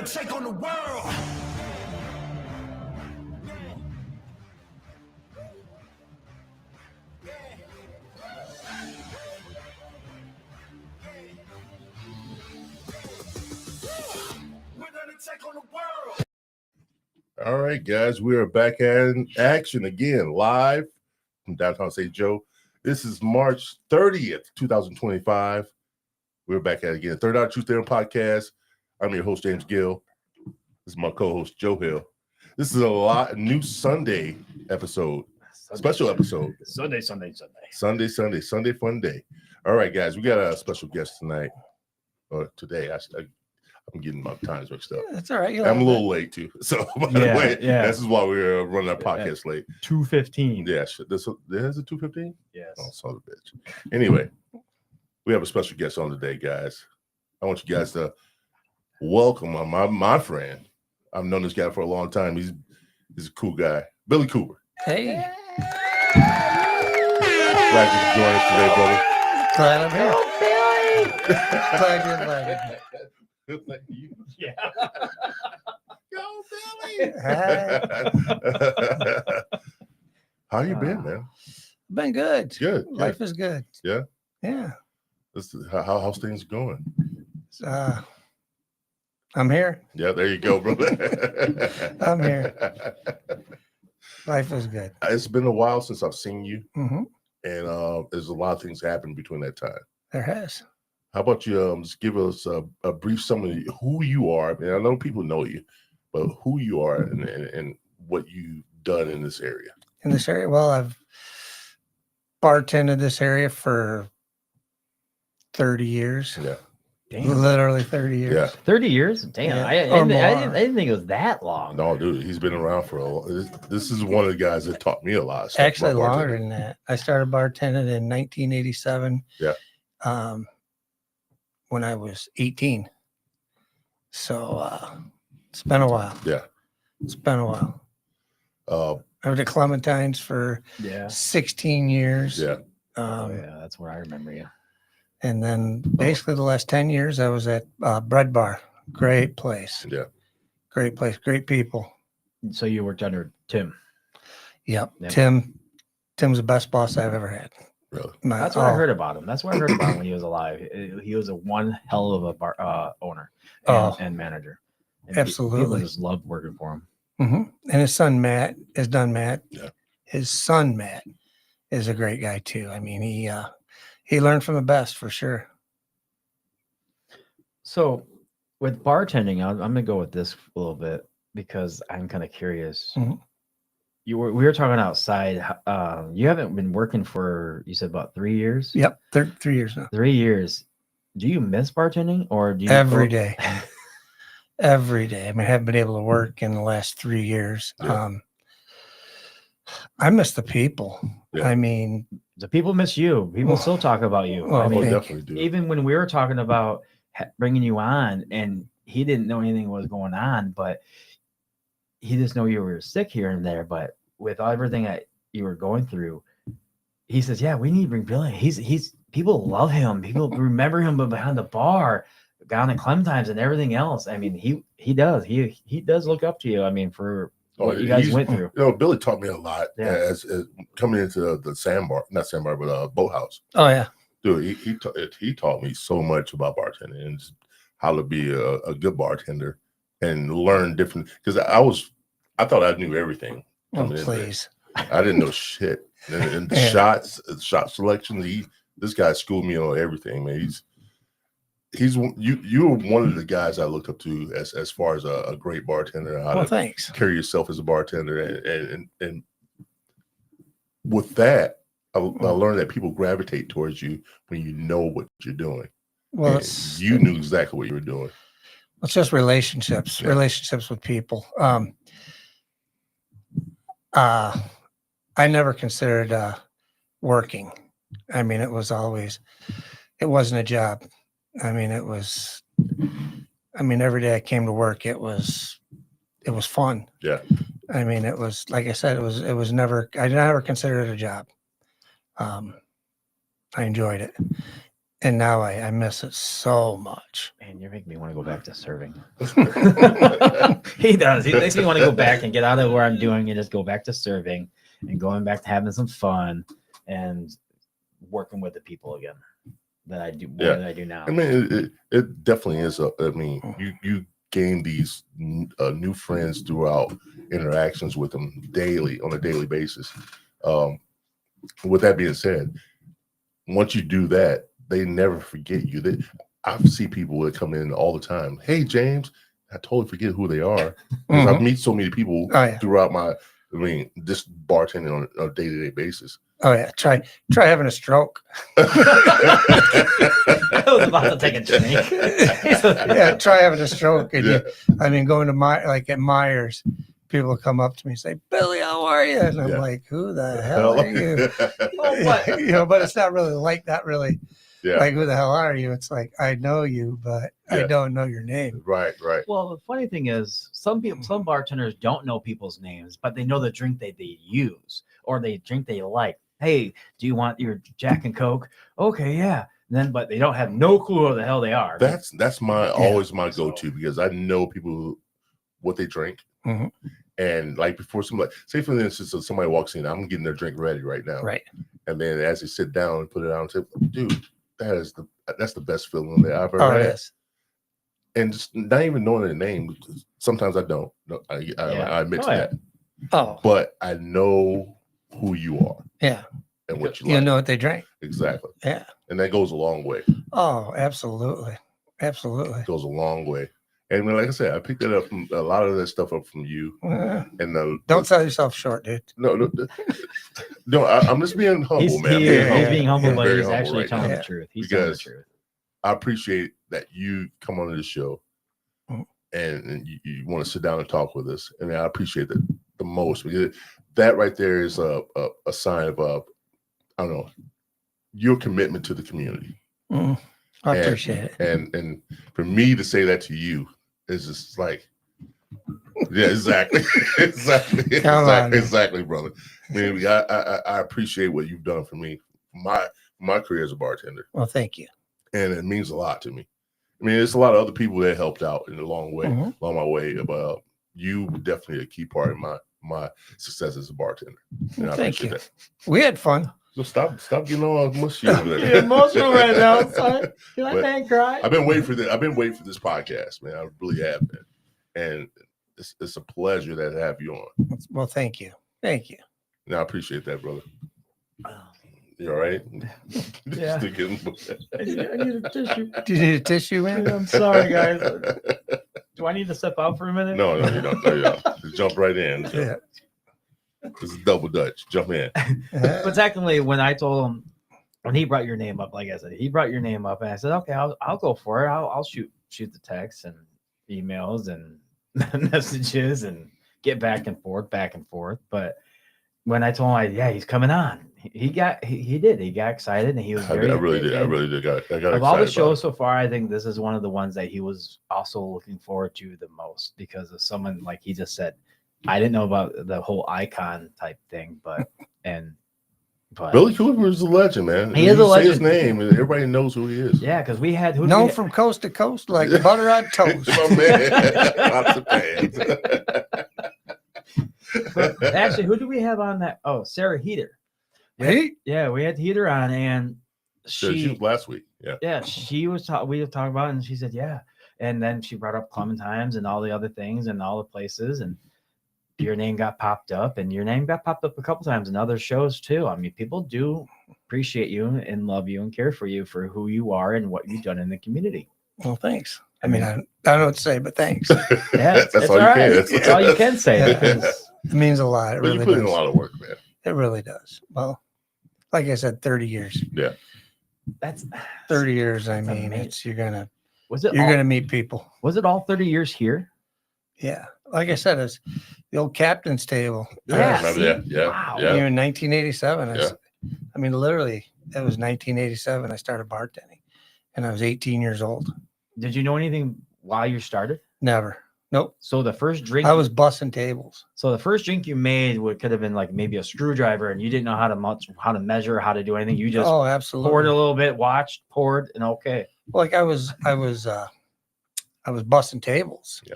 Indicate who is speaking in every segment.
Speaker 1: Take on the world. We're gonna take on the world.
Speaker 2: All right, guys, we are back in action again, live from downtown St. Joe. This is March 30th, 2025. We're back at it again. Third Hour Truth Theorem Podcast. I'm your host, James Gill. This is my co-host, Joe Hill. This is a new Sunday episode, special episode.
Speaker 3: Sunday
Speaker 2: fun day. All right, guys, we got a special guest tonight, or today. I'm getting my times mixed up.
Speaker 4: That's all right.
Speaker 2: I'm a little late too. So, by the way, this is why we're running our podcast late.
Speaker 3: 2:15.
Speaker 2: Yeah, there's a 2:15?
Speaker 3: Yes.
Speaker 2: Oh, son of a bitch. Anyway, we have a special guest on today, guys. I want you guys to welcome my friend. I've known this guy for a long time. He's a cool guy. Billy Cooper.
Speaker 4: Hey.
Speaker 2: Glad you could join us today, brother.
Speaker 4: Glad I'm here. Glad you're invited.
Speaker 2: Like you.
Speaker 3: Yeah.
Speaker 2: Go, Billy.
Speaker 4: Hi.
Speaker 2: How you been, man?
Speaker 4: Been good.
Speaker 2: Good.
Speaker 4: Life is good.
Speaker 2: Yeah.
Speaker 4: Yeah.
Speaker 2: How's things going?
Speaker 4: I'm here.
Speaker 2: Yeah, there you go, brother.
Speaker 4: I'm here. Life is good.
Speaker 2: It's been a while since I've seen you,
Speaker 4: Mm-hmm.
Speaker 2: and there's a lot of things happened between that time.
Speaker 4: There has.
Speaker 2: How about you just give us a brief summary of who you are? And I know people know you, but who you are and what you've done in this area.
Speaker 4: In this area, well, I've bartended this area for 30 years.
Speaker 2: Yeah.
Speaker 3: Damn.
Speaker 4: Literally 30 years.
Speaker 2: Yeah.
Speaker 3: 30 years? Damn.
Speaker 4: Yeah.
Speaker 3: I didn't think it was that long.
Speaker 2: No, dude, he's been around for a long. This is one of the guys that taught me a lot of stuff.
Speaker 4: Actually,
Speaker 2: about
Speaker 4: longer
Speaker 2: bartending.
Speaker 4: than that. I started bartending in 1987.
Speaker 2: Yeah.
Speaker 4: When I was 18. So it's been a while.
Speaker 2: Yeah.
Speaker 4: It's been a while. I was at Clementine's for
Speaker 3: Yeah.
Speaker 4: 16 years.
Speaker 2: Yeah.
Speaker 3: Yeah, that's where I remember you.
Speaker 4: And then basically the last 10 years, I was at Bread Bar. Great place.
Speaker 2: Yeah.
Speaker 4: Great place. Great people.
Speaker 3: So you worked under Tim.
Speaker 4: Yep.
Speaker 3: Yep.
Speaker 4: Tim's the best boss I've ever had.
Speaker 2: Really?
Speaker 3: That's what I heard about him. That's what I heard about him when he was alive. He was a one hell of a bar owner and manager. And
Speaker 4: Absolutely.
Speaker 3: People just loved working for him.
Speaker 4: Mm-hmm. And his son, Matt, is done Matt.
Speaker 2: Yeah.
Speaker 4: His son, Matt, is a great guy too. I mean, he learned from the best for sure.
Speaker 3: So with bartending, I'm going to go with this a little bit because I'm kind of curious.
Speaker 4: Mhm.
Speaker 3: We were talking outside. You haven't been working for, you said about 3 years?
Speaker 4: Yep. 3 years now.
Speaker 3: 3 years. Do you miss bartending or do you
Speaker 4: Every day. Every day. I mean, I haven't been able to work in the last 3 years.
Speaker 2: Yeah.
Speaker 4: I miss the people.
Speaker 2: Yeah.
Speaker 4: I mean,
Speaker 3: The people miss you. People still talk about you.
Speaker 4: Well,
Speaker 3: I
Speaker 2: Oh,
Speaker 3: mean,
Speaker 2: definitely do.
Speaker 3: even when we were talking about bringing you on and he didn't know anything was going on, but he just know you were sick here and there. But with everything that you were going through, he says, yeah, we need to bring Billy. He's people love him. People remember him behind the bar. gone to Clementine's and everything else. I mean, he does look up to you. I mean, for what you guys went through.
Speaker 2: Billy taught me a lot
Speaker 3: Yeah.
Speaker 2: as coming into the sandbar, not sandbar, but boathouse.
Speaker 4: Oh yeah.
Speaker 2: Dude, he taught me so much about bartending and just how to be a good bartender and learn different. Because I thought I knew everything.
Speaker 4: Oh, please.
Speaker 2: I didn't know shit. And the shot selection, this guy schooled me on everything, man. You're one of the guys I look up to as far as a great bartender. How to
Speaker 4: thanks.
Speaker 2: carry yourself as a bartender, and with that, I learned that people gravitate towards you when you know what you're doing.
Speaker 4: Well,
Speaker 2: you knew exactly what you were doing.
Speaker 4: It's just relationships with people. I never considered working. I mean, it wasn't a job. I mean, every day I came to work, it was fun.
Speaker 2: Yeah.
Speaker 4: I mean, it was, like I said, I never considered it a job. I enjoyed it. And now I miss it so much.
Speaker 3: Man, you're making me want to go back to serving. He does. He makes me want to go back and get out of where I'm doing and just go back to serving and going back to having some fun and working with the people again that I do more than I do now.
Speaker 2: I mean, it definitely is. You gain these new friends throughout interactions with them on a daily basis. With that being said, once you do that, they never forget you. I see people that come in all the time. Hey, James, I totally forget who they are. Mm-hmm. I meet so many people throughout just bartending on a day-to-day basis.
Speaker 4: Oh yeah, try having a stroke.
Speaker 3: I was about to take a drink.
Speaker 4: Yeah, try having a stroke. And going to at Myers, people will come up to me and say, "Billy, how are you?" And I'm like, "Who the hell are you?" But it's not really like that. Really, like, who the hell are you? It's like, I know you, but I don't know your name.
Speaker 2: Right.
Speaker 3: Well, the funny thing is, some bartenders don't know people's names, but they know the drink that they use or the drink they like. Hey, do you want your Jack and Coke? Okay, yeah. But they don't have no clue who the hell they are.
Speaker 2: That's always my go-to, because I know people what they drink.
Speaker 4: Mm-hmm.
Speaker 2: And like before somebody, say for instance, if somebody walks in, I'm getting their drink ready right now.
Speaker 4: Right.
Speaker 2: And then as they sit down and put it on, say, dude, that's the best feeling that I've ever had. Yes. And just not even knowing their name, because sometimes I don't. I admit to that.
Speaker 4: Oh.
Speaker 2: But I know who you are.
Speaker 4: Yeah.
Speaker 2: And what you like.
Speaker 4: You know what they drank.
Speaker 2: Exactly.
Speaker 4: Yeah.
Speaker 2: And that goes a long way.
Speaker 4: Oh, absolutely. Absolutely.
Speaker 2: It goes a long way. And like I said, I picked it up from a lot of that stuff up from you. And
Speaker 4: don't sell yourself short, dude.
Speaker 2: No, I'm just being humble, man.
Speaker 3: He's being humble, but he's actually telling the truth. He's telling the truth.
Speaker 2: I appreciate that you come on the show and you want to sit down and talk with us. I mean, I appreciate that the most, because that right there is a sign of I don't know, your commitment to the community.
Speaker 4: I appreciate it.
Speaker 2: And for me to say that to you is just like, yeah, exactly, exactly, brother. I mean, I appreciate what you've done for me, my career as a bartender.
Speaker 4: Well, thank you.
Speaker 2: And it means a lot to me. I mean, there's a lot of other people that helped out in a long way, along my way. But you were definitely a key part of my success as a bartender. And I
Speaker 4: thank you.
Speaker 2: That.
Speaker 4: We had fun.
Speaker 2: So stop getting all mushy.
Speaker 3: You're emotional right now. Sorry. Can I man cry?
Speaker 2: I've been waiting for this podcast, man. I really have been, and it's a pleasure to have you on.
Speaker 4: Well, thank you. Thank you.
Speaker 2: And I appreciate that, brother. You all right?
Speaker 3: Yeah. I need a tissue.
Speaker 4: Do you need a tissue, man?
Speaker 3: I'm sorry, guys. Do I need to step out for a minute?
Speaker 2: No, you don't. No, you don't. Just jump right in. So.
Speaker 4: Yeah.
Speaker 2: This is double Dutch. Jump in.
Speaker 3: But technically, when I told him, when he brought your name up, like I said, he brought your name up, and I said, okay, I'll go for it. I'll shoot the texts and emails and messages and get back and forth. But when I told him, he's coming on, he got excited, and he was very.
Speaker 2: I really did. I got excited.
Speaker 3: Of all the shows so far, I think this is one of the ones that he was also looking forward to the most, because of someone, like he just said. I didn't know about the whole icon type thing, but and But
Speaker 2: Billy Cooper is a legend, man.
Speaker 3: He is
Speaker 2: You
Speaker 3: a
Speaker 2: say his
Speaker 3: legend.
Speaker 2: name, and everybody knows who he is.
Speaker 3: yeah, because we had
Speaker 4: Known from coast to coast like butter on toast.
Speaker 2: My man. Lots of fans.
Speaker 3: But actually, who do we have on that? Oh, Sarah Heater.
Speaker 4: Hey,
Speaker 3: Yeah, we had Heater on, and
Speaker 2: She was last week. Yeah.
Speaker 3: yeah, she was we were talking about it, and she said, yeah. And then she brought up Clementine's and all the other things and all the places, and your name got popped up, and your name got popped up a couple times in other shows too. I mean, people do appreciate you and love you and care for you for who you are and what you've done in the community.
Speaker 4: well, thanks. I mean, I don't know what to say, but thanks.
Speaker 3: Yeah,
Speaker 2: That's all you can.
Speaker 3: That's all you can say
Speaker 4: Yeah.
Speaker 3: because
Speaker 4: It means a lot. It
Speaker 2: But
Speaker 4: really
Speaker 2: you put in
Speaker 4: does.
Speaker 2: a lot of work, man.
Speaker 4: It really does. Well, like I said, 30 years.
Speaker 2: Yeah.
Speaker 3: that's
Speaker 4: 30 years. I
Speaker 3: That's
Speaker 4: mean,
Speaker 3: amazing.
Speaker 4: it's you're gonna
Speaker 3: was it all,
Speaker 4: meet people.
Speaker 3: was it all 30 years here?
Speaker 4: Yeah. Like I said, it's the old captain's table.
Speaker 2: Yeah,
Speaker 3: Yeah,
Speaker 2: I remember
Speaker 3: see?
Speaker 2: that. Yeah.
Speaker 3: Wow.
Speaker 2: Yeah.
Speaker 4: Here in 1987.
Speaker 2: Yeah.
Speaker 4: I mean, literally, it was 1987. I started bartending, and I was 18 years old.
Speaker 3: Did you know anything while you started?
Speaker 4: Never. Nope.
Speaker 3: So the first drink
Speaker 4: I was bussing tables.
Speaker 3: So the first drink you made could have been like maybe a screwdriver, and you didn't know how to measure, how to do anything. You just
Speaker 4: Oh, absolutely.
Speaker 3: poured a little bit, watched, poured, and okay.
Speaker 4: Like I was bussing tables.
Speaker 2: Yeah.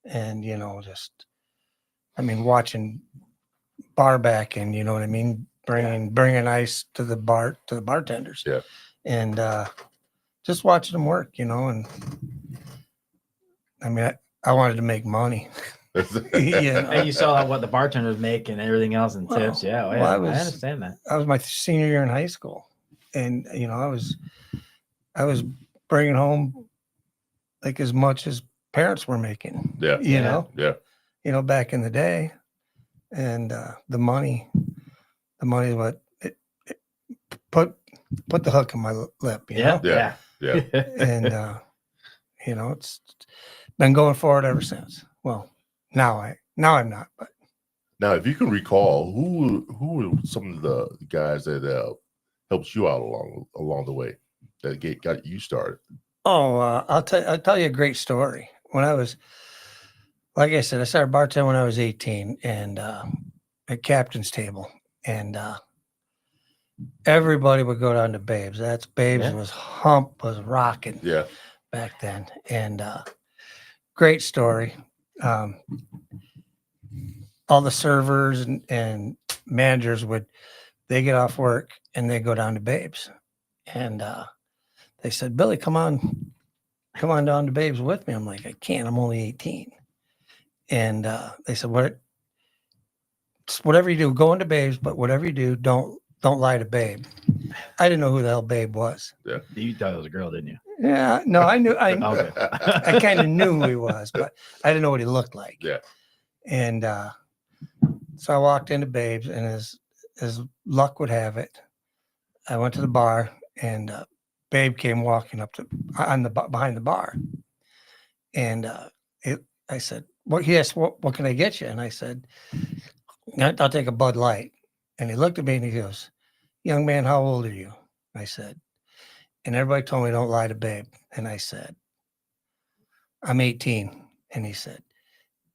Speaker 4: And just, I mean, watching bar back, and you know what I mean, bringing ice to the bartenders.
Speaker 2: Yeah.
Speaker 4: And just watching them work, and I mean, I wanted to make money.
Speaker 3: And you saw what the bartenders make and everything else and tips. Yeah,
Speaker 4: well,
Speaker 3: I
Speaker 4: I
Speaker 3: understand that.
Speaker 4: I was my senior year in high school, and I was bringing home like as much as parents were making.
Speaker 2: Yeah.
Speaker 4: You know,
Speaker 2: Yeah.
Speaker 4: back in the day, and the money is what it put the hook in my lip. You know?
Speaker 2: Yeah. Yeah.
Speaker 4: And it's been going forward ever since. Well, now I'm not, but
Speaker 2: Now, if you can recall, who were some of the guys that helped you out along the way that got you started?
Speaker 4: I'll tell you a great story. When I was, like I said, I started bartending when I was 18, and at captain's table, and everybody would go down to Babes. That's Babes
Speaker 3: Yeah.
Speaker 4: was rocking
Speaker 2: Yeah.
Speaker 4: back then, and great story. All the servers and managers they get off work and they go down to Babes, and they said, "Billy, come on down to Babes with me." I'm like, "I can't. I'm only 18." And they said, whatever you do, go into Babes, but whatever you do, don't lie to Babe." I didn't know who the hell Babe was.
Speaker 3: You thought it was a girl, didn't you?
Speaker 4: Yeah, no, I knew. I
Speaker 3: Okay.
Speaker 4: I kind of knew who he was, but I didn't know what he looked like.
Speaker 2: Yeah.
Speaker 4: And so I walked into Babes, and as luck would have it, I went to the bar, and Babe came walking up behind the bar, and I said, "What?" He asked, "What can I get you?" And I said, "I'll take a Bud Light." And he looked at me and he goes, "Young man, how old are you?" I said, and everybody told me don't lie to Babe. And I said, "I'm 18. And he said,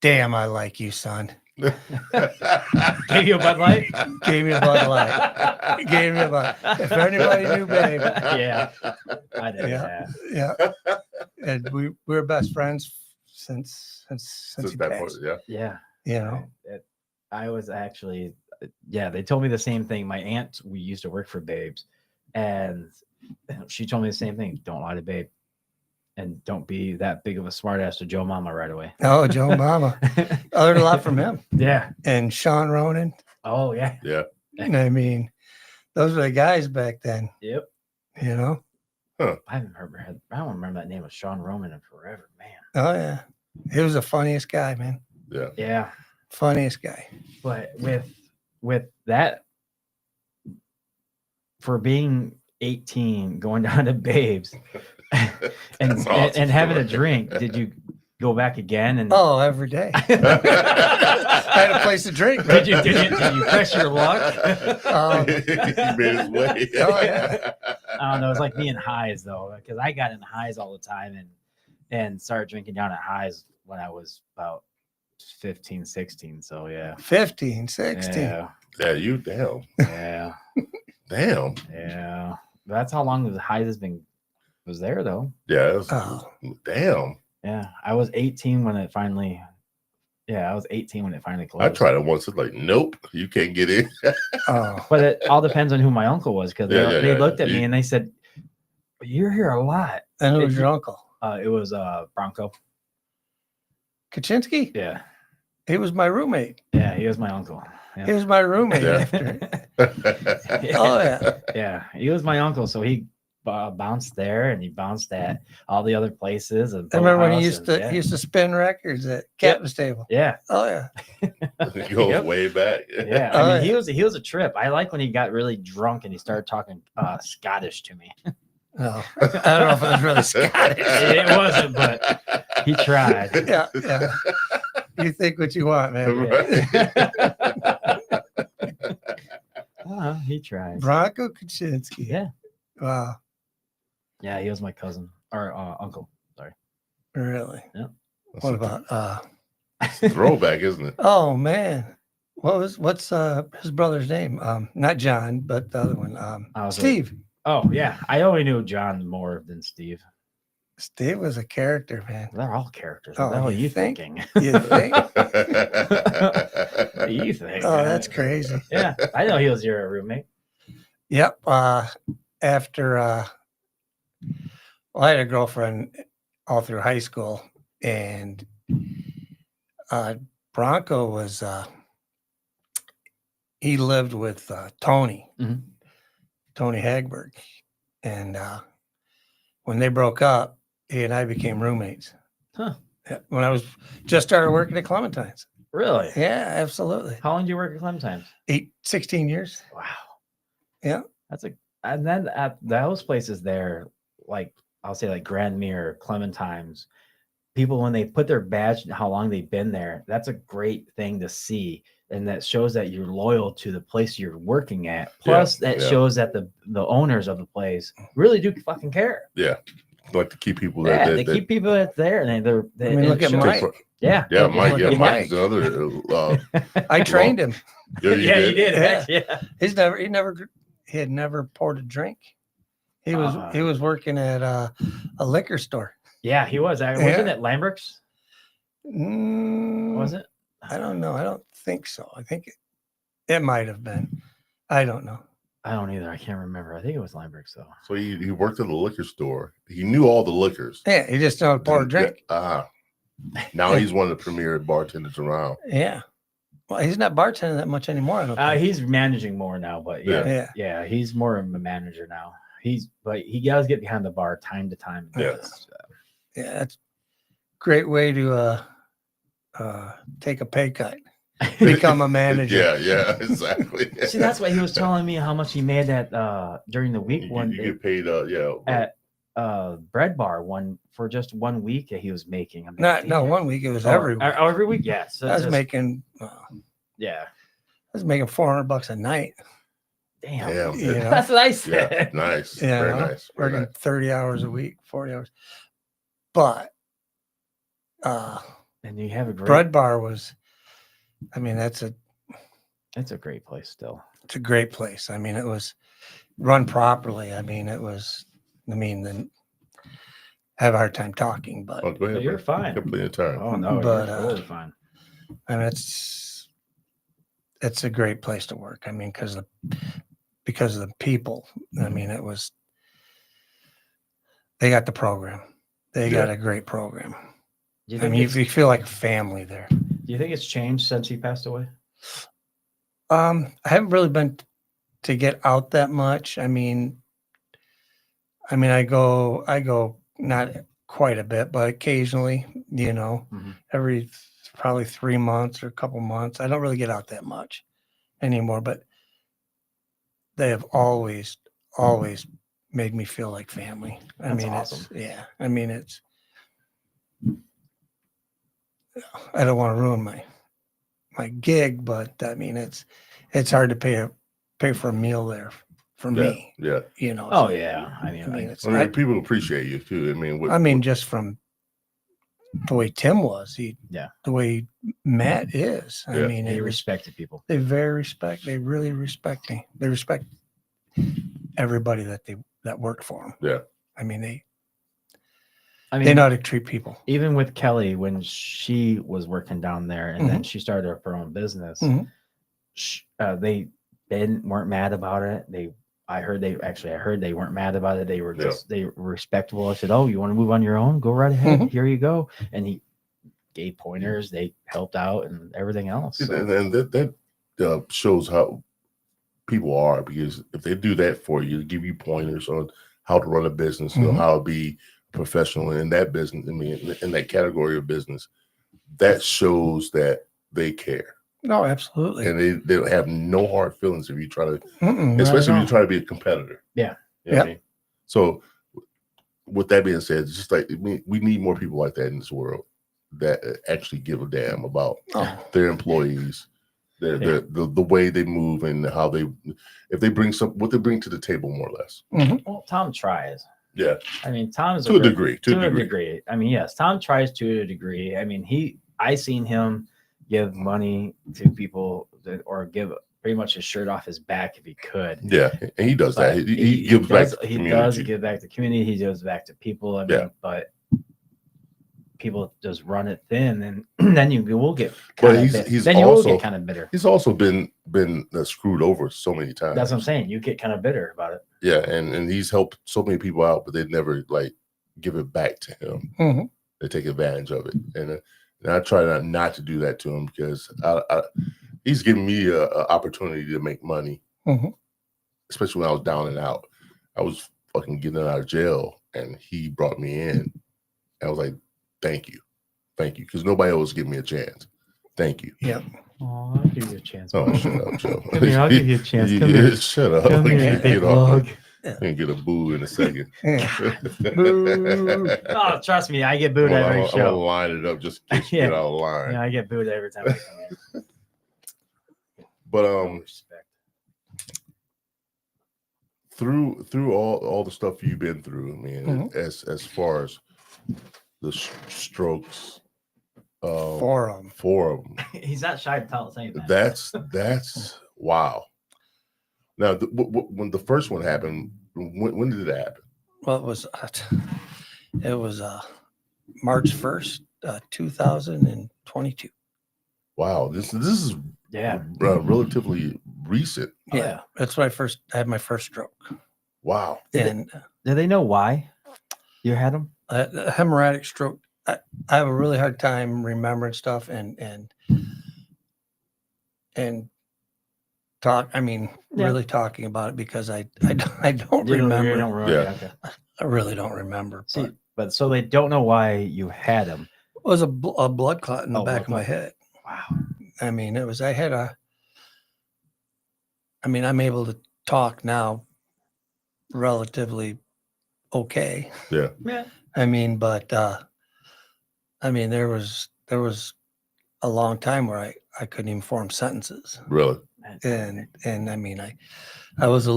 Speaker 4: "Damn, I like you, son."
Speaker 3: Gave you a Bud Light?
Speaker 4: Gave me a Bud Light. Gave me a Bud. If anybody knew Babe,
Speaker 3: Yeah, I did.
Speaker 4: Yeah.
Speaker 3: Yeah.
Speaker 4: yeah. And we were best friends since
Speaker 2: Since
Speaker 4: he
Speaker 2: that point,
Speaker 4: passed.
Speaker 2: yeah.
Speaker 3: Yeah.
Speaker 4: You know,
Speaker 3: I was actually, they told me the same thing. My aunt, we used to work for Babes, and she told me the same thing. Don't lie to Babe, and don't be that big of a smartass to Joe Mama right away.
Speaker 4: oh, Joe Mama. I learned a lot from him
Speaker 3: Yeah.
Speaker 4: and Sean Ronan.
Speaker 3: Oh yeah.
Speaker 2: Yeah.
Speaker 4: I mean, those were the guys back then.
Speaker 3: Yep.
Speaker 4: You know.
Speaker 3: I don't remember that name of Sean Roman in forever, man.
Speaker 4: Oh yeah, he was the funniest guy, man.
Speaker 2: Yeah.
Speaker 3: Yeah.
Speaker 4: Funniest guy.
Speaker 3: But with that, for being 18, going down to Babes and
Speaker 2: That's awesome.
Speaker 3: and having a drink, did you go back again? And
Speaker 4: Oh, every day. I had a place to drink. Man.
Speaker 3: did you press your luck?
Speaker 2: He made his way.
Speaker 4: Oh, yeah.
Speaker 3: I don't know. It's like me in highs though, because I got in highs all the time and started drinking down at highs when I was about 15, 16. So yeah.
Speaker 4: 15, 16.
Speaker 3: Yeah.
Speaker 2: Yeah, you damn.
Speaker 3: Yeah.
Speaker 2: Damn.
Speaker 3: Yeah, that's how long the Hyde was there though.
Speaker 2: Yeah. It was,
Speaker 4: Oh.
Speaker 2: damn.
Speaker 3: Yeah, I was 18 when it finally. Yeah, I was 18 when it finally closed.
Speaker 2: I tried it once. It's like, nope, you can't get in.
Speaker 4: Oh.
Speaker 3: But it all depends on who my uncle was, because they looked at me
Speaker 2: You-
Speaker 3: and they said, "You're here a lot."
Speaker 4: And who was your uncle?
Speaker 3: It was Bronco.
Speaker 4: Kaczynski?
Speaker 3: Yeah,
Speaker 4: He was my roommate.
Speaker 3: yeah, he was my uncle.
Speaker 4: He was my roommate
Speaker 2: Yeah.
Speaker 4: after.
Speaker 3: Yeah.
Speaker 4: Oh, yeah.
Speaker 3: Yeah, he was my uncle, so he bounced there and he bounced at all the other places. And
Speaker 4: I remember when he
Speaker 3: Boathouse
Speaker 4: used to spin records at Captain's Table.
Speaker 3: Yeah,
Speaker 4: Oh yeah.
Speaker 2: It goes
Speaker 3: Yep.
Speaker 2: way back.
Speaker 3: yeah.
Speaker 4: Oh,
Speaker 3: I mean,
Speaker 4: yeah.
Speaker 3: he was a trip. I like when he got really drunk and he started talking Scottish to me.
Speaker 4: No, I don't know if it was really Scottish.
Speaker 3: It wasn't, but he tried.
Speaker 4: Yeah, yeah. You think what you want, man.
Speaker 3: He tried.
Speaker 4: Bronco Kaczynski.
Speaker 3: Yeah,
Speaker 4: Wow.
Speaker 3: yeah. He was my cousin or uncle. Sorry.
Speaker 4: Really?
Speaker 3: Yep.
Speaker 4: What about
Speaker 2: Throwback, isn't it?
Speaker 4: oh man. What's his brother's name? Not John, but the other one. Steve.
Speaker 3: Oh yeah, I only knew John more than Steve.
Speaker 4: Steve was a character, man.
Speaker 3: They're all characters.
Speaker 4: Oh,
Speaker 3: What the hell are
Speaker 4: you
Speaker 3: you
Speaker 4: think?
Speaker 3: thinking?
Speaker 4: You think?
Speaker 3: What do you think?
Speaker 4: Oh, that's crazy.
Speaker 3: Yeah, I know he was your roommate.
Speaker 4: Yep. After well, I had a girlfriend all through high school, and Bronco was he lived with Tony,
Speaker 3: Mhm.
Speaker 4: Tony Hagberg, and when they broke up, he and I became roommates.
Speaker 3: Huh.
Speaker 4: Yeah, when I was just started working at Clementine's.
Speaker 3: Really?
Speaker 4: Yeah, absolutely.
Speaker 3: How long did you work at Clementine's?
Speaker 4: 16 years.
Speaker 3: Wow.
Speaker 4: Yeah.
Speaker 3: And then at those places there, like I'll say like Grand Mirror, Clementine's, people when they put their badge and how long they've been there, that's a great thing to see. And that shows that you're loyal to the place you're working at. Plus, that shows that the owners of the place really do fucking care.
Speaker 2: Yeah. Like to keep people
Speaker 3: Yeah,
Speaker 2: there.
Speaker 3: they keep people that's there, and
Speaker 4: I mean, look at
Speaker 3: shows.
Speaker 4: Mike.
Speaker 3: Yeah,
Speaker 2: Yeah, Mike. Yeah,
Speaker 4: Mike.
Speaker 2: Mike's another.
Speaker 4: I trained him.
Speaker 2: Yeah,
Speaker 3: You did.
Speaker 4: Yeah.
Speaker 3: Yeah.
Speaker 4: He had never poured a drink. He was working at a liquor store.
Speaker 3: Yeah, he was. Wasn't it Lambert's? Was it?
Speaker 4: I don't know. I don't think so. I think it might have been. I don't know.
Speaker 3: I don't either. I can't remember. I think it was Lambert's though.
Speaker 2: So he worked at the liquor store. He knew all the liquors.
Speaker 4: Yeah, he just don't pour a drink.
Speaker 2: Now he's one of the premier bartenders around.
Speaker 4: Yeah. Well, he's not bartending that much anymore. I don't think.
Speaker 3: He's managing more now, but
Speaker 4: Yeah.
Speaker 3: he's more of a manager now. But he does get behind the bar time to time.
Speaker 2: Yeah.
Speaker 4: Yeah, that's a great way to take a pay cut. Become a manager.
Speaker 2: Yeah, exactly.
Speaker 3: See, that's why he was telling me how much he made at during the week
Speaker 2: you get paid.
Speaker 3: at Bread Bar for just 1 week that he was making. I'm
Speaker 4: Not 1 week. It was every week.
Speaker 3: Every week. Yeah. So
Speaker 4: I was
Speaker 3: just-
Speaker 4: making.
Speaker 3: Yeah.
Speaker 4: I was making $400 a night.
Speaker 3: Damn.
Speaker 2: Damn.
Speaker 4: You know?
Speaker 3: That's what I
Speaker 2: Yeah,
Speaker 3: said.
Speaker 2: nice.
Speaker 4: Yeah,
Speaker 2: Very nice. Very
Speaker 4: Working
Speaker 2: nice.
Speaker 4: 30 hours a week, 40 hours. But
Speaker 3: And you have a great.
Speaker 4: Bread Bar was, I mean, it's a
Speaker 3: great place still.
Speaker 4: great place. I mean, it was run properly. I mean, then have a hard time talking, but
Speaker 2: Oh, go ahead.
Speaker 3: You're
Speaker 2: man.
Speaker 3: fine.
Speaker 2: You got plenty of time.
Speaker 3: Oh no,
Speaker 4: But,
Speaker 3: you're totally fine.
Speaker 4: I mean, it's a great place to work. I mean, because of the people. I mean, they got the program. They got a great program.
Speaker 3: Do you
Speaker 4: I
Speaker 3: think
Speaker 4: mean,
Speaker 3: it's-
Speaker 4: you feel like a family there.
Speaker 3: do you think it's changed since he passed away?
Speaker 4: I haven't really been to get out that much. I mean, I go not quite a bit, but occasionally,
Speaker 3: Mhm.
Speaker 4: every probably 3 months or a couple months. I don't really get out that much anymore, but they have always made me feel like family. I
Speaker 3: That's
Speaker 4: mean,
Speaker 3: awesome.
Speaker 4: I mean, I don't want to ruin my gig, but I mean, it's hard to pay for a meal there for me,
Speaker 2: Yeah.
Speaker 3: Oh yeah. I mean,
Speaker 4: mean, it's,
Speaker 2: I mean, people appreciate you too. I mean,
Speaker 4: just from the way Tim was, the way Matt is. I
Speaker 2: Yeah.
Speaker 4: mean,
Speaker 3: he respected people.
Speaker 4: they really respect me. They respect everybody that worked for him.
Speaker 2: Yeah.
Speaker 4: I mean,
Speaker 3: I
Speaker 4: they know how to treat people.
Speaker 3: Even with Kelly, when she was working down there, and then she started up her own business, they weren't mad about it. I heard they weren't mad about it. They were they were respectable. I said, "Oh, you want to move on your own? Go right ahead. Here you go." And he gave pointers. They helped out and everything else. So.
Speaker 2: And that shows how people are, because if they do that for you, give you pointers on how to run a business, you know, how to be professional in that business. I mean, in that category of business, that shows that they care.
Speaker 4: No, absolutely.
Speaker 2: And they have no hard feelings if you try to, especially when you try to be a competitor.
Speaker 3: Yeah.
Speaker 2: You know what I mean? So with that being said, it's just like we need more people like that in this world that actually give a damn about their employees, the way they move, and how if they bring what they bring to the table, more or less.
Speaker 3: Well, Tom tries.
Speaker 2: Yeah.
Speaker 3: I mean, Tom's
Speaker 2: to a degree.
Speaker 3: I mean, yes, Tom tries to a degree. I mean, I seen him give money to people or give pretty much his shirt off his back if he could.
Speaker 2: Yeah, and he does that. He gives back to the community. He does
Speaker 3: give back to the community. He gives back to people. I mean, but people just run it thin, and then you will get kind of bitter. Then you will get kind of bitter.
Speaker 2: He's also been screwed over so many times.
Speaker 3: That's what I'm saying. You get kind of bitter about it.
Speaker 2: Yeah, and he's helped so many people out, but they never like give it back to him. They take advantage of it, and I try not to do that to him, because he's given me an opportunity to make money, especially when I was down and out. I was fucking getting out of jail, and he brought me in. I was like, thank you, because nobody else gave me a chance. Thank you.
Speaker 4: Yep.
Speaker 3: Oh, I'll give you a chance.
Speaker 2: Oh, shut up, Joe.
Speaker 3: Come here, I'll give you a chance. Come here.
Speaker 2: Shut up.
Speaker 3: Come here, big lug.
Speaker 2: I'm gonna get a boo in a second.
Speaker 3: Boo. Oh, trust me, I get booed every show.
Speaker 2: I'm gonna line it up just in case you get out of line.
Speaker 3: Yeah, I get booed every time I come in.
Speaker 2: But through all the stuff you've been through, I mean, as far as the strokes,
Speaker 4: four of them.
Speaker 3: He's not shy to tell us anything.
Speaker 2: That's wow. Now, when the first one happened, when did it happen?
Speaker 4: Well, it was March 1st, 2022.
Speaker 2: Wow, this is relatively recent.
Speaker 4: Yeah, that's when I had my first stroke.
Speaker 2: Wow.
Speaker 4: And
Speaker 3: do they know why you had them?
Speaker 4: A hemorrhagic stroke. I have a really hard time remembering stuff and talk. I mean, really talking about it, because I don't remember. I really don't remember.
Speaker 3: See, but so they don't know why you had them.
Speaker 4: It was a blood clot in the back of my head.
Speaker 3: Wow.
Speaker 4: I mean, I'm able to talk now relatively okay.
Speaker 2: Yeah.
Speaker 4: I mean, but there was a long time where I couldn't even form sentences.
Speaker 2: Really?
Speaker 4: And I mean, I was had a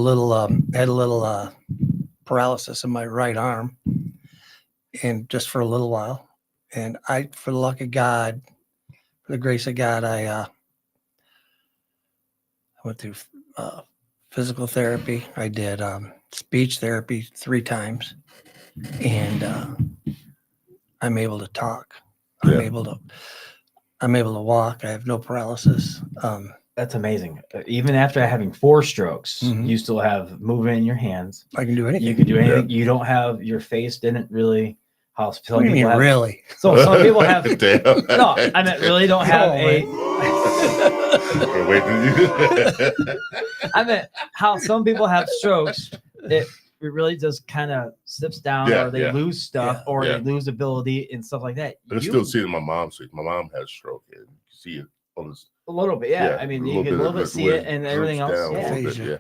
Speaker 4: little paralysis in my right arm, and just for a little while. And for the luck of God, for the grace of God, I went through physical therapy. I did speech therapy 3 times, and I'm able to talk. I'm able to walk. I have no paralysis.
Speaker 3: That's amazing. Even after having 4 strokes, you still have movement in your hands.
Speaker 4: I can do anything.
Speaker 3: You can do anything. You don't have your face didn't really. How some people have,
Speaker 4: really?
Speaker 3: So some people have. No, I meant really don't have I meant how some people have strokes. It really just kind of slips down, or they lose stuff, or they lose ability and stuff like that.
Speaker 2: But I still see it in my mom's face. My mom has a stroke, and you see it on this.
Speaker 3: A little bit, I mean, you can a little bit see it, and everything else.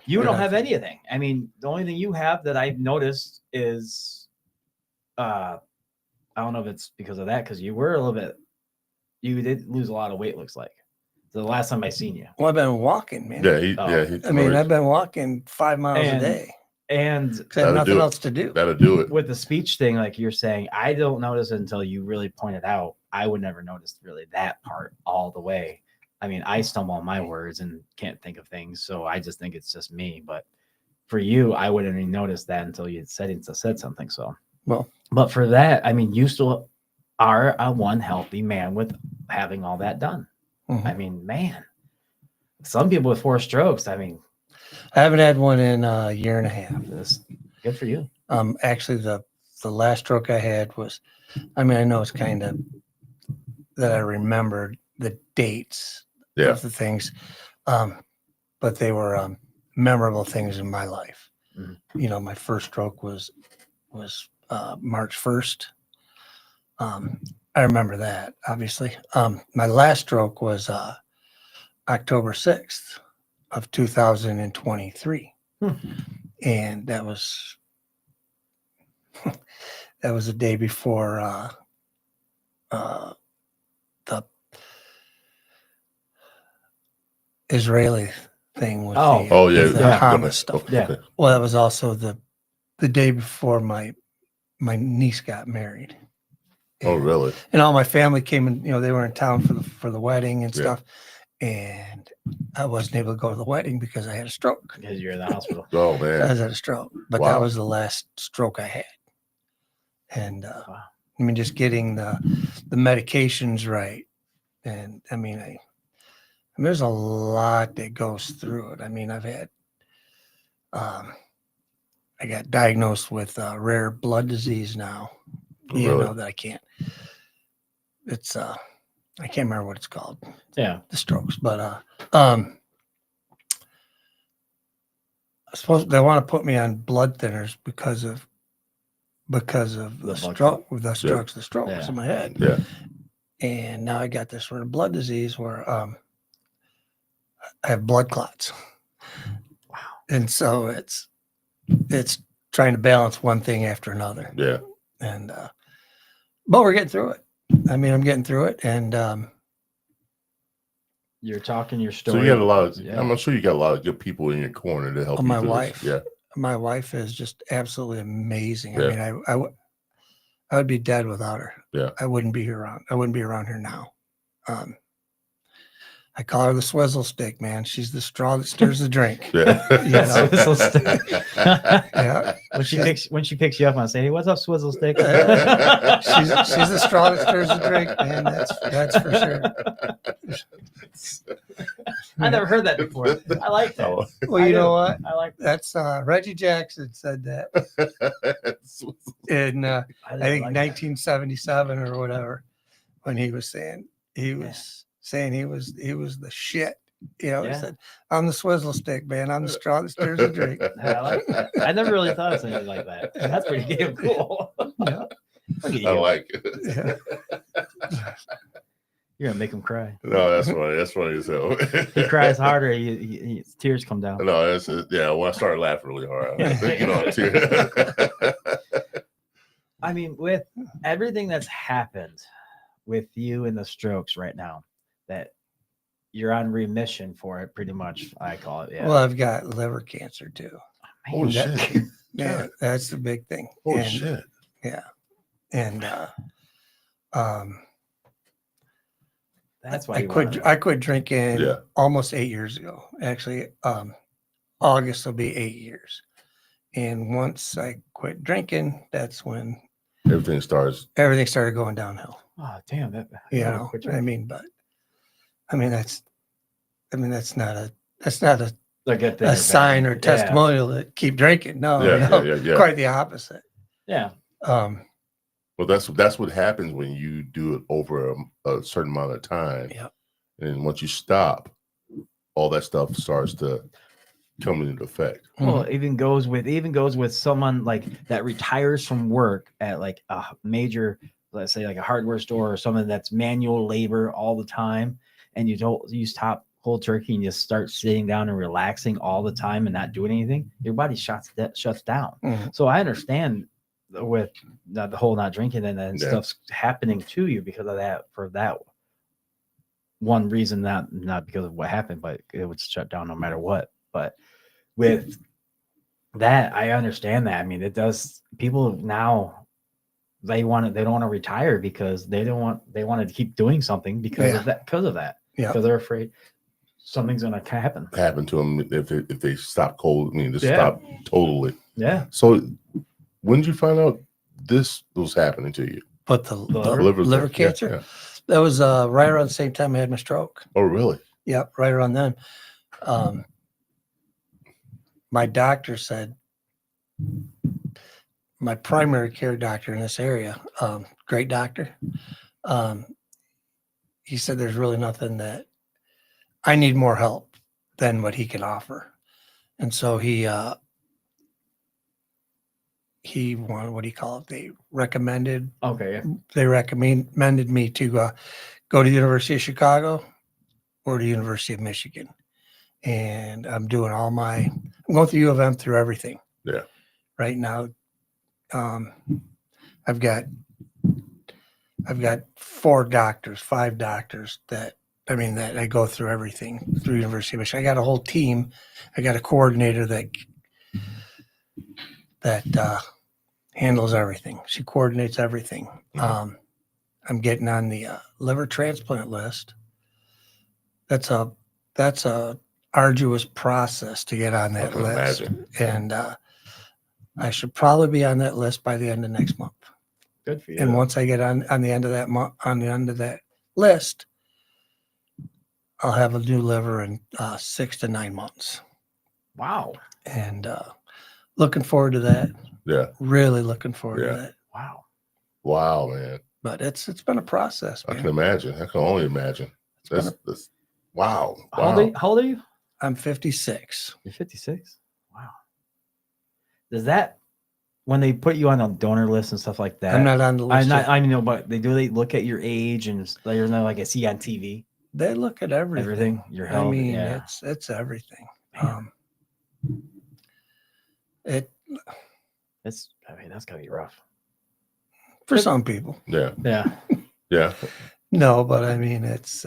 Speaker 3: You don't have anything. I mean, the only thing you have that I've noticed is, I don't know if it's because of that, because you did lose a lot of weight. Looks like the last time I seen you.
Speaker 4: Well, I've been walking, man. I've been walking 5 miles a day,
Speaker 3: and
Speaker 4: I have nothing else to do.
Speaker 2: That'll do it.
Speaker 3: With the speech thing, like you're saying, I don't notice it until you really point it out. I would never notice really that part all the way. I mean, I stumble on my words and can't think of things, so I just think it's just me. But for you, I wouldn't even notice that until you said something. So,
Speaker 4: Well,
Speaker 3: but for that, I mean, you still are a one healthy man with having all that done.
Speaker 4: mhm.
Speaker 3: I mean, man, some people with 4 strokes. I mean,
Speaker 4: I haven't had one in a year and a half.
Speaker 3: this good for you.
Speaker 4: Actually, the last stroke I had was, I mean, I know it's kind of that I remembered the dates
Speaker 2: Yeah.
Speaker 4: of the things, but they were memorable things in my life.
Speaker 3: Mhm.
Speaker 4: You know, my first stroke was March 1st. I remember that, obviously. My last stroke was October 6th of 2023. And that was the day before the Israeli thing with
Speaker 3: Oh.
Speaker 4: the,
Speaker 2: Oh yeah.
Speaker 4: with the
Speaker 3: Yeah.
Speaker 4: Hamas stuff.
Speaker 3: Yeah.
Speaker 4: Well, that was also the day before my niece got married.
Speaker 2: Oh really?
Speaker 4: And all my family came and, you know, they were in town for the wedding and
Speaker 2: Yeah.
Speaker 4: stuff. And I wasn't able to go to the wedding because I had a stroke.
Speaker 3: Because you're in the hospital.
Speaker 2: Oh
Speaker 4: I
Speaker 2: man.
Speaker 4: was at a stroke, but
Speaker 2: Wow.
Speaker 4: that was the last stroke I had. And
Speaker 3: Wow.
Speaker 4: I mean, just getting the medications right. And I mean, there's a lot that goes through it. I mean, I've had, I got diagnosed with rare blood disease now. You
Speaker 2: Really?
Speaker 4: know that I can't. It's I can't remember what it's called.
Speaker 3: Yeah.
Speaker 4: The strokes, but I suppose they want to put me on blood thinners because of the stroke, the strokes,
Speaker 3: Yeah.
Speaker 4: in my head.
Speaker 2: Yeah.
Speaker 4: And now I got this sort of blood disease where I have blood clots.
Speaker 3: Wow.
Speaker 4: And so it's trying to balance one thing after another.
Speaker 2: Yeah.
Speaker 4: And but we're getting through it. I mean, I'm getting through it, and
Speaker 3: You're talking your
Speaker 2: So
Speaker 3: story.
Speaker 2: you got a lot of.
Speaker 3: Yeah.
Speaker 2: I'm sure you got a lot of good people in your corner to help you.
Speaker 4: my
Speaker 2: through
Speaker 4: wife,
Speaker 2: this. Yeah.
Speaker 4: my wife is just absolutely amazing.
Speaker 2: Yeah.
Speaker 4: I mean, I would be dead without her.
Speaker 2: Yeah.
Speaker 4: I wouldn't be around here now. I call her the swizzle stick, man. She's the straw that stirs the drink.
Speaker 2: Yeah.
Speaker 4: You know?
Speaker 3: Swizzle stick.
Speaker 4: Yeah.
Speaker 3: When she picks you up and say, "Hey, what's up, swizzle stick?"
Speaker 4: She's the straw that stirs the drink, man. That's for sure.
Speaker 3: I never heard that before. I like that.
Speaker 2: Oh.
Speaker 4: Well, you know what?
Speaker 3: I like.
Speaker 4: That's Reggie Jackson said that in I think 1977 or whatever, when he was saying he was the shit. You know,
Speaker 3: Yeah.
Speaker 4: he said, "I'm the swizzle stick, man. I'm the straw that stirs the drink."
Speaker 3: I like that. I never really thought of something like that. That's pretty damn cool.
Speaker 4: Yeah.
Speaker 3: Look at you.
Speaker 2: I like it.
Speaker 4: Yeah.
Speaker 3: You're gonna make him cry.
Speaker 2: No, that's funny. That's funny as hell.
Speaker 3: He cries harder. His tears come down.
Speaker 2: No, yeah. When I started laughing really hard, you know, a tear.
Speaker 3: I mean, with everything that's happened with you and the strokes right now, that you're on remission for it, pretty much. I call it. Yeah.
Speaker 4: Well, I've got liver cancer too.
Speaker 2: Holy
Speaker 4: That-
Speaker 2: shit!
Speaker 4: Yeah, that's the big thing.
Speaker 2: Holy
Speaker 4: And-
Speaker 2: shit!
Speaker 4: Yeah. And
Speaker 3: That's why
Speaker 4: I
Speaker 3: you wanna-
Speaker 4: quit. I quit drinking
Speaker 2: Yeah.
Speaker 4: almost 8 years ago. Actually, August will be 8 years. And once I quit drinking, that's when
Speaker 2: Everything starts.
Speaker 4: everything started going downhill.
Speaker 3: Oh damn! That
Speaker 4: You know, I mean, that's not a
Speaker 3: good thing.
Speaker 4: a sign or testimonial to keep drinking. No,
Speaker 2: Yeah.
Speaker 4: quite the opposite.
Speaker 3: Yeah.
Speaker 2: Well, that's what happens when you do it over a certain amount of time.
Speaker 4: Yep.
Speaker 2: And once you stop, all that stuff starts to come into effect.
Speaker 3: Well, it even goes with someone like that retires from work at like a major, let's say like a hardware store or something that's manual labor all the time, and you stop cold turkey and you start sitting down and relaxing all the time and not doing anything, your body shuts down.
Speaker 4: Mhm.
Speaker 3: So I understand with the whole not drinking and then
Speaker 2: Yeah.
Speaker 3: stuff's happening to you because of that, for that one reason, not because of what happened, but it would shut down no matter what. But with that, I understand that. I mean, it does. People now they don't want to retire because they want to keep doing something because of that.
Speaker 4: Yeah.
Speaker 3: Because they're afraid. something's gonna happen.
Speaker 2: to them if they stop cold. I mean, just
Speaker 3: Yeah.
Speaker 2: stop totally.
Speaker 3: Yeah.
Speaker 2: So when did you find out this was happening to you?
Speaker 4: But the
Speaker 3: liver?
Speaker 4: liver
Speaker 2: thing. Yeah,
Speaker 4: cancer,
Speaker 2: yeah.
Speaker 4: that was right around the same time I had my stroke.
Speaker 2: Oh, really?
Speaker 4: Yep, right around then. My doctor said, my primary care doctor in this area, great doctor. He said there's really nothing that I need more help than what he can offer. And so he wanted, what do you call it? They recommended me to go to the University of Chicago or the University of Michigan. And I'm doing I'm going through U of M through everything.
Speaker 2: Yeah.
Speaker 4: Right now, I've got 5 doctors that I go through everything through University of Michigan. I got a whole team. I got a coordinator that handles everything. She coordinates everything.
Speaker 2: Mhm.
Speaker 4: I'm getting on the liver transplant list. That's a arduous process to get on that
Speaker 2: can
Speaker 4: list.
Speaker 2: imagine.
Speaker 4: And I should probably be on that list by the end of next month.
Speaker 3: Good for you.
Speaker 4: And once I get on the end of that list, I'll have a new liver in 6 to 9 months.
Speaker 3: Wow.
Speaker 4: And looking forward to that.
Speaker 2: Yeah.
Speaker 4: Really looking forward
Speaker 2: Yeah.
Speaker 4: to that.
Speaker 3: Wow.
Speaker 2: Wow, man.
Speaker 4: But it's been a process,
Speaker 2: I
Speaker 4: man.
Speaker 2: can imagine. I can only imagine. That's wow.
Speaker 3: How old are you?
Speaker 4: I'm 56.
Speaker 3: You're 56. Wow. Does that, when they put you on a donor list and stuff like that?
Speaker 4: I'm not on the list.
Speaker 3: I know, but they look at your age and there's no, like I see on TV.
Speaker 4: They look at everything.
Speaker 3: Your health.
Speaker 4: I mean,
Speaker 3: yeah.
Speaker 4: it's everything.
Speaker 3: That's gotta be rough
Speaker 4: for some people.
Speaker 2: Yeah.
Speaker 3: Yeah.
Speaker 2: Yeah.
Speaker 4: No, but I mean, it's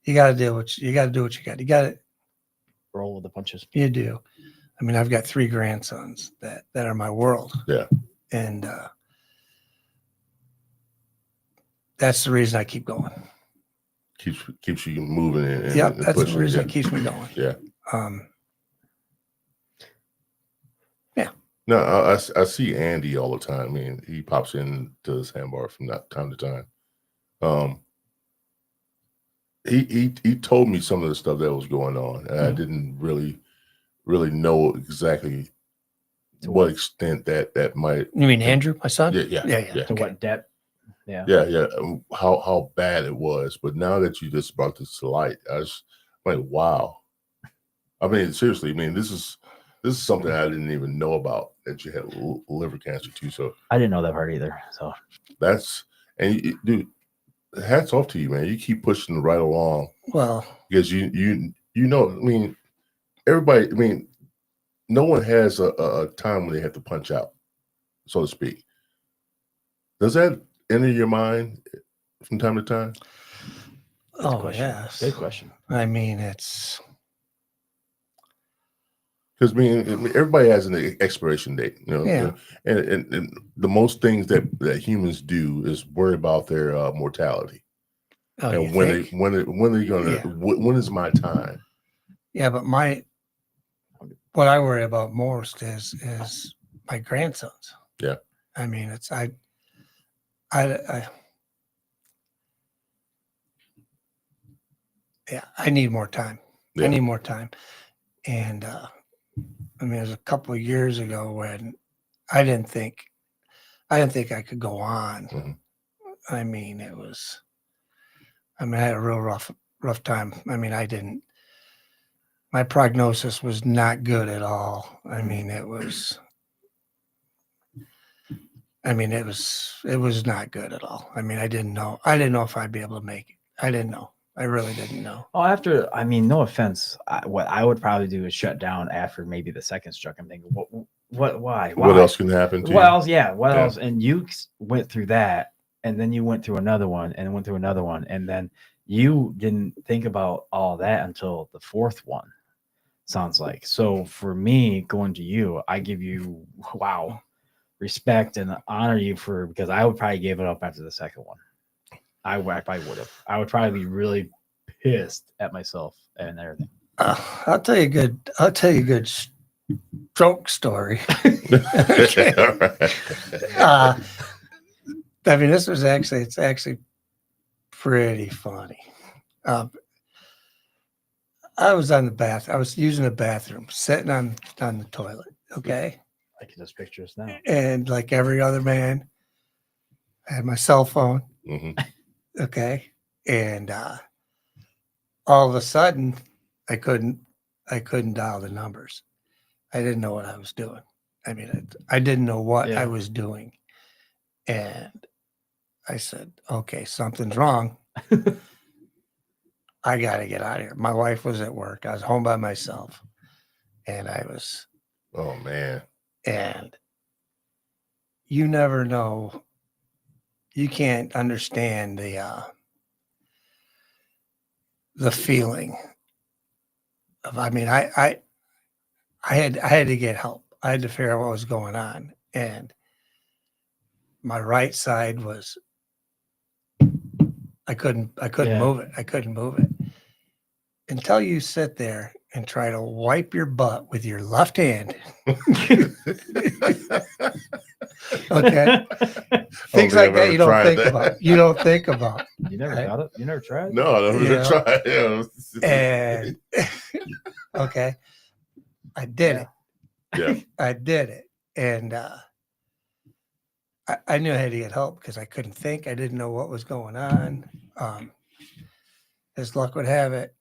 Speaker 4: you got to do what you got to
Speaker 3: Roll with the punches.
Speaker 4: You do. I mean, I've got 3 grandsons that are my world.
Speaker 2: Yeah.
Speaker 4: And that's the reason I keep going.
Speaker 2: Keeps you moving and
Speaker 4: that's
Speaker 2: pushing.
Speaker 4: the reason that keeps me going.
Speaker 2: Yeah.
Speaker 4: Yeah.
Speaker 2: No, I see Andy all the time. I mean, he pops into his handbar from time to time. He told me some of the stuff that was going on, and I didn't really know exactly to what extent that might.
Speaker 4: You mean Andrew, my son?
Speaker 2: Yeah.
Speaker 3: To what depth? Yeah.
Speaker 2: How bad it was, but now that you just brought this to light, I was like, wow. I mean, seriously. I mean, this is something I didn't even know about, that you had liver cancer too. So
Speaker 3: I didn't know that part either. So
Speaker 2: dude, hats off to you, man. You keep pushing right along.
Speaker 4: Well,
Speaker 2: because you know, I mean, everybody. I mean, no one has a time when they have to punch out, so to speak. Does that enter your mind from time to time?
Speaker 4: Yes.
Speaker 3: Good question.
Speaker 4: I mean, it's
Speaker 2: because I mean, everybody has an expiration date, you know.
Speaker 4: Yeah.
Speaker 2: And the most things that humans do is worry about their mortality. And when are you gonna? When is my time?
Speaker 4: Yeah, but what I worry about most is my grandsons.
Speaker 2: Yeah.
Speaker 4: I mean, it's I need more time.
Speaker 2: Yeah.
Speaker 4: I need more time. And I mean, it was a couple of years ago when I didn't think I could go on.
Speaker 2: Mm-hmm.
Speaker 4: I mean, I had a real rough time. I mean, my prognosis was not good at all. I mean, it was not good at all. I mean, I didn't know if I'd be able to make it. I didn't know. I really didn't know.
Speaker 3: Oh, no offense, what I would probably do is shut down after maybe the second stroke. I'm thinking, why?
Speaker 2: What else can happen to you?
Speaker 3: What else? Yeah. What else? And you went through that, and then you went through another one, and went through another one, and then you didn't think about all that until the 4th one. Sounds like. So for me, going to you, I give you respect and honor you because I would probably give it up after the second one. I probably would have. I would probably be really pissed at myself and everything.
Speaker 4: I'll tell you a good stroke story.
Speaker 2: Okay. All right.
Speaker 4: I mean, it's actually pretty funny. I was on the bath. I was using the bathroom, sitting on the toilet. Okay.
Speaker 3: I can just picture this now.
Speaker 4: And like every other man, I had my cell phone.
Speaker 2: Mhm.
Speaker 4: Okay. And all of a sudden I couldn't dial the numbers. I didn't know what I was doing. I mean, I didn't know what I was doing. And I said, okay, something's wrong. I got to get out of here. My wife was at work. I was home by myself. And
Speaker 2: Oh, man.
Speaker 4: And you never know. You can't understand the feeling of, I mean, I had to get help. I had to figure out what was going on. And my right side was, I couldn't move it. I couldn't move it until you sit there and try to wipe your butt with your left hand. Okay. Things like that you don't think about. You don't think about.
Speaker 3: You never got it? You never tried?
Speaker 2: No, I never tried.
Speaker 4: And okay. I did it.
Speaker 2: Yeah.
Speaker 4: I did it. And I knew I had to get help because I couldn't think. I didn't know what was going on. As luck would have it,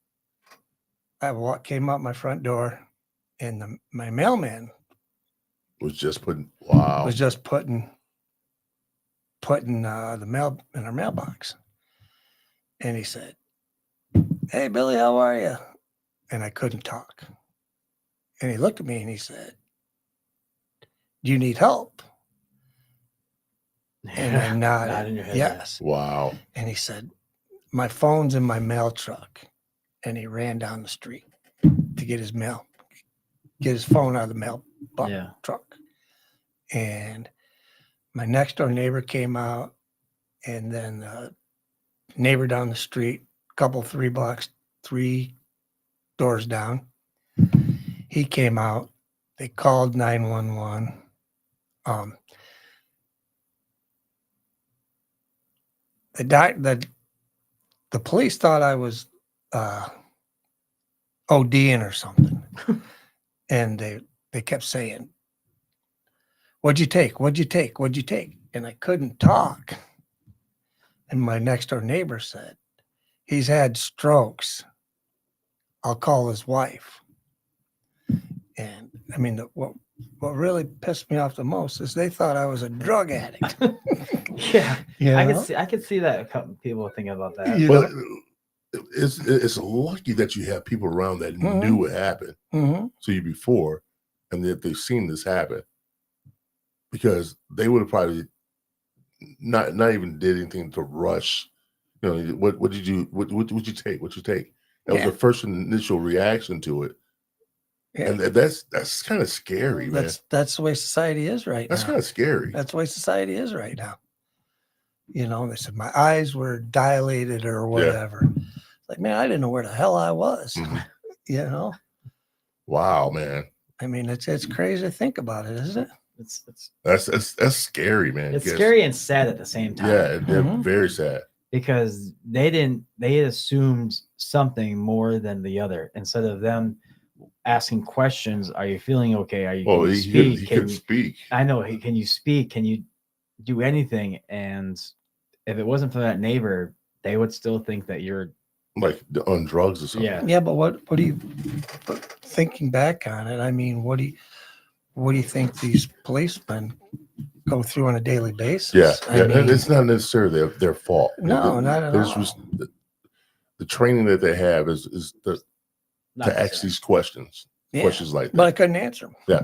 Speaker 4: I came out my front door, and my mailman
Speaker 2: Was just putting
Speaker 4: the mail in our mailbox. And he said, "Hey, Billy, how are you?" And I couldn't talk. And he looked at me and he said, "Do you need help?" And I nodded.
Speaker 3: Nod in your head,
Speaker 4: yes.
Speaker 2: Wow.
Speaker 4: And he said, "My phone's in my mail truck." And he ran down the street to get his mail, get his phone out of the mail truck. And my next door neighbor came out, and then neighbor down the street, three doors down. He came out. They called 911. The police thought I was ODing or something. And they kept saying, "What'd you take? What'd you take? What'd you take?" And I couldn't talk. And my next door neighbor said, "He's had strokes. I'll call his wife." And I mean, what really pissed me off the most is they thought I was a drug addict.
Speaker 3: Yeah.
Speaker 4: You
Speaker 3: I
Speaker 4: know?
Speaker 3: could see that a couple people thinking about that.
Speaker 4: You
Speaker 2: But
Speaker 4: know?
Speaker 2: it's lucky that you have people around that
Speaker 4: Mhm.
Speaker 2: knew it happened
Speaker 4: Mhm.
Speaker 2: to you before, and that they've seen this happen, because they would have probably not even did anything to rush. You know, what did you what you take? What you take? That was
Speaker 4: Yeah.
Speaker 2: the first initial reaction to it,
Speaker 4: Yeah.
Speaker 2: and that's kind of scary, man.
Speaker 4: That's the way society is right
Speaker 2: That's
Speaker 4: now.
Speaker 2: kind of scary.
Speaker 4: That's the way society is right now. You know, they said my eyes were dilated or whatever. Like, man, I didn't know where the hell I was.
Speaker 2: Mhm.
Speaker 4: You know,
Speaker 2: Wow, man,
Speaker 4: I mean, it's crazy to think about it, isn't it?
Speaker 2: that's scary, man.
Speaker 3: It's
Speaker 2: Yes.
Speaker 3: scary and sad at the same time.
Speaker 2: Yeah, they're
Speaker 4: Mhm.
Speaker 2: very sad.
Speaker 3: Because they had assumed something more than the other instead of them asking questions. Are you feeling okay? Are you?
Speaker 2: Well,
Speaker 3: can you
Speaker 2: he
Speaker 3: speak?
Speaker 2: couldn't speak.
Speaker 3: I know. Can you speak? Can you do anything? And if it wasn't for that neighbor, they would still think that you're
Speaker 2: Like on drugs or something.
Speaker 3: Yeah.
Speaker 4: Yeah, but what do you? But thinking back on it, I mean, what do you think these policemen go through on a daily basis?
Speaker 2: Yeah,
Speaker 4: I
Speaker 2: and
Speaker 4: mean,
Speaker 2: it's not necessarily their fault.
Speaker 4: No, not at
Speaker 2: There's
Speaker 4: all.
Speaker 2: just the training that they have is
Speaker 3: not
Speaker 2: to ask
Speaker 3: necessarily.
Speaker 2: these questions,
Speaker 4: Yeah,
Speaker 2: questions like
Speaker 4: but I
Speaker 2: that.
Speaker 4: couldn't answer them.
Speaker 2: Yeah,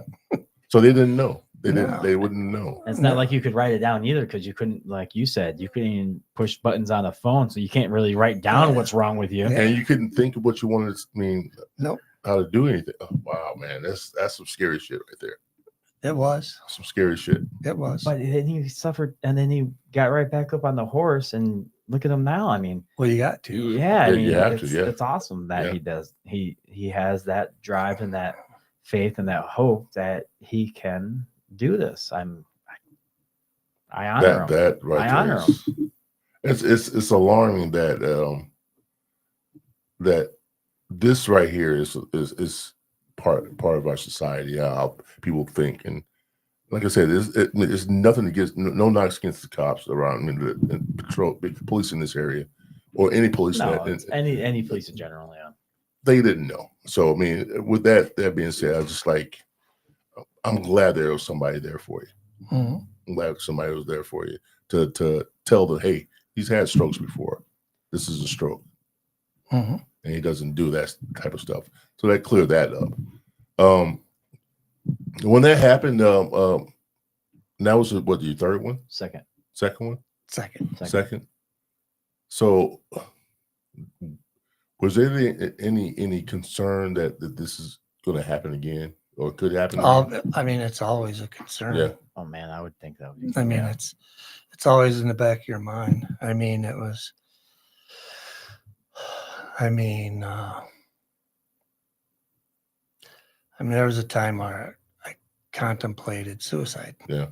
Speaker 2: so they didn't know. They didn't.
Speaker 4: No.
Speaker 2: They wouldn't know.
Speaker 3: It's not
Speaker 4: No.
Speaker 3: like you could write it down either because you couldn't, like you said, you couldn't even push buttons on a phone, so you can't really write down
Speaker 4: Yeah.
Speaker 3: what's wrong with you.
Speaker 4: Yeah.
Speaker 2: And you couldn't think of what you wanted. I mean,
Speaker 4: Nope.
Speaker 2: how to do anything. Oh, wow, man, that's some scary shit right there.
Speaker 4: It was.
Speaker 2: Some scary shit.
Speaker 4: It was.
Speaker 3: But then he suffered, and then he got right back up on the horse and look at him now. I mean,
Speaker 4: Well, you got to.
Speaker 3: yeah, I
Speaker 2: Yeah,
Speaker 3: mean,
Speaker 2: you have to,
Speaker 3: it's,
Speaker 2: yeah.
Speaker 3: it's awesome that
Speaker 2: Yeah.
Speaker 3: he does. He has that drive and that faith and that hope that he can do this. I honor him.
Speaker 2: That right
Speaker 3: I
Speaker 2: there
Speaker 3: honor
Speaker 2: is, it's alarming that that this right here is part of our society, how people think. And like I said, it's nothing against, no knocks against the cops around, I mean, the police in this area, or any police.
Speaker 3: No, it's any police in general. Yeah,
Speaker 2: they didn't know. So I mean, with that being said, I was just like, I'm glad there was somebody there for you.
Speaker 4: Mm-hmm.
Speaker 2: I'm glad somebody was there for you to tell them, hey, he's had strokes before. This is a stroke.
Speaker 4: Mm-hmm.
Speaker 2: And he doesn't do that type of stuff. So that cleared that up. When that happened, that was what, your third one?
Speaker 3: second.
Speaker 2: Second one? Second. So was there any concern that this is going to happen again, or could happen again?
Speaker 4: I mean, it's always a concern.
Speaker 2: Yeah.
Speaker 3: Oh man, I would think that would be.
Speaker 4: I mean, it's always in the back of your mind. I mean, it was. I mean, there was a time where I contemplated suicide.
Speaker 2: Yeah.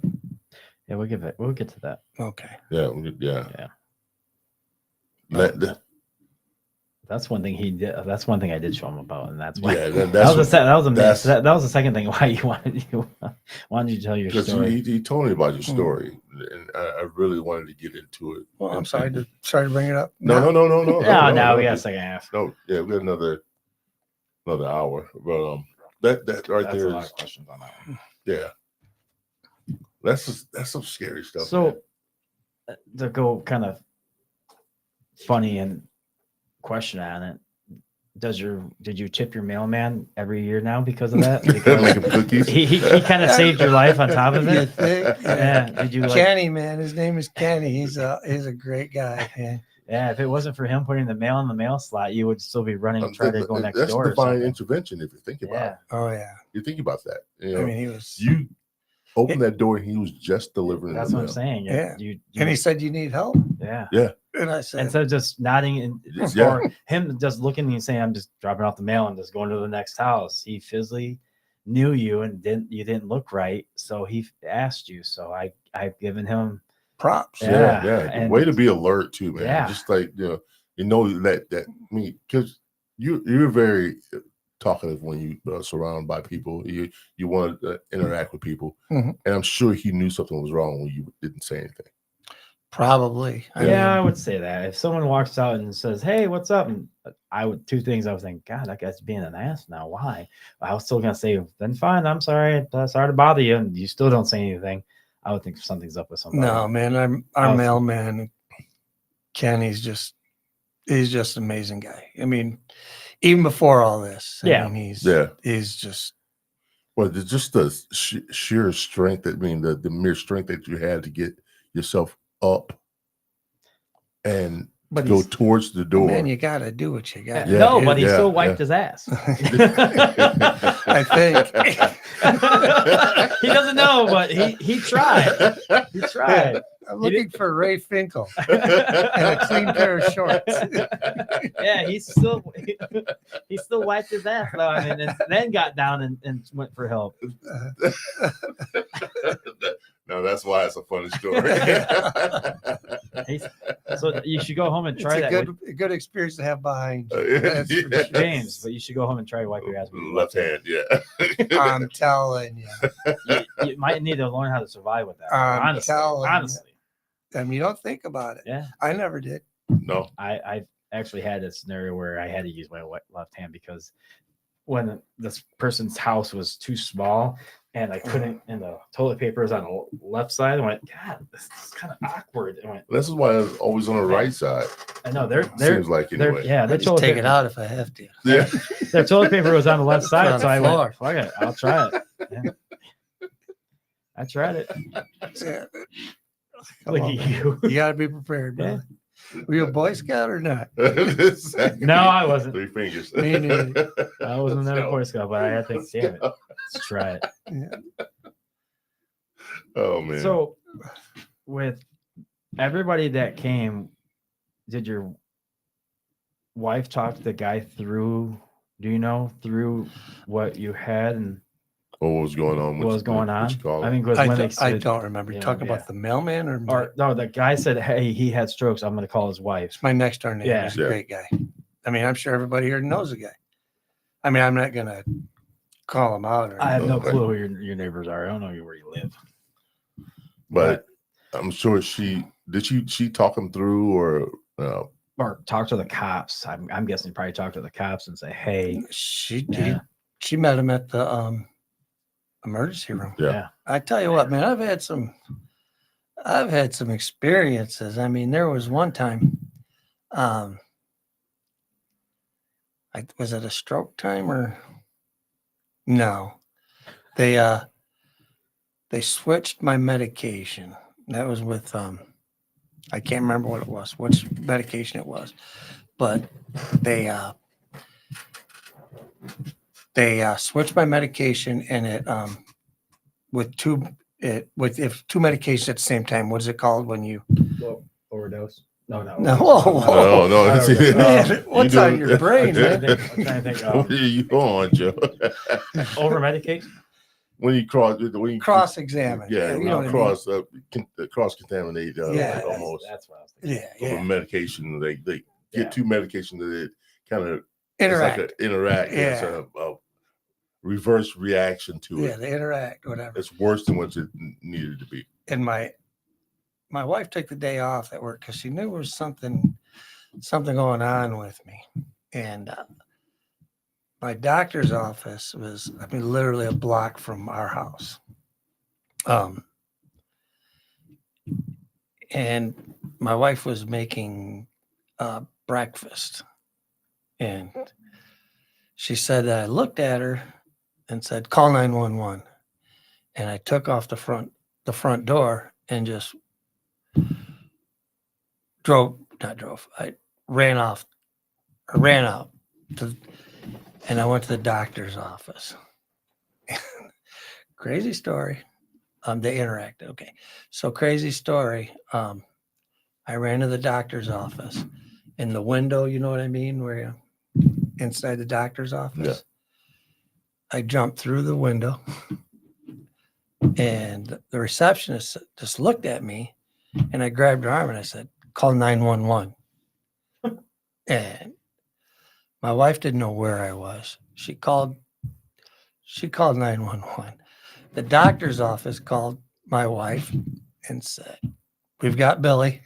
Speaker 3: Yeah, we'll get to that.
Speaker 4: Okay.
Speaker 2: Yeah.
Speaker 3: That's one thing he did. That's one thing I did show him about, and that's why.
Speaker 2: Yeah,
Speaker 3: that was that was the second thing why you wanted you to tell your story.
Speaker 2: He told me about your story, and I really wanted to get into it.
Speaker 4: Well, I'm sorry to bring it up.
Speaker 2: No.
Speaker 3: No, we got a second half.
Speaker 2: No, yeah, we got another hour. But that right
Speaker 3: That's
Speaker 2: there
Speaker 3: a lot
Speaker 2: is,
Speaker 3: of questions on that one.
Speaker 2: yeah. That's some scary stuff.
Speaker 3: So to go kind of funny and question on it, did you tip your mailman every year now because of that? Because
Speaker 2: Make him cookies.
Speaker 3: he kind of saved your life on top of
Speaker 4: You
Speaker 3: it.
Speaker 4: think?
Speaker 3: Yeah. Did you
Speaker 4: Kenny, man, his name is Kenny. He's a great guy. Man.
Speaker 3: Yeah, if it wasn't for him putting the mail in the mail slot, you would still be running and trying to go next
Speaker 2: That's
Speaker 3: door. Or
Speaker 2: divine
Speaker 3: something.
Speaker 2: intervention if you think about it.
Speaker 4: Oh yeah.
Speaker 2: You think about that. You know,
Speaker 4: I mean, he was.
Speaker 2: you opened that door and he was just delivering.
Speaker 3: That's
Speaker 2: the
Speaker 3: what I'm
Speaker 2: mail.
Speaker 3: saying.
Speaker 4: Yeah.
Speaker 3: You,
Speaker 4: And he said, "You need help."
Speaker 3: yeah.
Speaker 4: And I said,
Speaker 3: Instead of just nodding and
Speaker 2: Yeah.
Speaker 3: or him just looking at me and saying, "I'm just dropping off the mail and just going to the next house," he physically knew you and you didn't look right, so he asked you. So I've given him
Speaker 4: props.
Speaker 3: Yeah.
Speaker 2: Yeah.
Speaker 3: And-
Speaker 2: Way to be alert too, man.
Speaker 3: Yeah.
Speaker 2: Just like you know that I mean, because you're very talkative when you surrounded by people. You want to interact with people,
Speaker 4: Mhm.
Speaker 2: and I'm sure he knew something was wrong when you didn't say anything.
Speaker 4: Probably.
Speaker 3: I would say that if someone walks out and says, "Hey, what's up?" and two things I was thinking, God, that guy's being an ass now. Why? I was still gonna say, then fine, I'm sorry, sorry to bother you, and you still don't say anything. I would think something's up with somebody.
Speaker 4: No, man, our mailman, Ken, he's just an amazing guy. I mean, even before all this, I mean, he's just.
Speaker 2: Well, just the sheer strength. I mean, the mere strength that you had to get yourself up and go towards the door.
Speaker 4: Man, you got to do what you got.
Speaker 3: No, but he still wiped his ass.
Speaker 4: I think
Speaker 3: he doesn't know, but he tried. He tried.
Speaker 4: I'm looking for Ray Finkel and a clean pair of shorts.
Speaker 3: Yeah, he still wiped his ass though. I mean, and then got down and went for help.
Speaker 2: No, that's why it's a funny story.
Speaker 3: So you should go home and try that.
Speaker 4: A good experience to have behind you. That's for sure.
Speaker 3: James, but you should go home and try to wipe your ass with your
Speaker 2: left hand. Yeah,
Speaker 4: I'm telling you.
Speaker 3: You might need to learn how to survive with that. Honestly.
Speaker 4: I mean, you don't think about it.
Speaker 3: Yeah,
Speaker 4: I never did.
Speaker 2: No,
Speaker 3: I actually had a scenario where I had to use my left hand because when this person's house was too small and I couldn't, and the toilet paper is on the left side, I went, God, this is kind of awkward. I went,
Speaker 2: this is why it's always on the right side.
Speaker 3: I know they're
Speaker 2: seems like anyway.
Speaker 4: I just take it out if I have to.
Speaker 2: Yeah,
Speaker 3: their toilet paper was on the left side,
Speaker 4: on
Speaker 3: so
Speaker 4: the
Speaker 3: I
Speaker 4: floor.
Speaker 3: went, fuck it, I'll try it. Yeah. I tried it.
Speaker 4: Yeah.
Speaker 3: Look at you.
Speaker 4: You got to be prepared, bro. Were you a Boy Scout or not?
Speaker 3: No, I wasn't.
Speaker 2: 3 fingers.
Speaker 4: Me neither.
Speaker 3: I wasn't a Boy Scout, but I had to think, damn it, let's try it.
Speaker 4: Yeah.
Speaker 2: Oh man.
Speaker 3: So, with everybody that came, did your wife talk the guy through? Do you know through what you had and
Speaker 2: Or what was going on?
Speaker 3: what was going on?
Speaker 2: What you call
Speaker 3: I
Speaker 2: it?
Speaker 3: mean, because
Speaker 4: I,
Speaker 3: when
Speaker 4: do,
Speaker 3: they said,
Speaker 4: I don't remember. You
Speaker 3: you know,
Speaker 4: talking
Speaker 3: yeah.
Speaker 4: about the mailman
Speaker 3: or no, the guy said, "Hey, he had strokes. I'm going to call his wife."
Speaker 4: my next door neighbor?
Speaker 3: Yeah.
Speaker 4: He's a
Speaker 2: Yeah.
Speaker 4: great guy. I mean, I'm sure everybody here knows the guy. I mean, I'm not gonna call him out. Or
Speaker 3: I have no
Speaker 2: Okay.
Speaker 3: clue who your neighbors are. I don't know where you live.
Speaker 2: But I'm sure she talk him through or
Speaker 3: Or talk to the cops. I'm guessing probably talk to the cops and say, "Hey,
Speaker 4: she
Speaker 3: yeah,
Speaker 4: she met him at the emergency room.
Speaker 2: Yeah.
Speaker 4: I tell you what, man, I've had some experiences. I mean, there was one time, was it a stroke time or no? They switched my medication. That was with I can't remember what it was, which medication it was, but they switched my medication, and it with two medications at the same time. What is it called when you
Speaker 3: overdose." No.
Speaker 4: No, whoa.
Speaker 2: No.
Speaker 3: I don't know.
Speaker 4: Man, what's
Speaker 2: You
Speaker 4: on
Speaker 2: do-
Speaker 4: your brain,
Speaker 3: I'm
Speaker 4: man?
Speaker 3: trying to think.
Speaker 2: What are you on, Joe?
Speaker 3: Over medicate.
Speaker 2: when you
Speaker 4: Cross examine.
Speaker 2: yeah,
Speaker 4: you know what I mean.
Speaker 2: cross contaminate,
Speaker 4: Yeah,
Speaker 2: like almost
Speaker 3: That's what I was thinking.
Speaker 2: of a
Speaker 4: Yeah.
Speaker 2: medication. They get
Speaker 3: Yeah.
Speaker 2: two medications that it kind of
Speaker 4: Interact.
Speaker 2: It's like an interact. It's
Speaker 4: Yeah.
Speaker 2: a reverse reaction to
Speaker 4: Yeah,
Speaker 2: it.
Speaker 4: they interact, whatever.
Speaker 2: It's worse than what it needed to be.
Speaker 4: And my wife took the day off at work because she knew there was something going on with me. And my doctor's office was, I mean, literally a block from our house. And my wife was making breakfast. And she said that I looked at her and said, "Call 911." And I took off the front door and just I ran out and I went to the doctor's office. Crazy story. They interacted. Okay. So crazy story. I ran to the doctor's office. In the window, you know what I mean? Where you inside the doctor's office.
Speaker 2: Yeah.
Speaker 4: I jumped through the window and the receptionist just looked at me and I grabbed her arm and I said, "Call 911." And my wife didn't know where I was. She called 911. The doctor's office called my wife and said, "We've got Billy.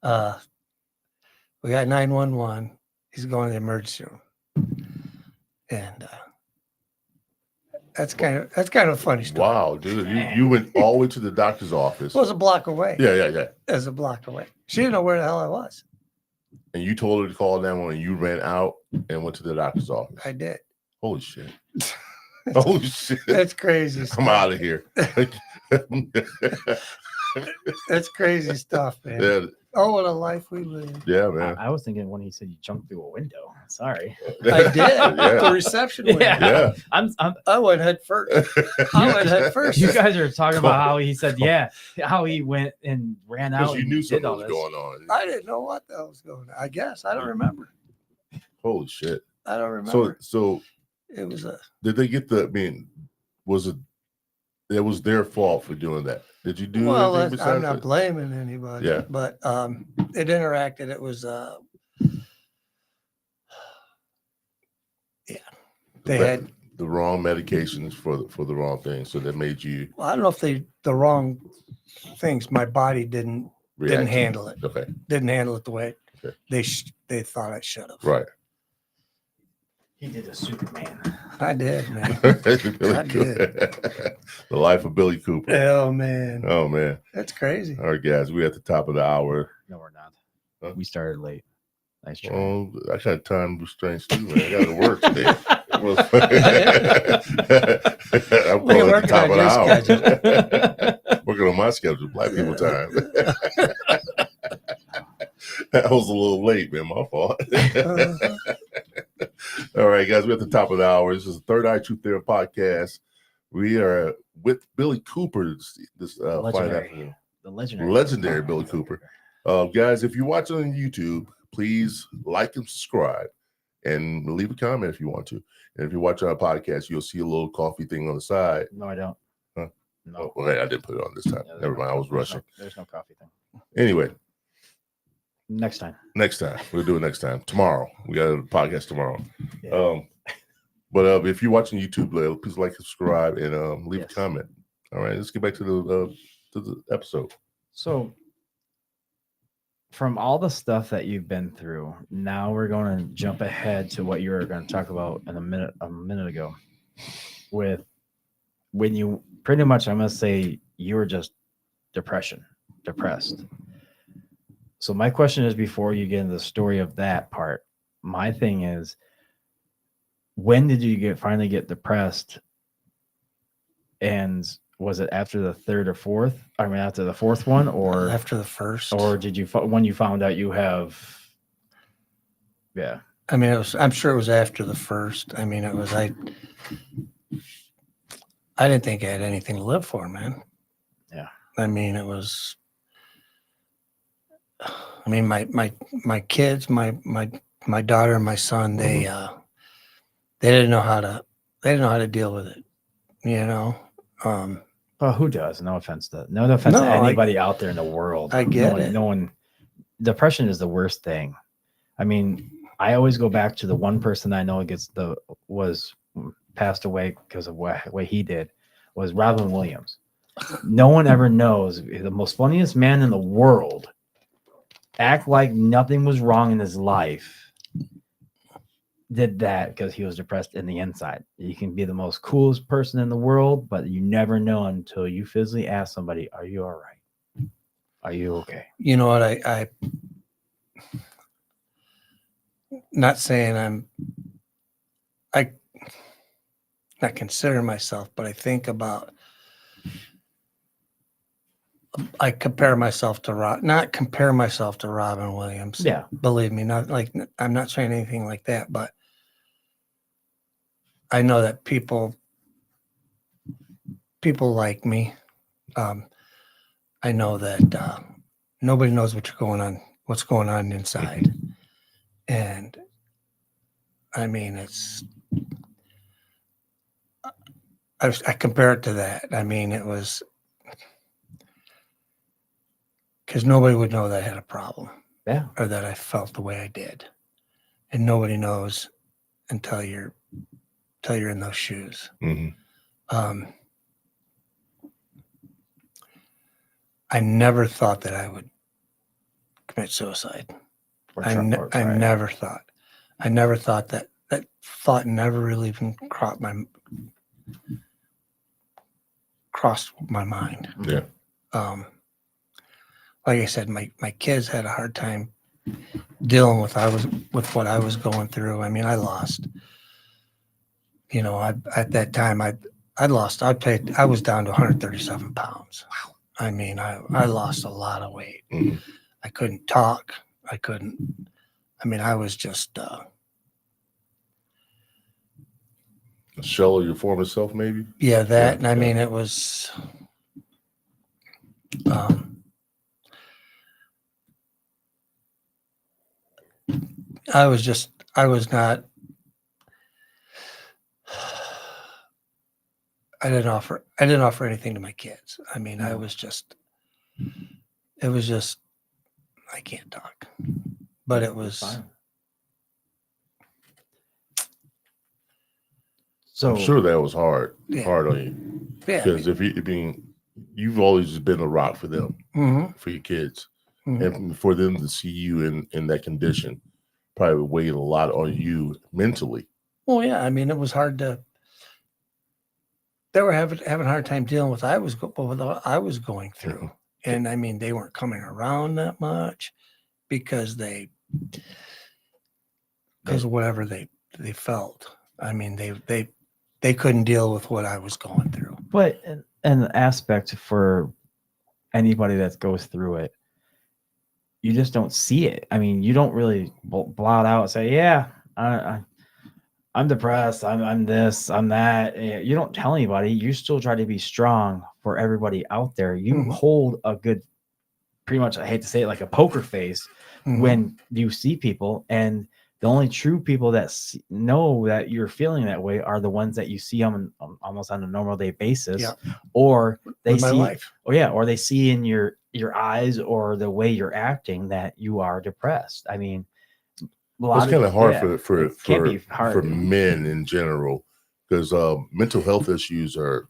Speaker 4: We got 911. He's going to the emergency room." And that's kind of a funny story.
Speaker 2: Wow, dude, you went all the way to the doctor's office.
Speaker 4: It was a block away.
Speaker 2: Yeah.
Speaker 4: It was a block away. She didn't know where the hell I was.
Speaker 2: And you told her to call 911. You ran out and went to the doctor's office.
Speaker 4: I did.
Speaker 2: Holy shit! Holy shit!
Speaker 4: That's crazy
Speaker 2: I'm
Speaker 4: stuff.
Speaker 2: out of here.
Speaker 4: That's crazy stuff, man.
Speaker 2: Yeah,
Speaker 4: Oh, what a life we live.
Speaker 2: yeah, man.
Speaker 3: I was thinking when he said you jumped through a window. Sorry.
Speaker 4: I did. The
Speaker 2: Yeah.
Speaker 4: reception window.
Speaker 3: Yeah.
Speaker 2: Yeah.
Speaker 4: I went head first. I went head first.
Speaker 3: You guys are talking about how he said, how he went and ran out.
Speaker 2: Because you knew
Speaker 3: and
Speaker 2: something
Speaker 3: did all
Speaker 2: was
Speaker 3: this.
Speaker 2: going on.
Speaker 4: I didn't know what the hell was going on. I guess. I don't remember.
Speaker 2: Holy shit!
Speaker 4: I don't remember.
Speaker 2: So
Speaker 4: It was
Speaker 2: did they get was it was their fault for doing that? Did you do
Speaker 4: well,
Speaker 2: anything
Speaker 4: I'm
Speaker 2: besides
Speaker 4: not
Speaker 2: that?
Speaker 4: blaming anybody.
Speaker 2: Yeah.
Speaker 4: But it interacted. It was they
Speaker 2: But
Speaker 4: had,
Speaker 2: the wrong medications for the wrong thing, so that made you
Speaker 4: well, I don't know if the wrong things. My body didn't
Speaker 2: react.
Speaker 4: handle it.
Speaker 2: Okay,
Speaker 4: Didn't handle it the way
Speaker 2: Okay.
Speaker 4: they thought I should have.
Speaker 2: right.
Speaker 3: He did a Superman.
Speaker 4: I did, man.
Speaker 2: Billy
Speaker 4: I did.
Speaker 2: Cooper. The life of Billy Cooper.
Speaker 4: Oh man,
Speaker 2: Oh man!
Speaker 4: that's crazy.
Speaker 2: All right, guys, we're at the top of the hour.
Speaker 3: No, we're not.
Speaker 2: Huh?
Speaker 3: We started late. Nice try.
Speaker 2: Oh, I got time restraints too, man. I got to work today. I'm
Speaker 4: We're
Speaker 2: calling at the
Speaker 4: working
Speaker 2: top
Speaker 4: on
Speaker 2: of
Speaker 4: your
Speaker 2: the hour. Working on my schedule, Black people time. That was a little late, man. My fault. All right, guys, we're at the top of the hour. This is the Third Eye Truth Theorem podcast. We are with Billy Cooper this fine
Speaker 3: Legendary.
Speaker 2: afternoon.
Speaker 3: The legendary.
Speaker 2: Legendary Billy Cooper. Guys, if you're watching on YouTube, please like and subscribe and leave a comment if you want to. And if you're watching our podcast, you'll see a little coffee thing on the side.
Speaker 3: No, I don't.
Speaker 2: Huh?
Speaker 3: No.
Speaker 2: Oh, okay, I didn't put it on this time.
Speaker 3: Yeah,
Speaker 2: Never mind. I was rushing.
Speaker 3: There's no coffee thing.
Speaker 2: Anyway,
Speaker 3: Next time.
Speaker 2: we'll do it next time. Tomorrow, we got a podcast tomorrow.
Speaker 3: Yeah.
Speaker 2: But if you're watching YouTube, please like, subscribe, and leave
Speaker 3: Yes.
Speaker 2: a comment. All right, let's get back to the episode.
Speaker 3: So, from all the stuff that you've been through, now we're going to jump ahead to what you were going to talk about in a minute ago. With when you pretty much, I'm going to say you were just depressed. So my question is, before you get into the story of that part, my thing is, when did you finally get depressed? And was it after the third or fourth? I mean, after the fourth one, or
Speaker 4: after the first?
Speaker 3: or did you when you found out you have? Yeah,
Speaker 4: I mean, I'm sure it was after the first. I mean, it was I didn't think I had anything to live for, man.
Speaker 3: Yeah.
Speaker 4: I mean, it was. I mean, my kids, my daughter and my son, they didn't know how to deal with it, you know.
Speaker 3: well, who does? No offense to anybody out there in the world.
Speaker 4: I get
Speaker 3: it. No one. Depression is the worst thing. I mean, I always go back to the one person I know was passed away because of what he did, was Robin Williams. No one ever knows. The most funniest man in the world, act like nothing was wrong in his life, did that because he was depressed in the inside. You can be the most coolest person in the world, but you never know until you physically ask somebody, "Are you all right? Are you okay?"
Speaker 4: You know what? I not saying I not consider myself, but I think about. I compare myself to not compare myself to Robin Williams.
Speaker 3: Yeah.
Speaker 4: Believe me, not like I'm not saying anything like that, but I know that people like me. I know that nobody knows what's going on inside. And I mean, I compare it to that. I mean, it was because nobody would know that I had a problem,
Speaker 3: Yeah.
Speaker 4: or that I felt the way I did, and nobody knows until you're in those shoes.
Speaker 2: Mm-hmm.
Speaker 4: I never thought that I would commit suicide. I never thought. I never thought that thought never really even crossed my mind.
Speaker 2: Yeah.
Speaker 4: Like I said, my kids had a hard time dealing with what I was going through. I mean, I lost. You know, at that time I was down to 137 pounds. Wow. I mean, I lost a lot of weight.
Speaker 2: Mm-hmm.
Speaker 4: I couldn't talk. I mean, I was just
Speaker 2: a shell of your former self, maybe.
Speaker 4: Yeah, that. Yeah, and I mean, it was I was not. I didn't offer anything to my kids. I mean, it was just, I can't talk, but it was.
Speaker 2: So I'm sure that was hard on you.
Speaker 4: Yeah.
Speaker 2: Because you've always been a rock for them,
Speaker 4: mm-hmm.
Speaker 2: for your kids,
Speaker 4: mm-hmm.
Speaker 2: and for them to see you in that condition probably weighed a lot on you mentally.
Speaker 4: Well, yeah. I mean, it was hard to. They were having a hard time dealing with what I was going through, mm-hmm. and I mean, they weren't coming around that much because of whatever they felt. I mean, they couldn't deal with what I was going through.
Speaker 3: But an aspect for anybody that goes through it, you just don't see it. I mean, you don't really blot out and say, "Yeah, I'm depressed. I'm this. I'm that." You don't tell anybody. You still try to be strong for everybody out there. You mm-hmm. hold a good pretty much, I hate to say it, like a poker face when you see people, and the only true people that know that you're feeling that way are the ones that you see on almost on a normal day basis, or they see, or they see in your eyes or the way you're acting that you are depressed. I mean,
Speaker 2: it's kind of hard for
Speaker 3: hard.
Speaker 2: men in general, because mental health issues are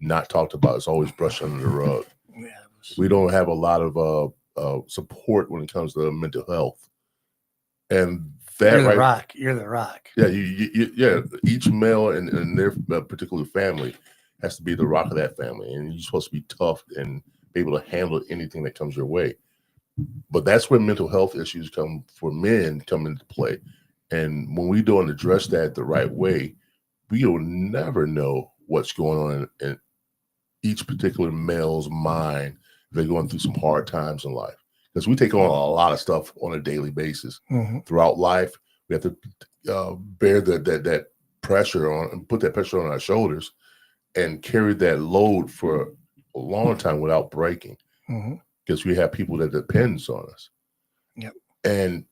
Speaker 2: not talked about. It's always brushed under the rug. We don't have a lot of support when it comes to mental health, and that
Speaker 4: you're the rock. You're the rock.
Speaker 2: Yeah, yeah. Each male in their particular family has to be the rock of that family, and you're supposed to be tough and be able to handle anything that comes your way. But that's where mental health issues come into play, and when we don't address that the right way, we'll never know what's going on in each particular male's mind. They're going through some hard times in life, because we take on a lot of stuff on a daily basis throughout life. We have to bear that pressure on and put that pressure on our shoulders and carry that load for a long time without breaking, because we have people that depends on us.
Speaker 4: Yep.
Speaker 2: And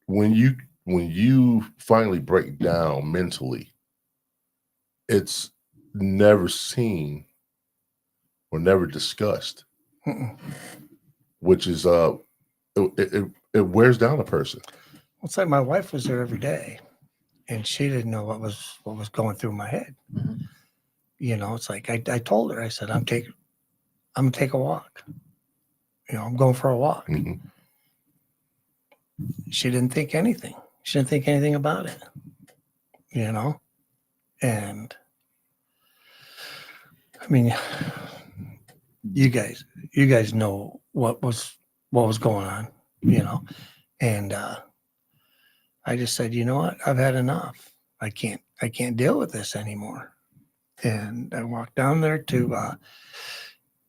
Speaker 2: when you finally break down mentally, it's never seen or never discussed, which is it wears down a person.
Speaker 4: It's like my wife was there every day, and she didn't know what was going through my head. You know, it's like I told her, I said, I'm gonna take a walk. You know, I'm going for a walk. She didn't think anything. She didn't think anything about it. You know, and I mean, you guys know what was going on. You know, and I just said, you know what? I've had enough. I can't deal with this anymore. And I walked down there to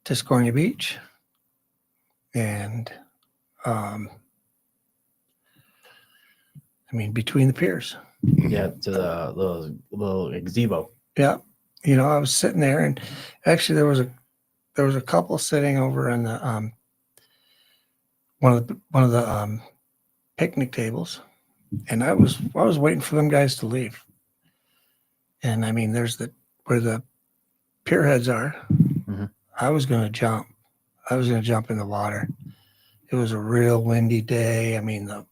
Speaker 4: Scornia Beach, and I mean, between the piers.
Speaker 3: Yeah, to the little gazebo.
Speaker 4: Yeah, you know, I was sitting there, and actually there was a couple sitting over on the one of the picnic tables. And I was waiting for them guys to leave. And I mean, there's where the pier heads are. I was going to jump. I was going to jump in the water. It was a real windy day. I mean, the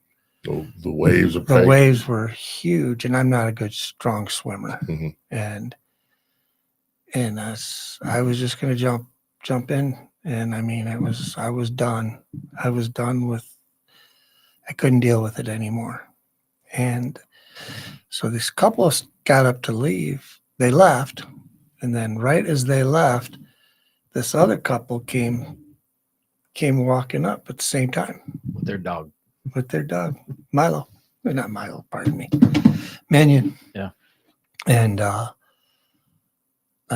Speaker 4: waves were huge, and I'm not a good strong swimmer. And I was just going to jump in. And I mean, I was done. I was done with. I couldn't deal with it anymore. And so this couple got up to leave. They left. And then right as they left, this other couple came walking up at the same time.
Speaker 3: With their dog.
Speaker 4: Milo. Not Milo, pardon me. Minion.
Speaker 3: Yeah.
Speaker 4: And I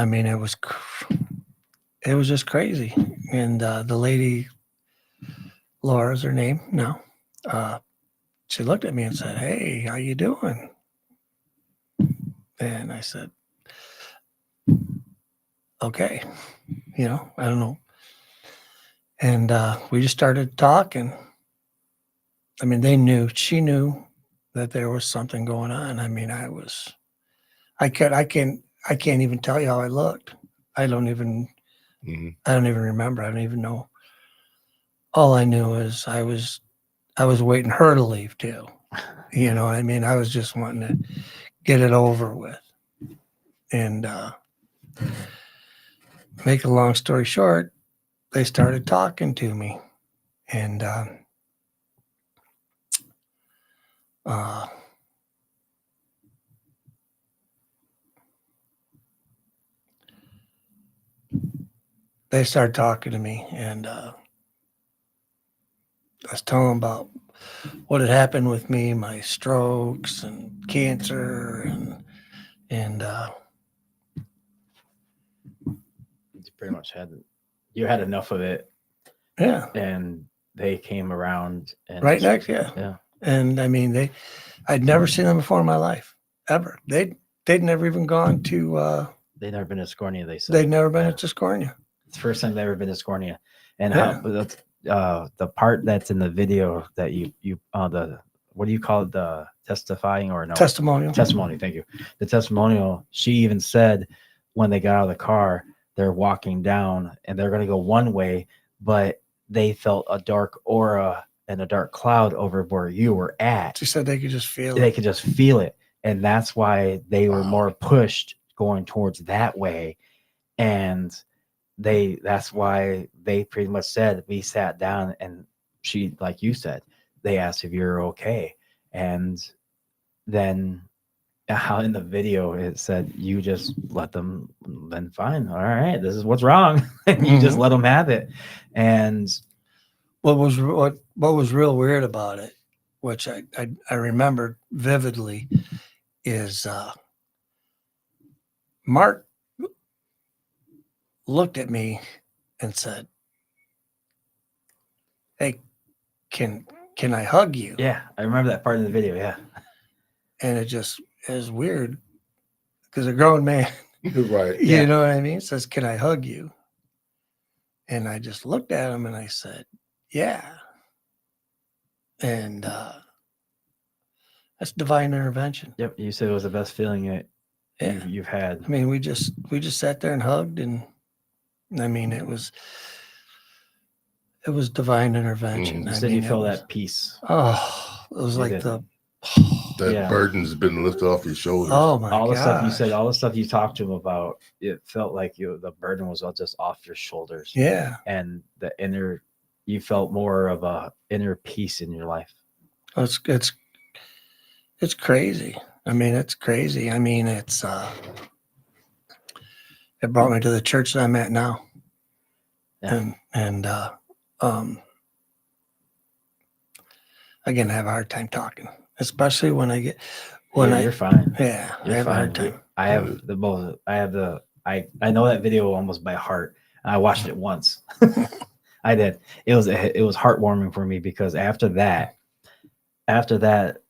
Speaker 4: mean, it was just crazy. And the lady, Laura's her name now, she looked at me and said, "Hey, how you doing?" And I said, "Okay, you know, I don't know." And we just started talking. I mean, she knew that there was something going on. I mean, I can't even tell you how I looked. I don't even remember. I don't even know. All I knew is I was waiting her to leave too. You know what I mean? I was just wanting to get it over with. And make a long story short, they started talking to me. And they started talking to me, and I was telling them about what had happened with me, my strokes and cancer, and
Speaker 3: You pretty much had enough of it.
Speaker 4: Yeah.
Speaker 3: And they came around and
Speaker 4: right next, yeah.
Speaker 3: Yeah.
Speaker 4: And I mean, I'd never seen them before in my life, ever. They'd never even gone to
Speaker 3: they'd never been to Scornia, they said.
Speaker 4: They'd never been to Scornia.
Speaker 3: It's the first time they've ever been to Scornia. And the part that's in the video that you the what do you call it, the testifying or no
Speaker 4: Testimonial.
Speaker 3: testimony, thank you, the testimonial, she even said when they got out of the car, they're walking down and they're going to go one way, but they felt a dark aura and a dark cloud over where you were at.
Speaker 4: She said they could just feel
Speaker 3: They
Speaker 4: it.
Speaker 3: could just feel it, and that's why they were
Speaker 4: Wow.
Speaker 3: more pushed going towards that way. And that's why they pretty much said, we sat down and she, like you said, they asked if you're okay. And then how in the video it said you just let them, then fine, all right, this is what's wrong. And you just let them have it. And
Speaker 4: what was real weird about it, which I remembered vividly, is Mark looked at me and said, "Hey, can I hug you?"
Speaker 3: yeah, I remember that part of the video. Yeah.
Speaker 4: And it is weird because a grown man,
Speaker 2: Right.
Speaker 3: Yeah.
Speaker 4: you know what I mean, says, "Can I hug you?" And I just looked at him and I said, "Yeah." And that's divine intervention.
Speaker 3: Yep. You said it was the best feeling that
Speaker 4: Yeah.
Speaker 3: you've had.
Speaker 4: I mean, we just sat there and hugged, and I mean, it was divine intervention.
Speaker 3: You
Speaker 4: I
Speaker 3: said
Speaker 4: mean,
Speaker 3: you feel
Speaker 4: it was,
Speaker 3: that peace.
Speaker 4: oh, it was
Speaker 3: You
Speaker 4: like
Speaker 3: did.
Speaker 2: That
Speaker 3: Yeah.
Speaker 2: burden's been lifted off your shoulders.
Speaker 4: oh my
Speaker 3: All the stuff you
Speaker 4: gosh.
Speaker 3: said, all the stuff you talked to him about, it felt like the burden was all just off your shoulders.
Speaker 4: Yeah,
Speaker 3: And you felt more of a inner peace in your life.
Speaker 4: it's crazy. I mean, it's crazy. I mean, it's it brought me to the church that I'm at now.
Speaker 3: Yeah.
Speaker 4: And again, I have a hard time talking, especially when I get
Speaker 3: You're fine.
Speaker 4: yeah, I
Speaker 3: You're
Speaker 4: have a
Speaker 3: fine.
Speaker 4: hard time.
Speaker 3: I have the both. I know that video almost by heart. I watched it once. I did. It was heartwarming for me because after that,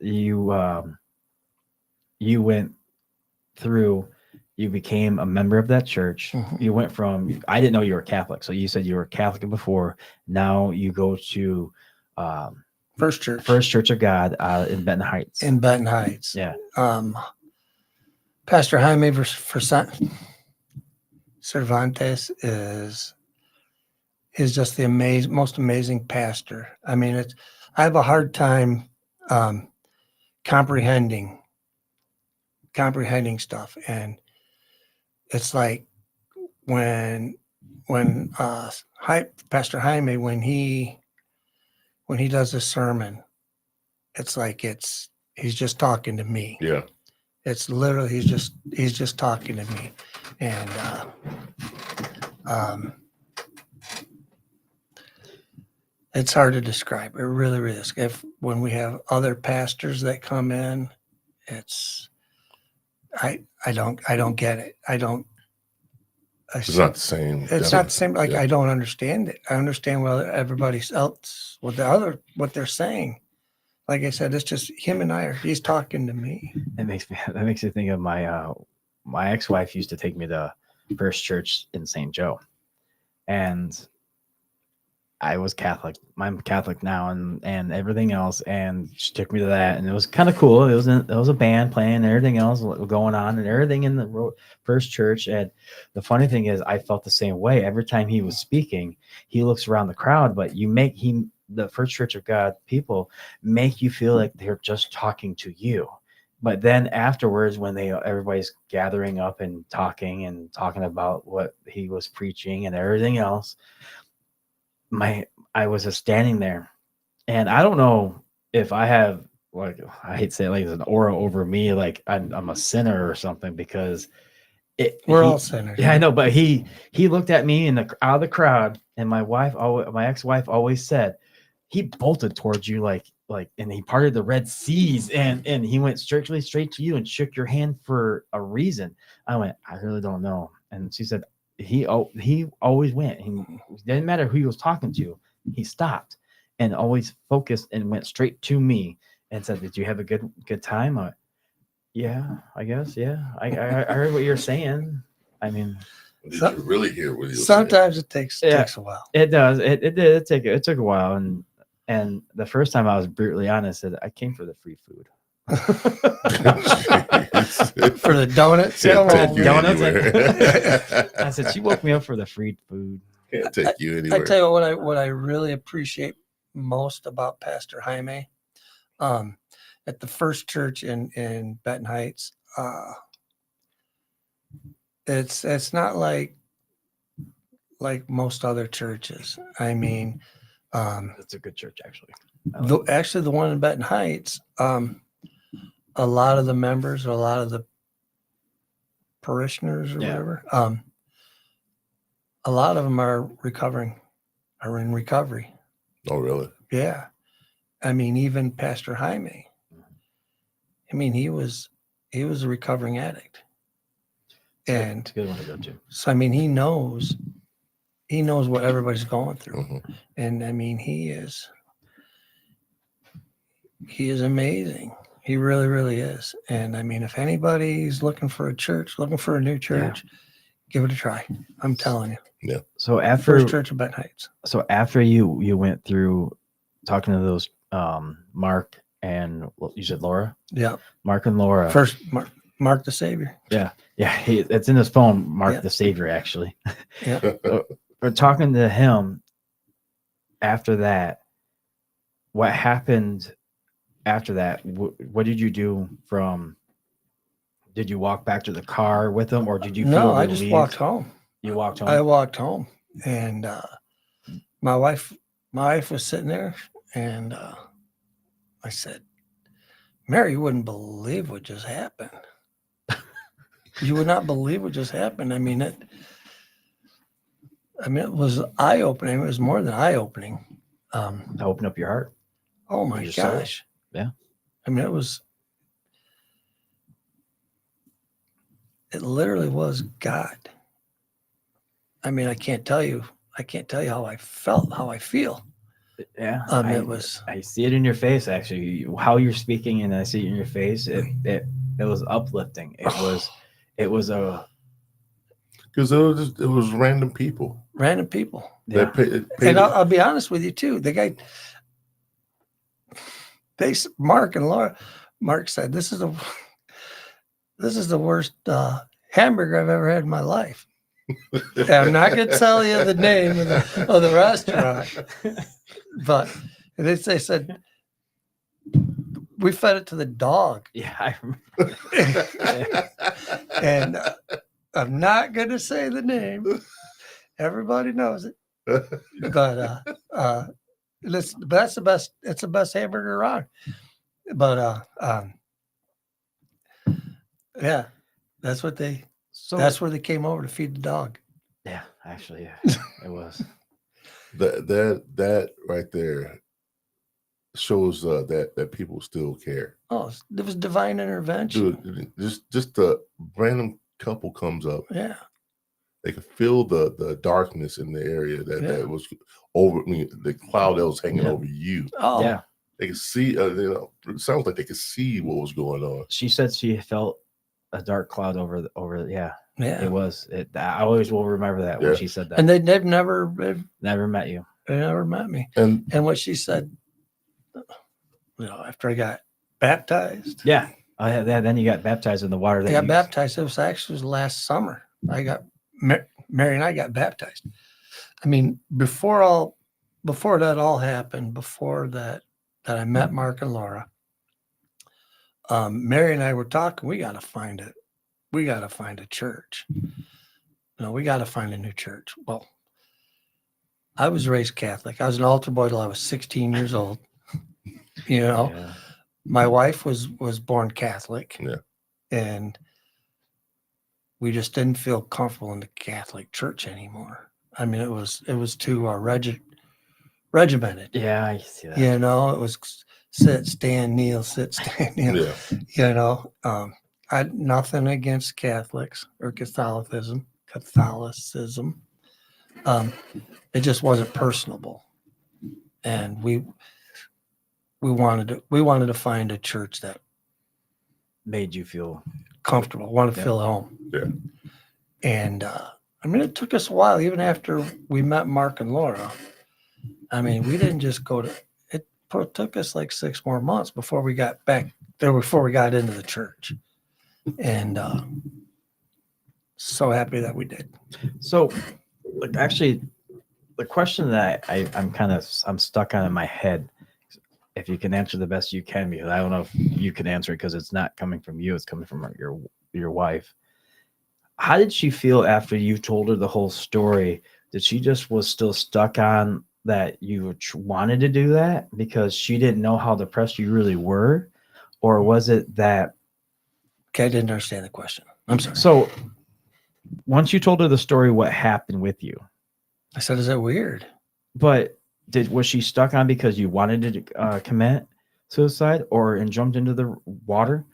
Speaker 3: you went through. You became a member of that church.
Speaker 4: Mhm.
Speaker 3: You went from, I didn't know you were Catholic. So you said you were Catholic before. Now you go to
Speaker 4: First Church.
Speaker 3: First Church of God in Benton Heights.
Speaker 4: In Benton Heights.
Speaker 3: Yeah.
Speaker 4: Pastor Jaime Cervantes is just the most amazing pastor. I mean, I have a hard time comprehending stuff, and it's like when Pastor Jaime, when he does a sermon, it's like he's just talking to me.
Speaker 2: Yeah.
Speaker 4: It's literally he's just talking to me, and it's hard to describe. It really, really is. When we have other pastors that come in, it's I don't get it.
Speaker 2: It's not the same.
Speaker 4: It's not the same. Like,
Speaker 2: Yeah.
Speaker 4: I don't understand it. I understand what everybody else, what they're saying. Like I said, it's just him and I. He's talking to me.
Speaker 3: That makes me think of my my ex-wife used to take me to First Church in St. Joe, and I was Catholic. I'm Catholic now, and everything else. And she took me to that, and it was kind of cool. It was a band playing, and everything else going on, and everything in the First Church. And the funny thing is, I felt the same way. Every time he was speaking, he looks around the crowd, but the First Church of God people make you feel like they're just talking to you. But then afterwards, when everybody's gathering up and talking about what he was preaching and everything else, I was just standing there, and I don't know if I have, like, I hate to say it, like, there's an aura over me, like I'm a sinner or something, because
Speaker 4: We're all sinners.
Speaker 3: Yeah, I know, but he looked at me out of the crowd, and my ex-wife always said, he bolted towards you like, and he parted the Red Seas, and he went straight to you and shook your hand for a reason. I went, I really don't know. And she said, he always went. He didn't matter who he was talking to. He stopped and always focused and went straight to me and said, "Did you have a good time?" Yeah, I guess. Yeah, I heard what you're saying. I mean,
Speaker 2: Did you really hear what he was
Speaker 4: Sometimes it takes
Speaker 3: Yeah.
Speaker 4: a while.
Speaker 3: It does. It took a while, and the first time I was brutally honest, I said I came for the free food.
Speaker 4: For the donuts,
Speaker 2: Can't
Speaker 4: come
Speaker 2: take
Speaker 4: on,
Speaker 2: you
Speaker 4: man.
Speaker 3: Donuts.
Speaker 2: anywhere.
Speaker 3: I said she woke me up for the free food.
Speaker 2: Can't take you
Speaker 4: I
Speaker 2: anywhere.
Speaker 4: tell you what I really appreciate most about Pastor Jaime, at the first church in Benton Heights, it's not like most other churches. I mean,
Speaker 3: It's a good church, actually.
Speaker 4: actually the one in Benton Heights, a lot of the members or a lot of the parishioners or
Speaker 3: Yeah.
Speaker 4: whatever, a lot of them are in recovery.
Speaker 2: Oh, really?
Speaker 4: Yeah. I mean, even Pastor Jaime, I mean, he was a recovering addict. And
Speaker 3: It's a good one to go to.
Speaker 4: so, I mean, he knows what everybody's going through.
Speaker 2: Mhm.
Speaker 4: And I mean, he is amazing. He really, really is. And I mean, if anybody's looking for a new church, give it a try. I'm telling you.
Speaker 3: So after
Speaker 4: First church of Benton Heights.
Speaker 3: So after you went through talking to those Mark and you said Laura,
Speaker 4: Yeah.
Speaker 3: Mark and Laura.
Speaker 4: First, Mark the Savior.
Speaker 3: Yeah, it's in his phone. Mark
Speaker 4: Yeah.
Speaker 3: the Savior, actually.
Speaker 4: Yeah.
Speaker 3: We're talking to him. After that, what happened after that? What did you do from? Did you walk back to the car with him, or did you?
Speaker 4: No,
Speaker 3: feel
Speaker 4: I just
Speaker 3: relieved?
Speaker 4: walked home.
Speaker 3: You walked home.
Speaker 4: I walked home, and my wife was sitting there, and I said, "Mary, you wouldn't believe what just happened. You would not believe what just happened. I mean, it was eye-opening. It was more than eye-opening.
Speaker 3: To open up your heart.
Speaker 4: Oh my
Speaker 3: Your soul.
Speaker 4: gosh!
Speaker 3: Yeah.
Speaker 4: I mean, it literally was God. I mean, I can't tell you how I felt, how I feel.
Speaker 3: Yeah.
Speaker 4: I
Speaker 3: see it in your face, actually. How you're speaking, and I see it in your face. It was uplifting. It was
Speaker 2: Because it was random people.
Speaker 4: random people.
Speaker 3: Yeah.
Speaker 4: And I'll be honest with you too. The guy, Mark and Laura, Mark said, "This is the worst hamburger I've ever had in my life." I'm not going to tell you the name of the restaurant, but they said we fed it to the dog.
Speaker 3: Yeah, I remember.
Speaker 4: And I'm not going to say the name. Everybody knows it. But that's the best. It's the best hamburger around. But yeah, that's where they came over to feed the dog.
Speaker 3: Yeah, actually, yeah, it was.
Speaker 2: That right there shows that people still care.
Speaker 4: Oh, it was divine intervention.
Speaker 2: Dude, just a random couple comes up.
Speaker 4: Yeah.
Speaker 2: They could feel the darkness in the area that was over. I mean, the cloud that was hanging over you.
Speaker 4: Oh,
Speaker 3: Yeah,
Speaker 2: They could see. It sounds like they could see what was going on.
Speaker 3: she said she felt a dark cloud over. Yeah,
Speaker 4: yeah.
Speaker 3: it was. I always will remember that when she said that.
Speaker 4: And they've never
Speaker 3: Never met you.
Speaker 4: met me.
Speaker 2: And
Speaker 4: what she said, after I got baptized.
Speaker 3: Yeah. Oh, yeah. Then you got baptized in the water.
Speaker 4: I got baptized. It was last summer. Mary and I got baptized. I mean, before that all happened, before that I met Mark and Laura, Mary and I were talking. We got to find it. We got to find a church. We got to find a new church. Well, I was raised Catholic. I was an altar boy till I was 16 years old.
Speaker 3: Yeah.
Speaker 4: My wife was born Catholic.
Speaker 2: Yeah.
Speaker 4: And we just didn't feel comfortable in the Catholic Church anymore. I mean, it was too regimented.
Speaker 3: Yeah, I see that.
Speaker 4: It was sit, stand, kneel, sit, stand, kneel.
Speaker 2: yeah,
Speaker 4: I had nothing against Catholics or Catholicism. It just wasn't personable, and we wanted to find a church that
Speaker 3: Made you feel
Speaker 4: comfortable, wanted to feel at home.
Speaker 2: Yeah.
Speaker 4: And I mean, it took us a while, even after we met Mark and Laura. I mean, we didn't just go to it. Took us like 6 more months before we got back there, before we got into the church, and so happy that we did.
Speaker 3: So, like, actually, the question that I'm stuck on in my head, if you can answer the best you can, because I don't know if you can answer it because it's not coming from you, it's coming from your wife. How did she feel after you told her the whole story? Did she just was still stuck on that you wanted to do that because she didn't know how depressed you really were? Or was it that...
Speaker 4: Okay, I didn't understand the question. I'm sorry.
Speaker 3: So once you told her the story, what happened with you?
Speaker 4: I said, is that weird?
Speaker 3: But was she stuck on because you wanted to commit suicide and jumped into the water?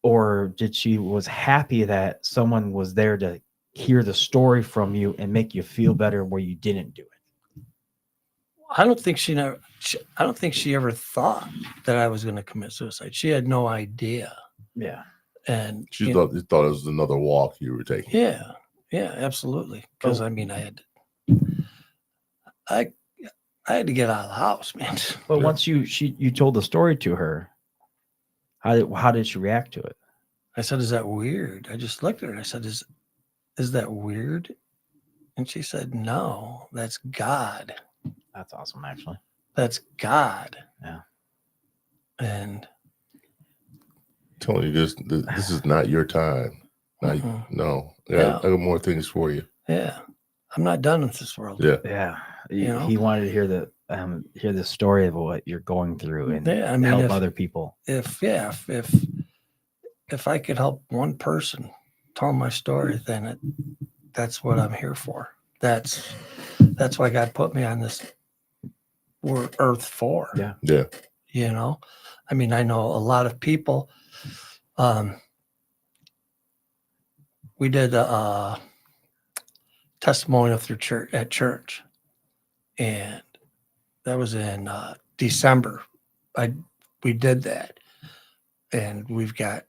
Speaker 3: Or did she was happy that someone was there to hear the story from you and make you feel better where you didn't do it?
Speaker 4: I don't think she ever thought that I was going to commit suicide. She had no idea.
Speaker 3: Yeah.
Speaker 4: And
Speaker 2: She thought it was another walk you were taking.
Speaker 4: Yeah, absolutely. Because I mean, I had to get out of the house, man.
Speaker 3: But once you told the story to her, how did she react to it?
Speaker 4: I said, is that weird? I just looked at her and I said, is that weird? And she said, no, that's God.
Speaker 3: That's awesome, actually.
Speaker 4: That's God.
Speaker 3: Yeah.
Speaker 4: And
Speaker 2: telling you this is not your time. No. Yeah, I got more things for you.
Speaker 4: Yeah. I'm not done with this world.
Speaker 2: Yeah.
Speaker 3: Yeah. He wanted to hear the story of what you're going through and help other people.
Speaker 4: If I could help one person tell my story, then that's what I'm here for. That's why God put me on this earth for.
Speaker 3: Yeah.
Speaker 2: Yeah.
Speaker 4: You know, I mean, I know a lot of people. We did a testimonial through church, and that was in December. We did that, and we've got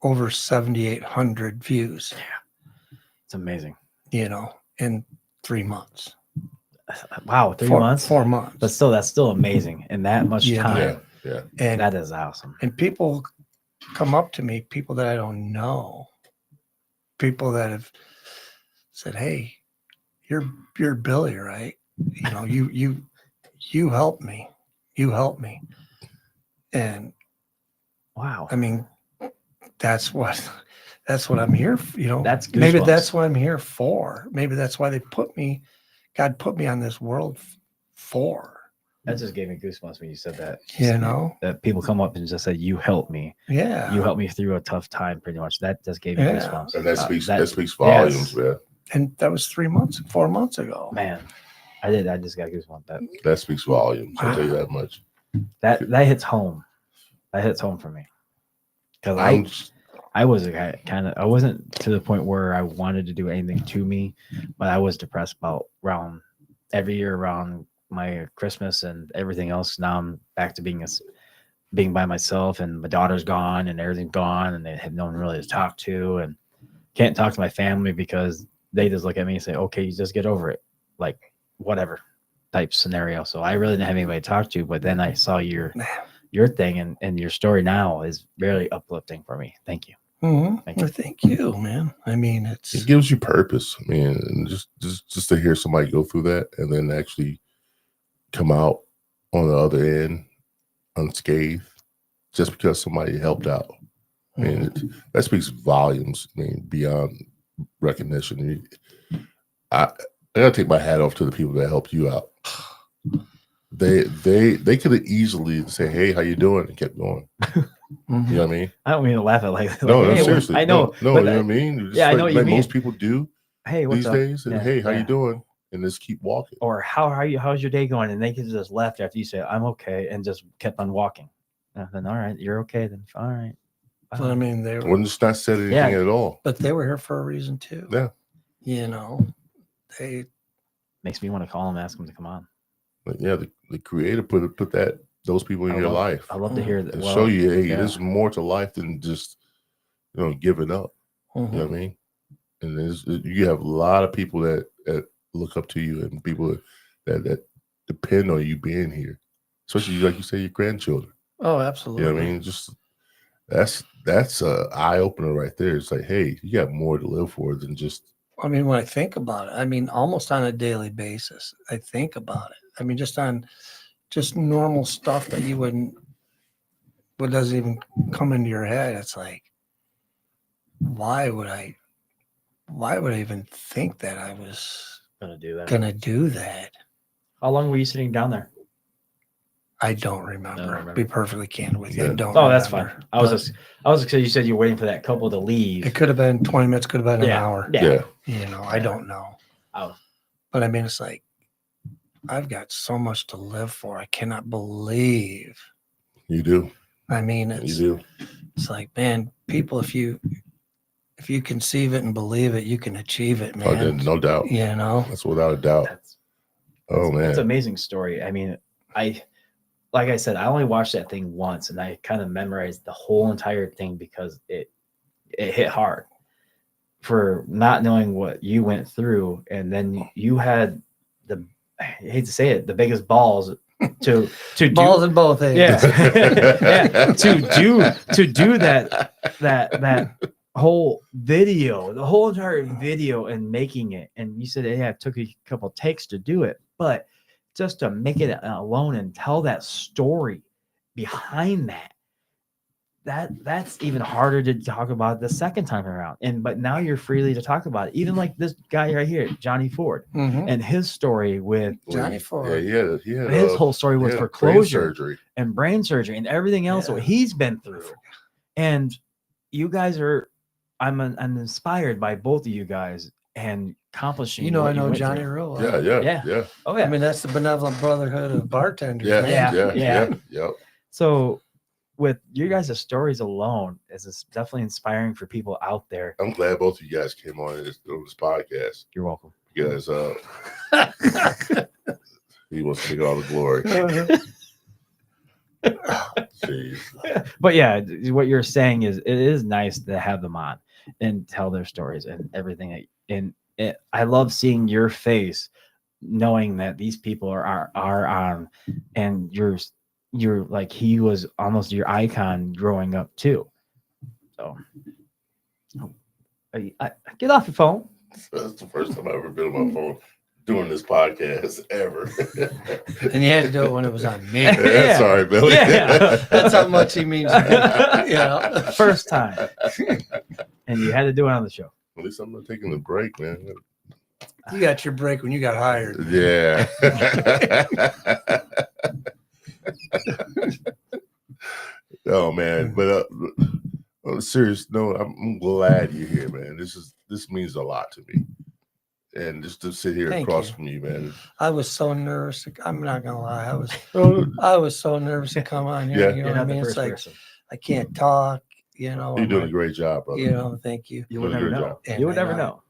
Speaker 4: over 7,800 views.
Speaker 3: Yeah, it's amazing.
Speaker 4: You know, in 3 months.
Speaker 3: Wow, 3 months,
Speaker 4: 4 months.
Speaker 3: But still, that's still amazing in that much time.
Speaker 2: Yeah,
Speaker 4: and
Speaker 3: that is awesome.
Speaker 4: And people come up to me, people that I don't know, people that have said, "Hey, you're Billy, right? You know, you helped me, and
Speaker 3: wow,
Speaker 4: I mean, that's what I'm here for, you know.
Speaker 3: That's
Speaker 4: maybe that's what I'm here for. Maybe that's why God put me on this world for.
Speaker 3: That just gave me goosebumps when you said that.
Speaker 4: You know,
Speaker 3: that people come up and just say, "You helped me."
Speaker 4: Yeah,
Speaker 3: you helped me through a tough time. Pretty much, that just gave me goosebumps.
Speaker 2: And that speaks volumes, man.
Speaker 4: And that was 4 months ago.
Speaker 3: Man, I just got goosebumps.
Speaker 2: That speaks volumes. I'll tell you that much.
Speaker 3: That hits home. That hits home for me. Because I was a guy I wasn't to the point where I wanted to do anything to me, but I was depressed about every year around my Christmas and everything else. Now I'm back to being by myself, and my daughter's gone and everything's gone, and they have no one really to talk to, and can't talk to my family because they just look at me and say, "Okay, you just get over it," like whatever type scenario. So I really didn't have anybody to talk to, but then I saw your thing, and your story now is very uplifting for me. Thank you.
Speaker 4: Mm-hmm. Thank you, man. I mean,
Speaker 2: it gives you purpose. I mean, just to hear somebody go through that and then actually come out on the other end unscathed just because somebody helped out. I mean, that speaks volumes. I mean, beyond recognition. I gotta take my hat off to the people that helped you out. They could have easily said, "Hey, how you doing?" and kept going. You know what I mean?
Speaker 3: I don't mean to laugh at like
Speaker 2: no,
Speaker 3: hey,
Speaker 2: seriously.
Speaker 3: I know.
Speaker 2: No, you know what I mean?
Speaker 3: Yeah, I know what you mean.
Speaker 2: Most people do.
Speaker 3: Hey, what's
Speaker 2: these
Speaker 3: up?
Speaker 2: days? And, hey, how you doing? And just keep walking.
Speaker 3: Or how are you? How's your day going? And they could just left after you say, "I'm okay," and just kept on walking. Then all right, you're okay. Then all right.
Speaker 4: So, I mean, they
Speaker 2: wouldn't just not said anything at all.
Speaker 4: But they were here for a reason too.
Speaker 2: Yeah.
Speaker 4: You know, they
Speaker 3: makes me want to call them, ask them to come on.
Speaker 2: But yeah, the creator put those people in your life.
Speaker 3: I love to hear that.
Speaker 2: And show you, hey, there's more to life than just giving up. You know what I mean? and you have a lot of people that look up to you, and people that depend on you being here, especially like you say, your grandchildren.
Speaker 4: Oh, absolutely.
Speaker 2: You know what I mean? Just that's a eye opener right there. It's like, hey, you got more to live for than just.
Speaker 4: I mean, when I think about it, I mean, almost on a daily basis, I think about it. I mean, just normal stuff that you what doesn't even come into your head. It's like, why would I even think that I was
Speaker 3: Gonna do that.
Speaker 4: gonna do that?
Speaker 3: How long were you sitting down there?
Speaker 4: I don't remember. Be perfectly candid with you. I
Speaker 2: Yeah.
Speaker 4: don't.
Speaker 3: Oh, that's
Speaker 4: remember.
Speaker 3: fine. I was because you said you were waiting for that couple to leave.
Speaker 4: It could have been 20 minutes. Could have been an
Speaker 3: Yeah.
Speaker 4: hour.
Speaker 3: Yeah.
Speaker 4: You know, I don't know.
Speaker 3: Oh.
Speaker 4: But I mean, it's like I've got so much to live for. I cannot believe.
Speaker 2: You do.
Speaker 4: I mean,
Speaker 2: You do.
Speaker 4: It's like, man, people, if you conceive it and believe it, you can achieve it,
Speaker 2: Oh,
Speaker 4: man.
Speaker 2: no doubt.
Speaker 4: You know,
Speaker 2: That's without a doubt.
Speaker 3: That's
Speaker 2: Man,
Speaker 3: it's an amazing story. I mean, like I said, I only watched that thing once, and I kind of memorized the whole entire thing because it hit hard for not knowing what you went through, and then you had I hate to say it, the biggest balls to
Speaker 4: balls in both hands.
Speaker 3: Yeah, to do that whole video, the whole entire video, and making it. And you said it took a couple takes to do it, but just to make it alone and tell that story behind that's even harder to talk about the second time around. But now you're freely to talk about it. Even like this guy right here, Johnny Ford, and his story with
Speaker 4: Johnny Ford.
Speaker 2: Yeah, he had
Speaker 3: his whole story was foreclosure and brain surgery and everything else that he's been through. And you guys I'm inspired by both of you guys and accomplishing.
Speaker 4: You know, I know Johnny real well.
Speaker 2: Yeah. Oh yeah.
Speaker 4: I mean, that's the benevolent brotherhood of bartenders.
Speaker 2: Yeah.
Speaker 3: So with you guys' stories alone, it's definitely inspiring for people out there.
Speaker 2: I'm glad both of you guys came on this podcast.
Speaker 3: You're welcome.
Speaker 2: Because he wants to take all the glory. Jeez.
Speaker 3: But yeah, what you're saying is it is nice to have them on and tell their stories and everything. And I love seeing your face, knowing that these people are on, and you're like, he was almost your icon growing up too. So I get off your phone.
Speaker 2: That's the first time I've ever been on my phone doing this podcast ever.
Speaker 4: And you had to do it when it was on me.
Speaker 2: Yeah. Sorry, Billy.
Speaker 3: Yeah.
Speaker 4: That's how much he means to me. You know?
Speaker 3: First time. And you had to do it on the show.
Speaker 2: At least I'm not taking a break, man.
Speaker 4: You got your break when you got hired.
Speaker 2: Yeah. Oh man, but on a serious note, I'm glad you're here, man. This means a lot to me, and just to sit here across from you, man.
Speaker 4: I was so nervous. I'm not gonna lie. I was so nervous to come on here.
Speaker 2: Yeah.
Speaker 4: You know what I mean? It's like I can't talk. You know,
Speaker 2: you're doing a great job, brother.
Speaker 4: You know, thank you.
Speaker 3: You would never know. You would never know.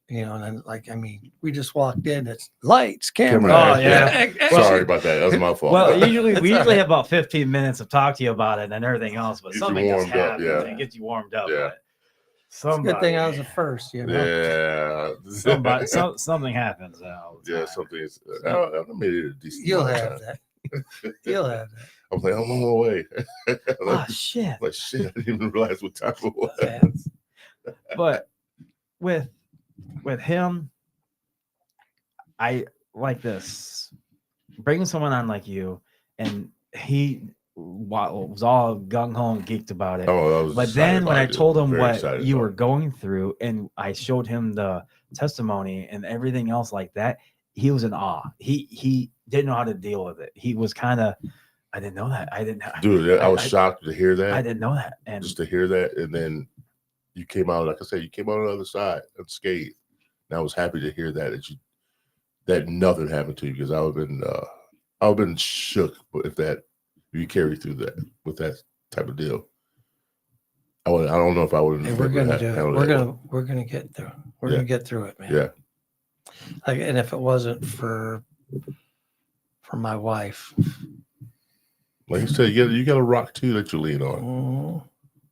Speaker 4: You know, and then, like, I mean, we just walked in. It's lights, camera.
Speaker 3: Oh yeah.
Speaker 2: Sorry about that. That was my fault.
Speaker 3: Well, we usually have about 15 minutes to talk to you about it and everything else, but something just happens and gets you warmed up.
Speaker 2: Yeah.
Speaker 4: It's a good thing I was the first, you know.
Speaker 2: Yeah.
Speaker 3: Something happens.
Speaker 2: Yeah, something is. I made it a decent.
Speaker 4: You'll have that. You'll have that.
Speaker 2: I'm like, I'm on my way.
Speaker 3: Oh shit!
Speaker 2: Like shit, I didn't even realize what time it was.
Speaker 3: Yeah. But with him, I like this. Bringing someone on like you, and he was all gung ho and geeked about it.
Speaker 2: Oh,
Speaker 3: but then when I told him what you were going through, and I showed him the testimony and everything else like that, he was in awe. He didn't know how to deal with it. He was kind of, I didn't know that.
Speaker 2: Dude, I was shocked to hear that.
Speaker 3: I didn't know that, and
Speaker 2: just to hear that, and then you came out, like I said, you came out on the other side unscathed. And I was happy to hear that nothing happened to you, because I would have been shook if you carry through that with that type of deal. I don't know if I would have.
Speaker 4: We're gonna do it. We're gonna get through. We're gonna get through it, man.
Speaker 2: Yeah.
Speaker 4: Like, and if it wasn't for my wife,
Speaker 2: like you said, you got a rock too that you lean on.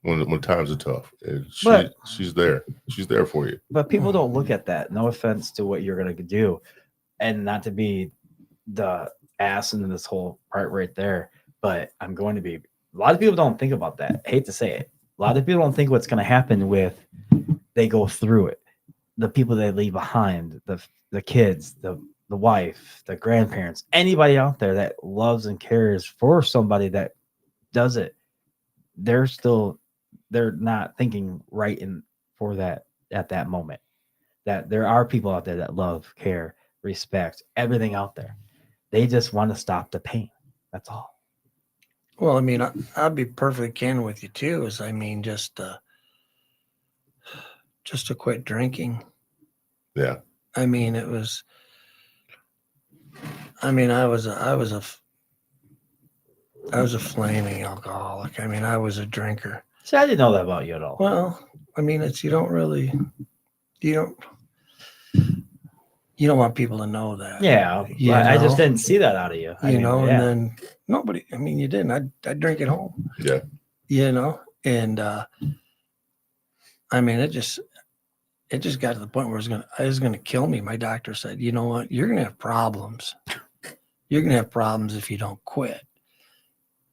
Speaker 2: when times are tough. And
Speaker 3: But-
Speaker 2: she's there. She's there for you.
Speaker 3: But people don't look at that. No offense to what you're going to do, and not to be the ass in this whole part right there. But I'm going to be. A lot of people don't think about that. I hate to say it. A lot of people don't think what's going to happen with they go through it. The people they leave behind, the kids, the wife, the grandparents, anybody out there that loves and cares for somebody that does it, they're not thinking right in for that at that moment. That there are people out there that love, care, respect, everything out there. They just want to stop the pain. That's all.
Speaker 4: Well, I mean, I'll be perfectly candid with you too. Is I mean, just to quit drinking.
Speaker 2: Yeah.
Speaker 4: I mean, it was. I mean, I was a flaming alcoholic. I mean, I was a drinker.
Speaker 3: See, I didn't know that about you at all.
Speaker 4: Well, I mean, you don't want people to know that.
Speaker 3: Yeah, I just didn't see that out of you.
Speaker 4: And then nobody. I mean, you didn't. I drink at home.
Speaker 2: Yeah.
Speaker 4: And I mean, it just got to the point where it was gonna kill me. My doctor said, "You know what? You're gonna have problems. You're gonna have problems if you don't quit."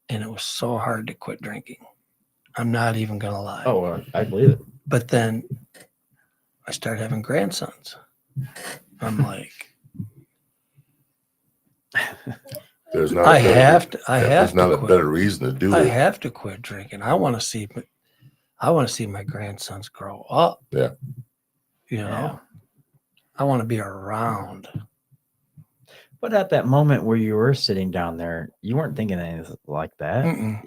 Speaker 4: And it was so hard to quit drinking. I'm not even gonna lie.
Speaker 3: Oh, well, I believe it.
Speaker 4: But then I started having grandsons. I'm like,
Speaker 2: There's not.
Speaker 4: There's
Speaker 2: not a better reason to do
Speaker 4: I
Speaker 2: it.
Speaker 4: have to quit drinking. I want to see my grandsons grow up.
Speaker 2: Yeah.
Speaker 4: I want to be around.
Speaker 3: But at that moment where you were sitting down there, you weren't thinking anything like that.
Speaker 4: Mm-mm.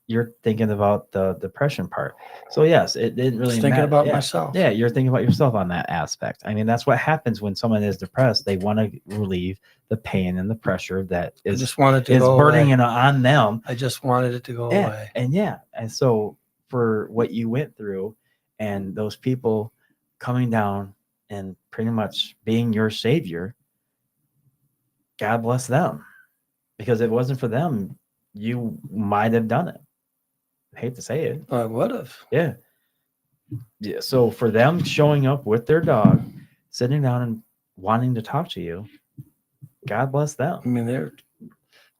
Speaker 3: You're thinking about the depression part. So yes, it didn't really
Speaker 4: Just thinking
Speaker 3: matter.
Speaker 4: about myself.
Speaker 3: Yeah, you're thinking about yourself on that aspect. I mean, that's what happens when someone is depressed. They want to relieve the pain and the pressure that
Speaker 4: I
Speaker 3: is
Speaker 4: just wanted to go
Speaker 3: burning
Speaker 4: away.
Speaker 3: on them.
Speaker 4: I just wanted it to go away.
Speaker 3: And so for what you went through and those people coming down and pretty much being your savior, God bless them, because if it wasn't for them, you might have done it. I hate to say it.
Speaker 4: I would have.
Speaker 3: Yeah. Yeah. So for them showing up with their dog, sitting down and wanting to talk to you, God bless them.
Speaker 4: I mean, they're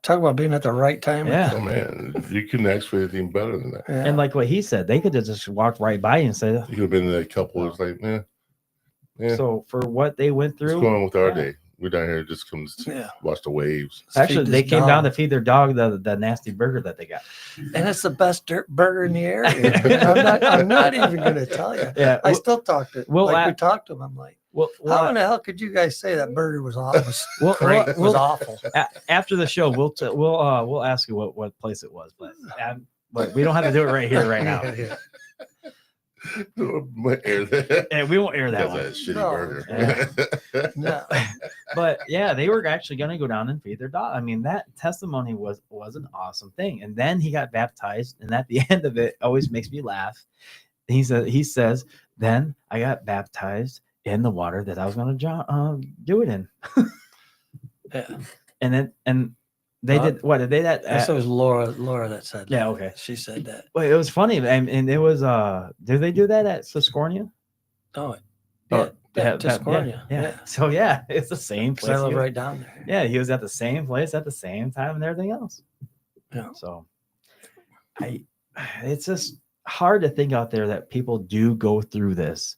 Speaker 4: talk about being at the right time.
Speaker 3: Yeah.
Speaker 2: Oh man, you couldn't ask for anything better than that.
Speaker 4: Yeah.
Speaker 3: And like what he said, they could have just walked right by you and said,
Speaker 2: You could have been in a couple of like, yeah.
Speaker 3: So for what they went
Speaker 2: What's
Speaker 3: through,
Speaker 2: going on with our
Speaker 3: yeah.
Speaker 2: day? We're down here just come
Speaker 4: Yeah.
Speaker 2: watch the waves.
Speaker 3: Actually,
Speaker 4: Feed
Speaker 3: they
Speaker 4: this
Speaker 3: came
Speaker 4: dog.
Speaker 3: down to feed their dog the nasty burger that they got.
Speaker 4: And it's the best dirt burger in the area. I'm not even going to tell you.
Speaker 3: Yeah.
Speaker 4: I still talk to
Speaker 3: Well,
Speaker 4: we talked to him. I'm like,
Speaker 3: Well,
Speaker 4: how in the hell could you guys say that burger was awful?
Speaker 3: Well,
Speaker 4: It was awful.
Speaker 3: After the show, we'll ask you what place it was, but we don't have to do it right here, right now.
Speaker 4: Yeah.
Speaker 2: Might air that.
Speaker 3: And we won't air that
Speaker 2: That's
Speaker 3: one.
Speaker 2: a shitty
Speaker 4: No.
Speaker 2: burger.
Speaker 4: No.
Speaker 3: But yeah, they were actually going to go down and feed their dog. I mean, that testimony was an awesome thing. And then he got baptized, and at the end of it, always makes me laugh. He says, then I got baptized in the water that I was going to do it in.
Speaker 4: Yeah.
Speaker 3: And they did what did they that?
Speaker 4: It was Laura that said that.
Speaker 3: Yeah, okay.
Speaker 4: She said that.
Speaker 3: Well, it was funny, and it was did they do that at Suscornia?
Speaker 4: Oh,
Speaker 3: Oh,
Speaker 4: yeah, Tuscarnia.
Speaker 3: yeah. So yeah, it's the same
Speaker 4: Because I
Speaker 3: place.
Speaker 4: live
Speaker 3: He was-
Speaker 4: right down there.
Speaker 3: Yeah, he was at the same place at the same time and everything else.
Speaker 4: Yeah.
Speaker 3: So it's just hard to think out there that people do go through this,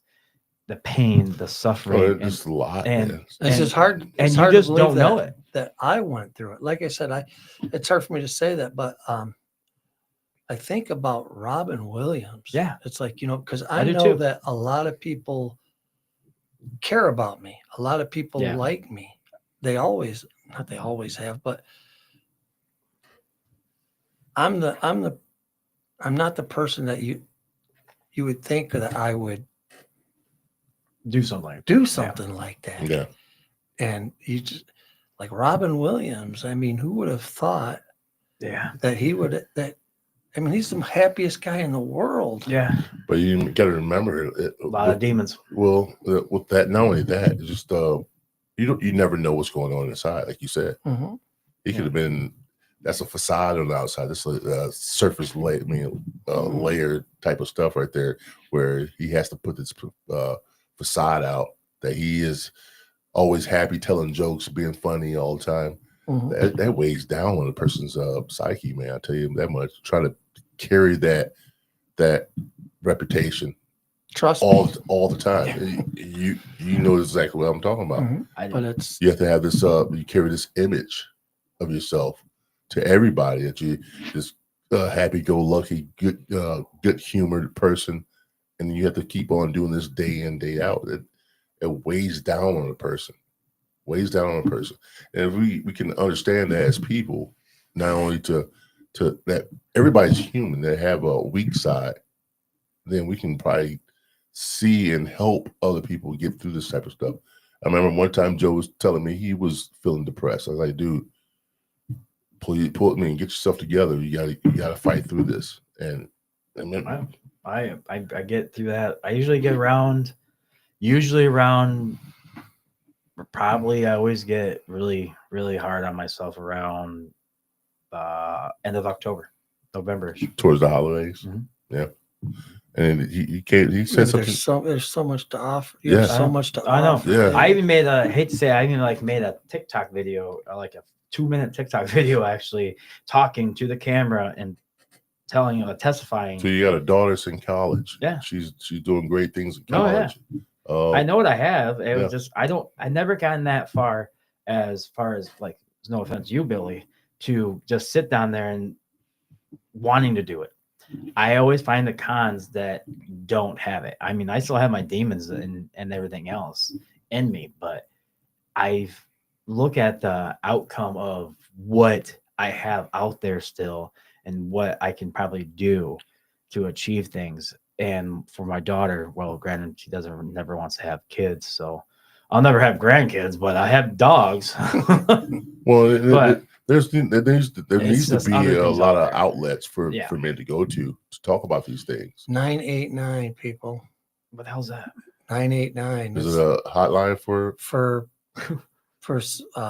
Speaker 3: the pain, the suffering,
Speaker 2: Oh, it's just a lot.
Speaker 3: and-
Speaker 2: man.
Speaker 4: It's just hard.
Speaker 3: and
Speaker 4: It's
Speaker 3: you
Speaker 4: hard to
Speaker 3: just don't
Speaker 4: believe
Speaker 3: know
Speaker 4: that-
Speaker 3: it.
Speaker 4: that I went through it. Like I said, it's hard for me to say that, but I think about Robin Williams.
Speaker 3: Yeah.
Speaker 4: It's like, because
Speaker 3: I
Speaker 4: I
Speaker 3: do
Speaker 4: know
Speaker 3: too.
Speaker 4: that a lot of people care about me. A lot of people
Speaker 3: Yeah.
Speaker 4: like me. They always, not they always have, but I'm not the person that you would think that I would
Speaker 3: Do something.
Speaker 4: do something like that.
Speaker 2: Yeah.
Speaker 4: And you just like Robin Williams. I mean, who would have thought
Speaker 3: Yeah.
Speaker 4: that he would? He's the happiest guy in the world.
Speaker 3: Yeah.
Speaker 2: But you got to remember it.
Speaker 3: A lot of demons.
Speaker 2: Well, with that, not only that, it's just you never know what's going on inside. Like you said,
Speaker 4: Mhm.
Speaker 2: he could have been that's a facade on the outside. That's a surface layer, layer type of stuff right there, where he has to put this facade out that he is always happy, telling jokes, being funny all the time. That weighs down on a person's psyche, man. I tell you that much. Try to carry that reputation,
Speaker 4: trust
Speaker 2: all
Speaker 4: me.
Speaker 2: the time. You know exactly what I'm talking about.
Speaker 4: But it's
Speaker 2: You have to have this. You carry this image of yourself to everybody that you this happy-go-lucky, good humored person, and you have to keep on doing this day in, day out. It weighs down on a person. Weighs down on a person. And if we can understand that as people, not only to that everybody's human, they have a weak side, then we can probably see and help other people get through this type of stuff. I remember one time Joe was telling me he was feeling depressed. I was like, dude, pull me and get yourself together. You gotta fight through this. And then,
Speaker 3: I get through that. I usually get around probably I always get really, really hard on myself around end of November.
Speaker 2: Towards the holidays. Yeah. And he said something.
Speaker 4: There's so much to offer. You have so much to
Speaker 3: I know.
Speaker 4: offer.
Speaker 2: Yeah.
Speaker 3: I even made I hate to say I even made a TikTok video, like a 2-minute TikTok video, actually talking to the camera and testifying.
Speaker 2: So you got a daughter that's in college.
Speaker 3: Yeah.
Speaker 2: She's doing great things in college.
Speaker 3: I know what I have. It was just I never gotten that far as like, no offense, you, Billy, to just sit down there and wanting to do it. I always find the cons that don't have it. I mean, I still have my demons and everything else in me, but I look at the outcome of what I have out there still and what I can probably do to achieve things. And for my daughter, well, granted, she never wants to have kids, so I'll never have grandkids, but I have dogs.
Speaker 2: Well, there needs to be a lot of outlets for men to go to talk about these things.
Speaker 4: 989 people.
Speaker 3: What the hell's that?
Speaker 4: 989.
Speaker 2: Is it a hotline for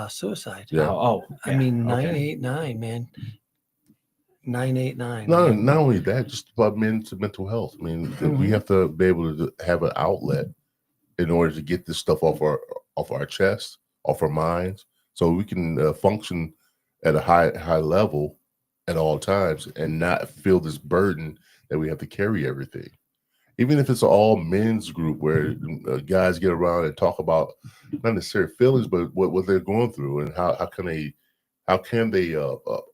Speaker 4: suicide?
Speaker 2: Yeah.
Speaker 4: I mean, 989, man. 989.
Speaker 2: Not only that, just about men's mental health. I mean, we have to be able to have an outlet in order to get this stuff off our chest, off our minds, so we can function at a high level at all times and not feel this burden that we have to carry everything. Even if it's an all men's group where guys get around and talk about not necessarily feelings, but what they're going through and how can they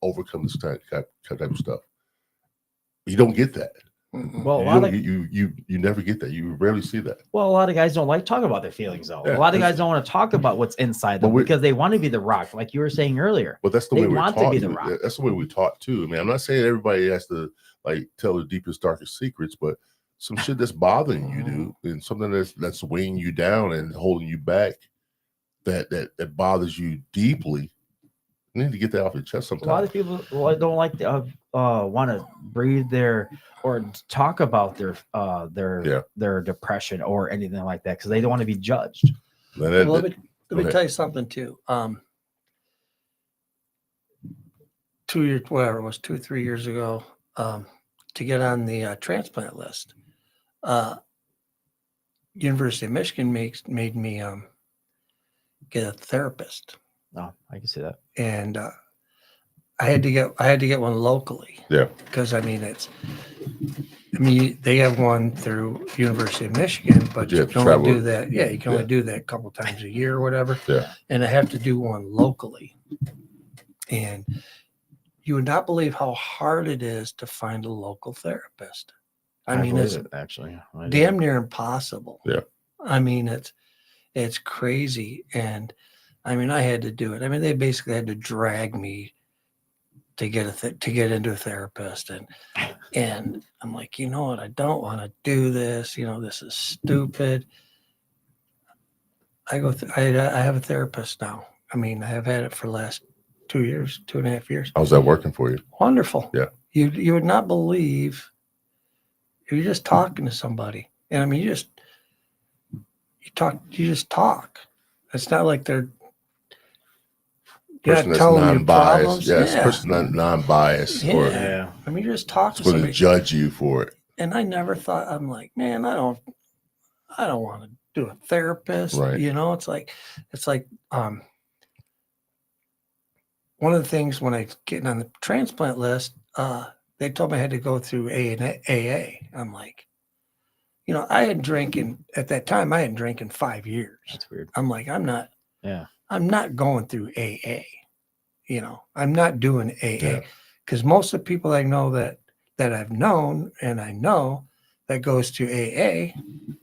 Speaker 2: overcome this type of stuff. You don't get that.
Speaker 3: Well,
Speaker 2: you never get that. You rarely see that.
Speaker 3: Well, a lot of guys don't like talking about their feelings, though.
Speaker 2: Yeah,
Speaker 3: a lot of guys don't want to talk about what's inside them because they want to be the rock, like you were saying earlier.
Speaker 2: But that's the way we're taught.
Speaker 3: To be the rock.
Speaker 2: That's the way we're taught too. I mean, I'm not saying everybody has to tell their deepest, darkest secrets, but some shit that's bothering you, dude, and something that's weighing you down and holding you back, that bothers you deeply. You need to get that off your chest sometimes.
Speaker 3: A lot of people don't like to want to breathe or talk about their depression or anything like that because they don't want to be judged.
Speaker 4: Let me tell you something too. 2-3 years ago, to get on the transplant list, University of Michigan made me get a therapist.
Speaker 3: No, I can see that.
Speaker 4: And I had to get one locally.
Speaker 2: Yeah.
Speaker 4: Because they have one through University of Michigan, but you can only do that. Yeah, you can only do that a couple times a year or whatever.
Speaker 2: Yeah.
Speaker 4: And I have to do one locally. And you would not believe how hard it is to find a local therapist. I mean, it's
Speaker 3: actually
Speaker 4: damn near impossible.
Speaker 2: Yeah.
Speaker 4: I mean, it's crazy. And I mean, I had to do it. I mean, they basically had to drag me to get into a therapist, and I'm like, you know what? I don't want to do this. You know, this is stupid. I have a therapist now. I mean, I have had it for the last 2.5 years.
Speaker 2: How's that working for you?
Speaker 4: Wonderful.
Speaker 2: Yeah.
Speaker 4: You would not believe if you're just talking to somebody, and I mean, you just talk. It's not like they're You're
Speaker 2: person
Speaker 4: not
Speaker 2: that's
Speaker 4: telling your
Speaker 2: non-biased.
Speaker 4: problems.
Speaker 2: Yeah, it's a person that's non-biased or
Speaker 3: Yeah.
Speaker 4: I mean, you're just talking to
Speaker 2: going to
Speaker 4: somebody.
Speaker 2: judge you for it.
Speaker 4: And I never thought, I'm like, man, I don't want to do a therapist.
Speaker 2: Right.
Speaker 4: You know, it's like one of the things when I getting on the transplant list, they told me I had to go through AA. I'm like, you know, I had drinking at that time. I hadn't drank in 5 years.
Speaker 3: That's weird.
Speaker 4: I'm like, I'm not going through AA. You know, I'm not doing AA because most of the people I know that I've known and I know that goes to AA,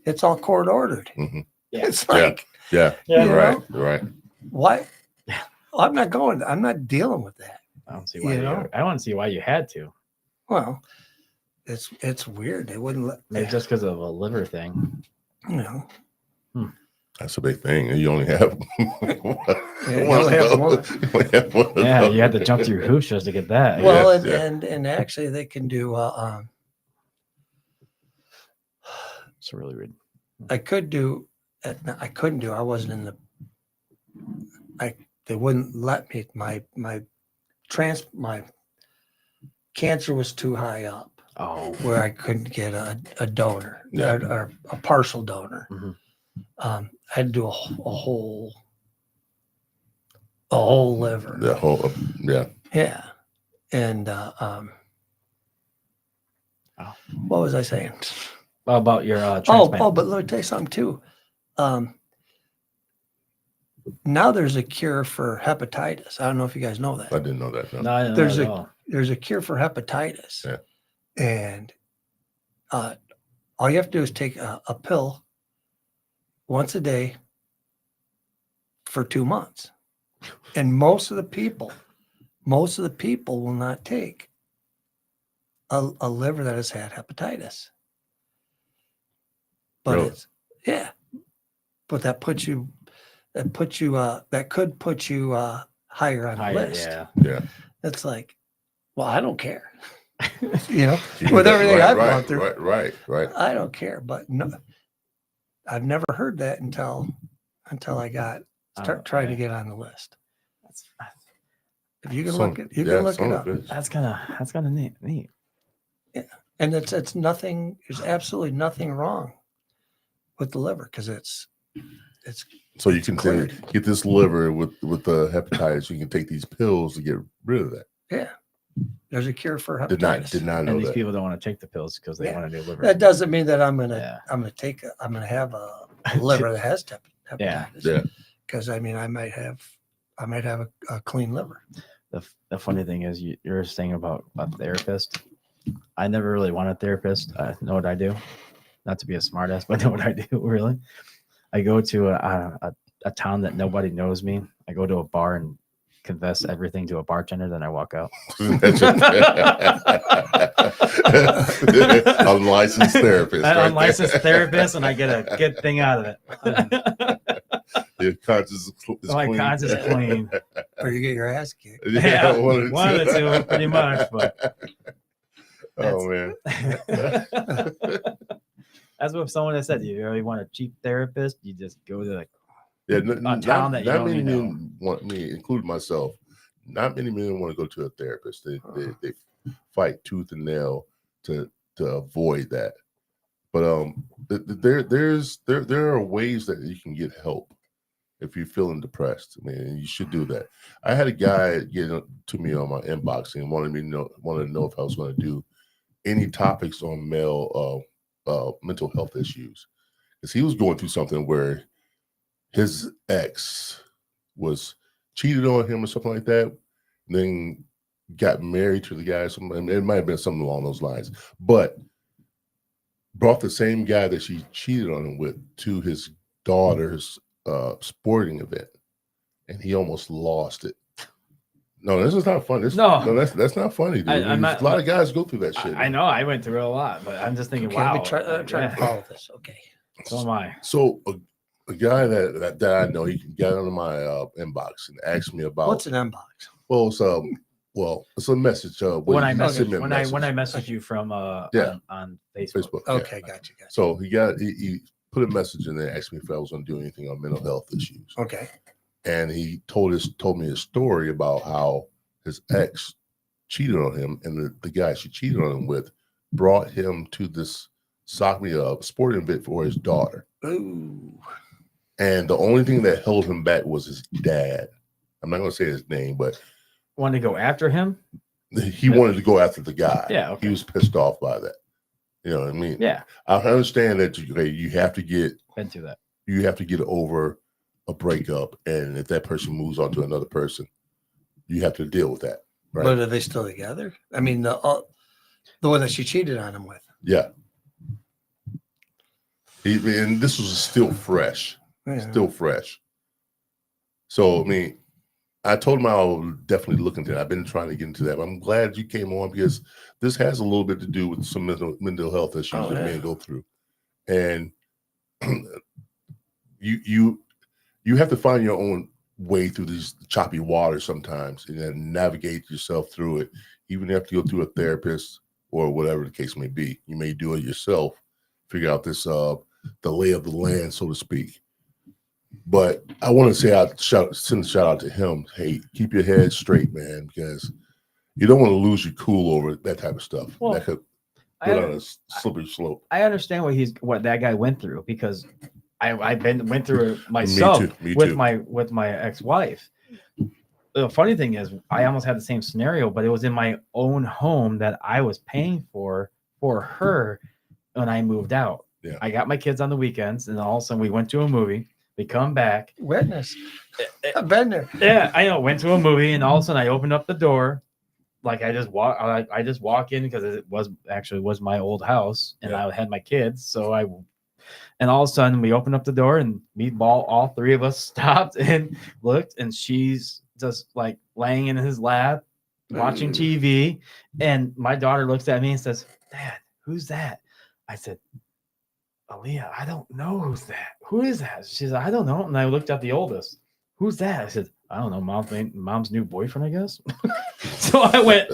Speaker 4: it's all court ordered.
Speaker 2: Mm-hmm.
Speaker 3: Yeah.
Speaker 4: It's like,
Speaker 2: Yeah. Right.
Speaker 4: What? I'm not going. I'm not dealing with that.
Speaker 3: I don't see why. I don't see why you had to.
Speaker 4: Well, it's weird. They wouldn't let.
Speaker 3: Maybe just because of a liver thing.
Speaker 4: You know.
Speaker 2: That's a big thing. And you only have
Speaker 4: one.
Speaker 3: Yeah, you had to jump through hoops just to get that.
Speaker 4: Well, and actually they can do.
Speaker 3: It's really weird.
Speaker 4: I couldn't do. I wasn't in the. They wouldn't let me. My cancer was too high up.
Speaker 3: Oh,
Speaker 4: where I couldn't get a donor or a partial donor.
Speaker 3: Mm-hmm.
Speaker 4: I had to do a whole liver.
Speaker 2: The whole,
Speaker 4: yeah. And what was I saying?
Speaker 3: About your transplant.
Speaker 4: But let me tell you something too. Now there's a cure for hepatitis. I don't know if you guys know that.
Speaker 2: I didn't know that.
Speaker 3: No, I didn't know at all.
Speaker 4: There's a cure for hepatitis.
Speaker 2: Yeah.
Speaker 4: And all you have to do is take a pill once a day for 2 months. And most of the people will not take a liver that has had hepatitis. But
Speaker 2: Really?
Speaker 4: but that could put you higher on the list.
Speaker 2: Yeah.
Speaker 4: It's like, well, I don't care. You know, with everything I've gone through.
Speaker 2: Right.
Speaker 4: I don't care, but no, I've never heard that until I trying to get on the list. If you can look it, you can look it up.
Speaker 3: That's kind of neat.
Speaker 4: Yeah. And it's nothing. There's absolutely nothing wrong with the liver because it's.
Speaker 2: So you can get this liver with the hepatitis. You can take these pills to get rid of that.
Speaker 4: Yeah. There's a cure for hepatitis.
Speaker 2: Did not know
Speaker 3: And these
Speaker 2: that.
Speaker 3: people don't want to take the pills because they want a new liver.
Speaker 4: That doesn't mean that I'm gonna have a liver that has hepatitis.
Speaker 2: Yeah.
Speaker 4: Because I mean, I might have a clean liver.
Speaker 3: The funny thing is, you're saying about a therapist. I never really want a therapist. I know what I do. Not to be a smartass, but I know what I do. Really, I go to a town that nobody knows me. I go to a bar and confess everything to a bartender, then I walk out.
Speaker 2: Unlicensed therapist.
Speaker 3: An unlicensed therapist, and I get a good thing out of it.
Speaker 2: Your conscience is clean.
Speaker 3: My conscience is clean.
Speaker 4: Or you get your ass kicked.
Speaker 3: Yeah, one of the two, pretty much. But
Speaker 2: oh man,
Speaker 3: that's what someone has said. You really want a cheap therapist? You just go to
Speaker 2: a
Speaker 3: town that you don't
Speaker 2: many
Speaker 3: even know.
Speaker 2: men want me, including myself. Not many men want to go to a therapist. They fight tooth and nail to avoid that. But there are ways that you can get help if you're feeling depressed. I mean, you should do that. I had a guy get to me on my inbox and wanted to know if I was going to do any topics on male mental health issues, because he was going through something where his ex was cheated on him or something like that, and then got married to the guy. It might have been something along those lines, but brought the same guy that she cheated on him with to his daughter's sporting event, and he almost lost it. No, this is not funny. That's not funny, dude. A lot of guys go through that shit.
Speaker 3: I know. I went through it a lot, but I'm just thinking, wow.
Speaker 4: Let me try to follow this. Okay.
Speaker 3: So am I.
Speaker 2: So a guy that I know, he got into my inbox and asked me about
Speaker 4: What's an inbox?
Speaker 2: Well, it's a message.
Speaker 3: When I messaged you from on Facebook.
Speaker 4: Okay, gotcha.
Speaker 2: So he put a message in there, asked me if I was going to do anything on mental health issues.
Speaker 4: Okay.
Speaker 2: and he told me a story about how his ex cheated on him, and the guy she cheated on him with brought him to this sporting event for his daughter.
Speaker 4: Ooh.
Speaker 2: And the only thing that held him back was his dad. I'm not going to say his name, but
Speaker 3: wanted to go after him.
Speaker 2: He wanted to go after the guy.
Speaker 3: Yeah, okay.
Speaker 2: He was pissed off by that. You know what I mean?
Speaker 3: Yeah,
Speaker 2: I understand that you have to get
Speaker 3: into that.
Speaker 2: You have to get over a breakup, and if that person moves on to another person, you have to deal with that. Right?
Speaker 4: But are they still together? I mean, the one that she cheated on him with.
Speaker 2: Yeah. And this was still fresh.
Speaker 4: Yeah.
Speaker 2: Still fresh. So, I mean, I told him I'll definitely look into that. I've been trying to get into that. But I'm glad you came on because this has a little bit to do with some mental health issues that men go through. And you have to find your own way through these choppy waters sometimes and then navigate yourself through it. Even if you go through a therapist or whatever the case may be, you may do it yourself, figure out this the lay of the land, so to speak. But I want to send a shout out to him. Hey, keep your head straight, man, because you don't want to lose your cool over that type of stuff.
Speaker 3: Well,
Speaker 2: that could put on a slippery slope.
Speaker 3: I understand what that guy went through because I went through it myself
Speaker 2: Me
Speaker 3: with
Speaker 2: too.
Speaker 3: my ex-wife. The funny thing is, I almost had the same scenario, but it was in my own home that I was paying for her when I moved out.
Speaker 2: Yeah.
Speaker 3: I got my kids on the weekends, and all of a sudden we went to a movie. We come back.
Speaker 4: Witness. I've been there.
Speaker 3: Yeah, I know. Went to a movie, and all of a sudden I opened up the door. Like I just walk in because it was my old house, and I had my kids. So and all of a sudden we opened up the door, and all three of us stopped and looked, and she's just like laying in his lap, watching TV. And my daughter looks at me and says, "Dad, who's that?" I said, "Aaliyah, I don't know who's that. Who is that?" She said, "I don't know." And I looked at the oldest. "Who's that?" I said, "I don't know. Mom's new boyfriend, I guess." So I went,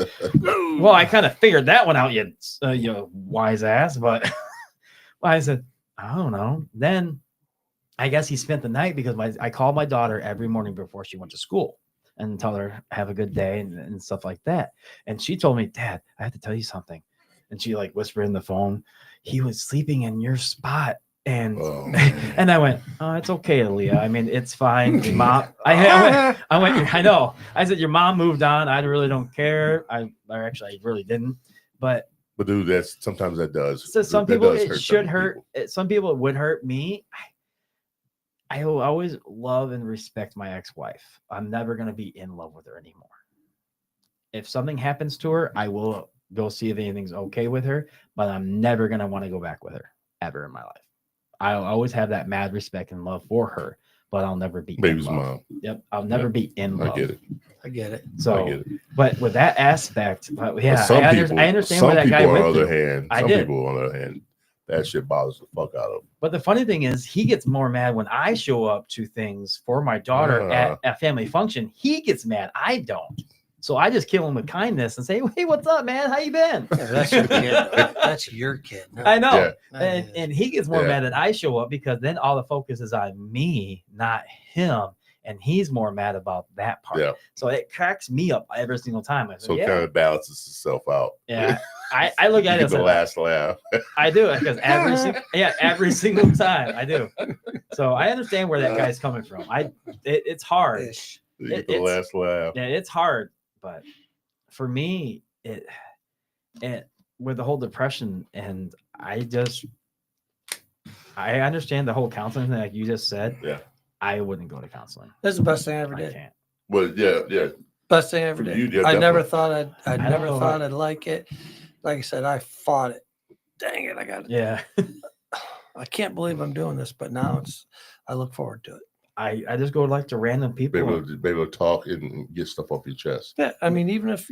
Speaker 3: well, I kind of figured that one out, you wise ass. But I said, "I don't know." Then I guess he spent the night because I called my daughter every morning before she went to school and tell her have a good day and stuff like that. And she told me, "Dad, I have to tell you something." And she like whispered in the phone, "He was sleeping in your spot." And and I went, "Oh, it's okay, Aaliyah. I mean, it's fine, Mom." I went. I know. I said, "Your mom moved on. I really don't care." I really didn't. But
Speaker 2: dude, sometimes that does.
Speaker 3: So some people it should hurt. Some people it would hurt me. I will always love and respect my ex-wife. I'm never gonna be in love with her anymore. If something happens to her, I will go see if anything's okay with her. But I'm never gonna want to go back with her ever in my life. I'll always have that mad respect and love for her, but I'll never be
Speaker 2: baby's
Speaker 3: in love.
Speaker 2: mom.
Speaker 3: Yep, I'll never be in love.
Speaker 4: I get it.
Speaker 3: So,
Speaker 2: I get it.
Speaker 3: But with that aspect, I understand
Speaker 2: where
Speaker 3: that guy went
Speaker 2: on the
Speaker 3: through.
Speaker 2: other hand, some people on the other hand, that shit bothers the fuck out of him.
Speaker 3: But the funny thing is, he gets more mad when I show up to things for my daughter at a family function. He gets mad. I don't. So I just kill him with kindness and say, "Hey, what's up, man? How you been?"
Speaker 4: Yeah, that's your kid. That's your kid. No.
Speaker 3: I know.
Speaker 2: Yeah.
Speaker 3: And he gets more mad that I show up because then all the focus is on me, not him. And he's more mad about that part. Yeah. So it cracks me up every single time.
Speaker 2: So it kind of balances itself out.
Speaker 3: Yeah. I look at it as
Speaker 2: the last laugh.
Speaker 3: I do because every single time I do. So I understand where that guy's coming from. It's hard.
Speaker 2: The last laugh.
Speaker 3: Yeah, it's hard. But for me, it with the whole depression, and I understand the whole counseling thing, like you just said.
Speaker 2: Yeah,
Speaker 3: I wouldn't go to counseling.
Speaker 4: That's the best thing I ever did.
Speaker 3: I can't.
Speaker 2: Well, yeah.
Speaker 4: Best thing I ever did. I never thought I'd like it. Like I said, I fought it. Dang it, I got it.
Speaker 3: Yeah.
Speaker 4: I can't believe I'm doing this, but now I look forward to it.
Speaker 3: I just go like to random people.
Speaker 2: Be able to talk and get stuff off your chest.
Speaker 4: Yeah, I mean, even if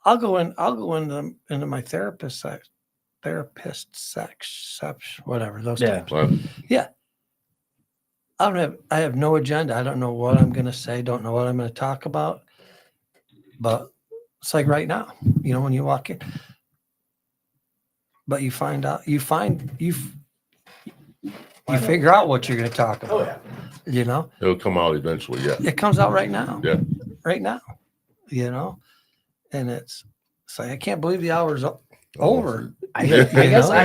Speaker 4: I'll go into my therapist section, whatever those types. Yeah. I have no agenda. I don't know what I'm going to say. Don't know what I'm going to talk about. But it's like right now, when you walk in, but you figure out what you're going to talk about.
Speaker 3: Oh, yeah.
Speaker 4: You know,
Speaker 2: It'll come out eventually. Yeah.
Speaker 4: it comes out right now.
Speaker 2: Yeah.
Speaker 4: Right now. You know, and it's like I can't believe the hour's over.
Speaker 3: I guess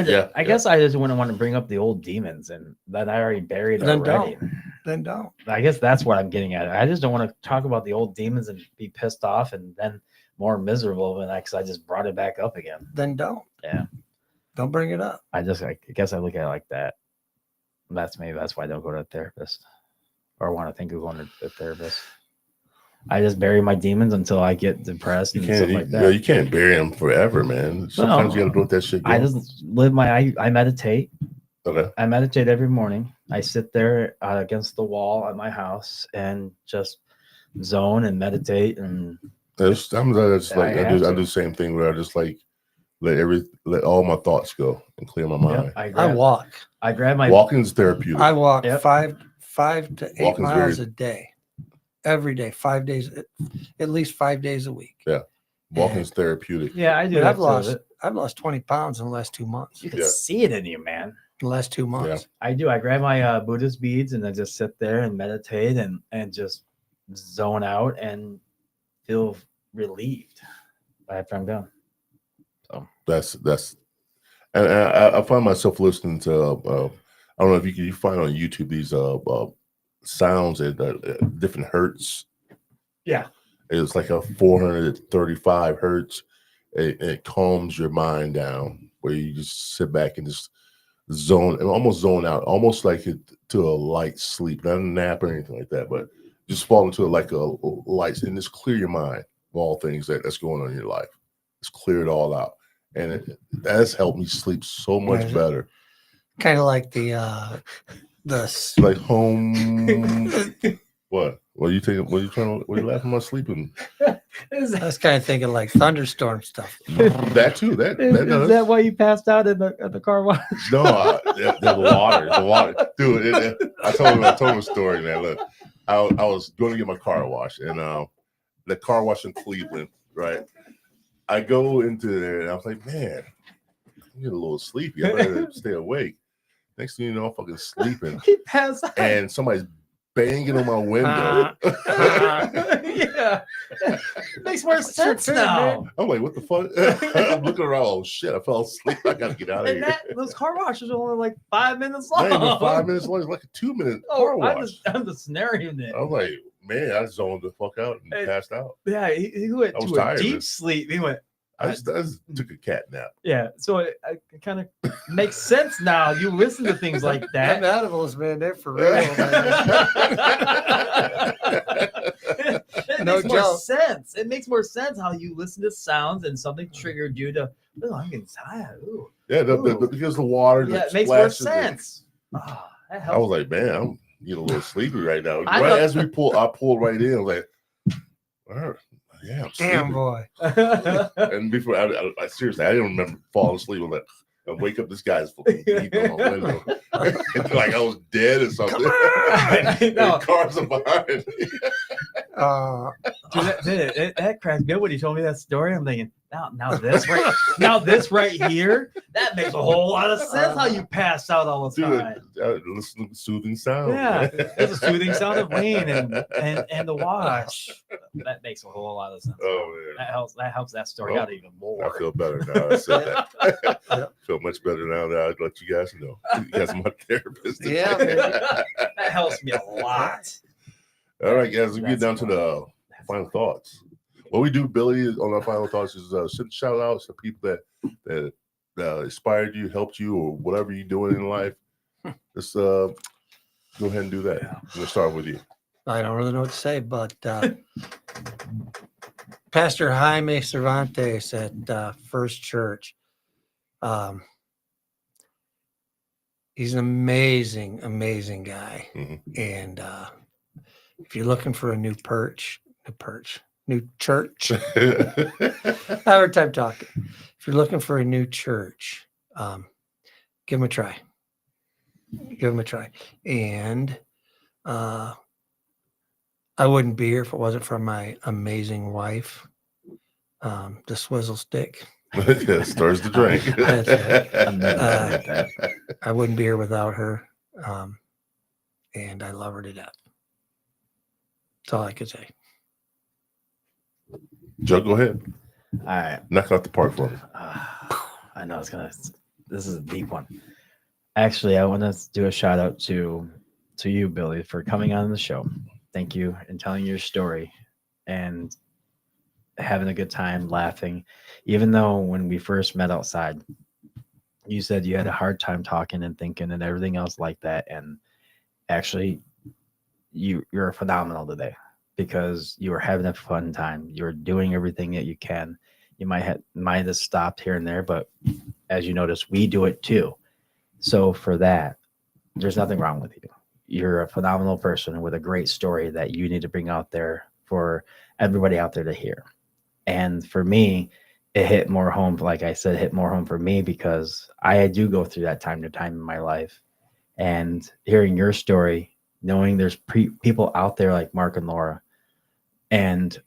Speaker 2: Yeah.
Speaker 3: I guess I just wouldn't want to bring up the old demons and that I already buried
Speaker 4: Then
Speaker 3: already.
Speaker 4: Then don't.
Speaker 3: I guess that's what I'm getting at. I just don't want to talk about the old demons and be pissed off and then more miserable than that because I just brought it back up again.
Speaker 4: Then don't.
Speaker 3: Yeah.
Speaker 4: Don't bring it up.
Speaker 3: I guess I look at it like that. That's why I don't go to a therapist or want to think of going to a therapist. I just bury my demons until I get depressed and stuff like that.
Speaker 2: You can't bury them forever, man. Sometimes you got to let that shit go.
Speaker 3: I just live I meditate.
Speaker 2: Okay.
Speaker 3: I meditate every morning. I sit there against the wall at my house and just zone and meditate. And
Speaker 2: I do the same thing where I just like let all my thoughts go and clear my mind.
Speaker 4: I walk.
Speaker 3: I grab my
Speaker 2: walking's therapeutic.
Speaker 4: I walk 5 to 8
Speaker 2: Walking's
Speaker 4: miles a day, every day, 5 days, at least 5 days a week.
Speaker 2: Yeah, walking's therapeutic.
Speaker 3: Yeah, I do.
Speaker 4: I've lost 20 pounds in the last 2 months.
Speaker 3: You can see it in you, man.
Speaker 4: In the last 2 months.
Speaker 3: Yeah. I do. I grab my Buddhist beads and I just sit there and meditate and just zone out and feel relieved after I'm done. So
Speaker 2: that's and I find myself listening to I don't know if you find on YouTube these sounds at different hertz.
Speaker 3: Yeah,
Speaker 2: it's like a 435 hertz. It calms your mind down where you just sit back and just almost zone out, almost like to a light sleep, not a nap or anything like that, but just fall into like a light and just clear your mind of all things that's going on in your life. Just clear it all out. And that has helped me sleep so much better.
Speaker 4: Kind of like the
Speaker 2: like home. What? What are you taking? What are you laughing about sleeping?
Speaker 4: I was kind of thinking like thunderstorm stuff.
Speaker 2: That too.
Speaker 3: Is that why you passed out at the car wash?
Speaker 2: No, the water, dude. I told him a story, man. Look, I was going to get my car washed, and the car wash in Cleveland, right? I go into there and I was like, man, I'm getting a little sleepy. I better stay awake. Next thing you know, I'm fucking sleeping.
Speaker 3: He passed out.
Speaker 2: And somebody's banging on my window.
Speaker 3: Yeah. Makes more sense now.
Speaker 2: I'm like, what the fuck? I'm looking around. Oh shit, I fell asleep. I gotta get out of here.
Speaker 3: Those car washes are only like 5 minutes long.
Speaker 2: Not even 5 minutes long. It's like a 2-minute car wash.
Speaker 3: I'm the scenario in it.
Speaker 2: I was like, man, I zoned the fuck out and passed out.
Speaker 3: Yeah, he went to a deep sleep. He went.
Speaker 2: I just took a cat nap.
Speaker 3: Yeah, so it kind of makes sense now. You listen to things like that.
Speaker 4: Them animals, man, they're for real, man.
Speaker 3: It makes more sense. It makes more sense how you listen to sounds and something triggered you to, oh, I'm getting tired. Ooh.
Speaker 2: Yeah, because the water.
Speaker 3: Yeah, it makes more sense.
Speaker 2: I was like, man, I'm getting a little sleepy right now. As I pulled right in. I was like, all right. Yeah,
Speaker 4: damn boy.
Speaker 2: And before I seriously, I didn't remember falling asleep. I'm like, I wake up, this guy's fucking beating on my window. Like I was dead or something. The cars are behind me.
Speaker 3: Dude, that cracked me up when he told me that story. I'm thinking, now this right here, that makes a whole lot of sense. How you pass out all the time.
Speaker 2: Listen to the soothing sound.
Speaker 3: Yeah, there's a soothing sound of rain and the wash. That makes a whole lot of sense.
Speaker 2: Oh man,
Speaker 3: that helps that story out even more.
Speaker 2: I feel better now. I said that. I feel much better now that I'd let you guys know. You guys are my therapist.
Speaker 4: Yeah, man.
Speaker 3: That helps me a lot.
Speaker 2: All right, guys, we get down to the final thoughts. What we do, Billy, on our final thoughts is send shout outs to people that inspired you, helped you, or whatever you're doing in life. Just go ahead and do that.
Speaker 3: Yeah.
Speaker 2: We'll start with you.
Speaker 4: I don't really know what to say, but Pastor Jaime Cervantes at First Church, he's an amazing guy.
Speaker 2: Mm-hmm.
Speaker 4: And if you're looking for a new church, I have a hard time talking. If you're looking for a new church, give them a try. And I wouldn't be here if it wasn't for my amazing wife, the swizzle stick.
Speaker 2: Stirs the drink.
Speaker 4: I wouldn't be here without her. and I love her to death. That's all I could say.
Speaker 2: Joe, go ahead.
Speaker 3: All right.
Speaker 2: Knock out the park for me.
Speaker 3: I know this is a deep one. Actually, I want to do a shout out to you, Billy, for coming on the show. Thank you, and telling your story and having a good time, laughing. Even though when we first met outside, you said you had a hard time talking and thinking and everything else like that. And actually, you're phenomenal today because you were having a fun time. You're doing everything that you can. You might have stopped here and there, but as you notice, we do it too. So for that, there's nothing wrong with you. You're a phenomenal person with a great story that you need to bring out there for everybody out there to hear. And for me, it hit more home. Like I said, hit more home for me because I do go through that time to time in my life. And hearing your story, knowing there's people out there like Mark and Laura, and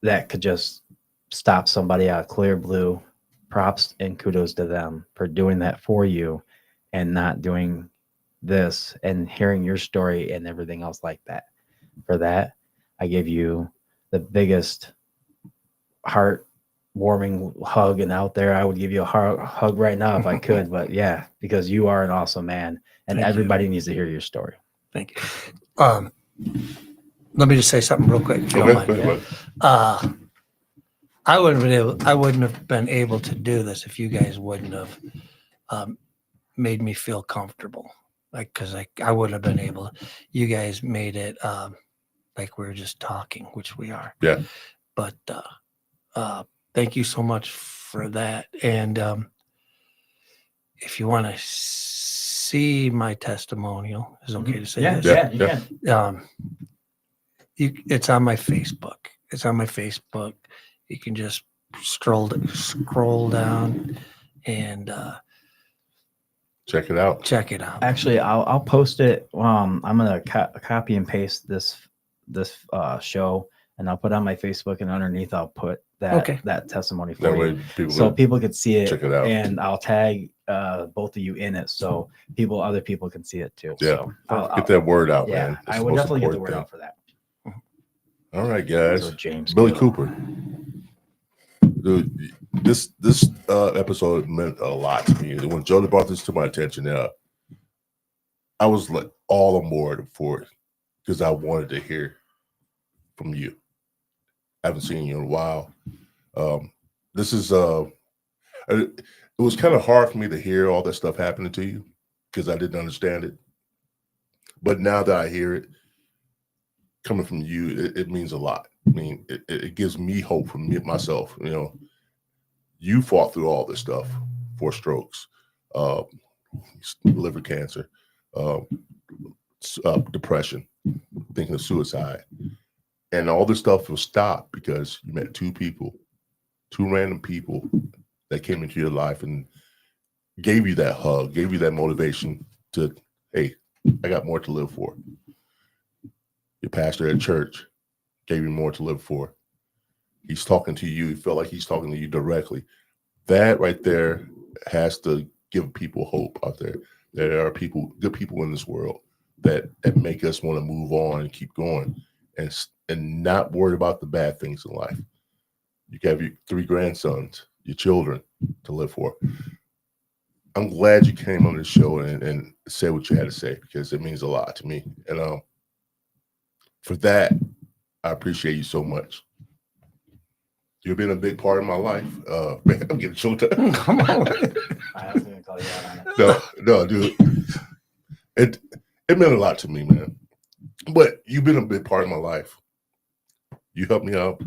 Speaker 3: that could just stop somebody out of clear blue. Props and kudos to them for doing that for you and not doing this and hearing your story and everything else like that. For that, I give you the biggest heart-warming hug, and out there I would give you a hug right now if I could. But yeah, because you are an awesome man, and
Speaker 4: Thank
Speaker 3: everybody needs to hear your story.
Speaker 4: Thank you. Let me just say something real quick, if you don't mind. I wouldn't have been able to do this if you guys wouldn't have made me feel comfortable. Like, because I wouldn't have been able. You guys made it like we were just talking, which we are.
Speaker 2: Yeah.
Speaker 4: But thank you so much for that. And if you want to see my testimonial, is it okay to say this?
Speaker 3: Yeah, you can.
Speaker 4: It's on my Facebook. It's on my Facebook. You can just scroll down and
Speaker 2: check it out.
Speaker 3: Actually, I'll post it. I'm gonna copy and paste this show, and I'll put it on my Facebook, and underneath I'll put that testimony for you, so people could see it.
Speaker 2: Check it out,
Speaker 3: and I'll tag both of you in it, so other people can see it too.
Speaker 2: Yeah,
Speaker 3: so
Speaker 2: I'll get that word out,
Speaker 3: yeah,
Speaker 2: man.
Speaker 3: I would definitely get the word out for that.
Speaker 2: All right, guys.
Speaker 3: So James
Speaker 2: Billy Cooper. Dude, this episode meant a lot to me. When Jody brought this to my attention, I was like all on board for it because I wanted to hear from you. I haven't seen you in a while. This is it was kind of hard for me to hear all that stuff happening to you because I didn't understand it. But now that I hear it coming from you, it means a lot. I mean, it gives me hope for myself. You know, you fought through all this stuff, 4 strokes, liver cancer, depression, thinking of suicide. And all this stuff was stopped because you met 2 random people that came into your life and gave you that hug, gave you that motivation to, hey, I got more to live for. Your pastor at church gave you more to live for. He's talking to you. You felt like he's talking to you directly. That right there has to give people hope out there. There are good people in this world that make us want to move on and keep going and not worry about the bad things in life. You have your 3 grandsons, your children to live for. I'm glad you came on the show and said what you had to say because it means a lot to me. And for that, I appreciate you so much. You've been a big part of my life. Man, I'm getting choked up.
Speaker 4: Come on.
Speaker 3: I was gonna call you out on it.
Speaker 2: No, dude. It meant a lot to me, man. But you've been a big part of my life. You helped me out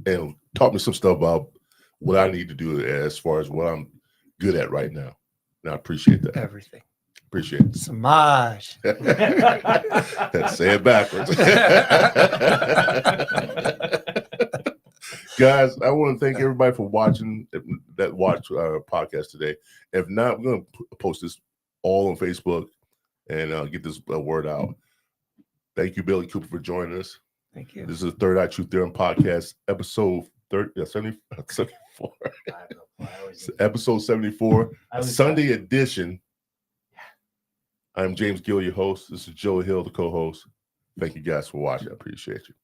Speaker 2: and taught me some stuff about what I need to do as far as what I'm good at right now. And I appreciate that.
Speaker 4: Everything.
Speaker 2: Appreciate it.
Speaker 4: Samaj.
Speaker 2: Say it backwards. Guys, I want to thank everybody for watching our podcast today. If not, we're going to post this all on Facebook and get this word out. Thank you, Billy Cooper, for joining us.
Speaker 4: Thank you.
Speaker 2: This is the Third Eye Truth Theorem podcast, episode 74. Episode 74, Sunday edition. I'm James Gill, your host. This is Joe Hill, the co-host. Thank you guys for watching. I appreciate you.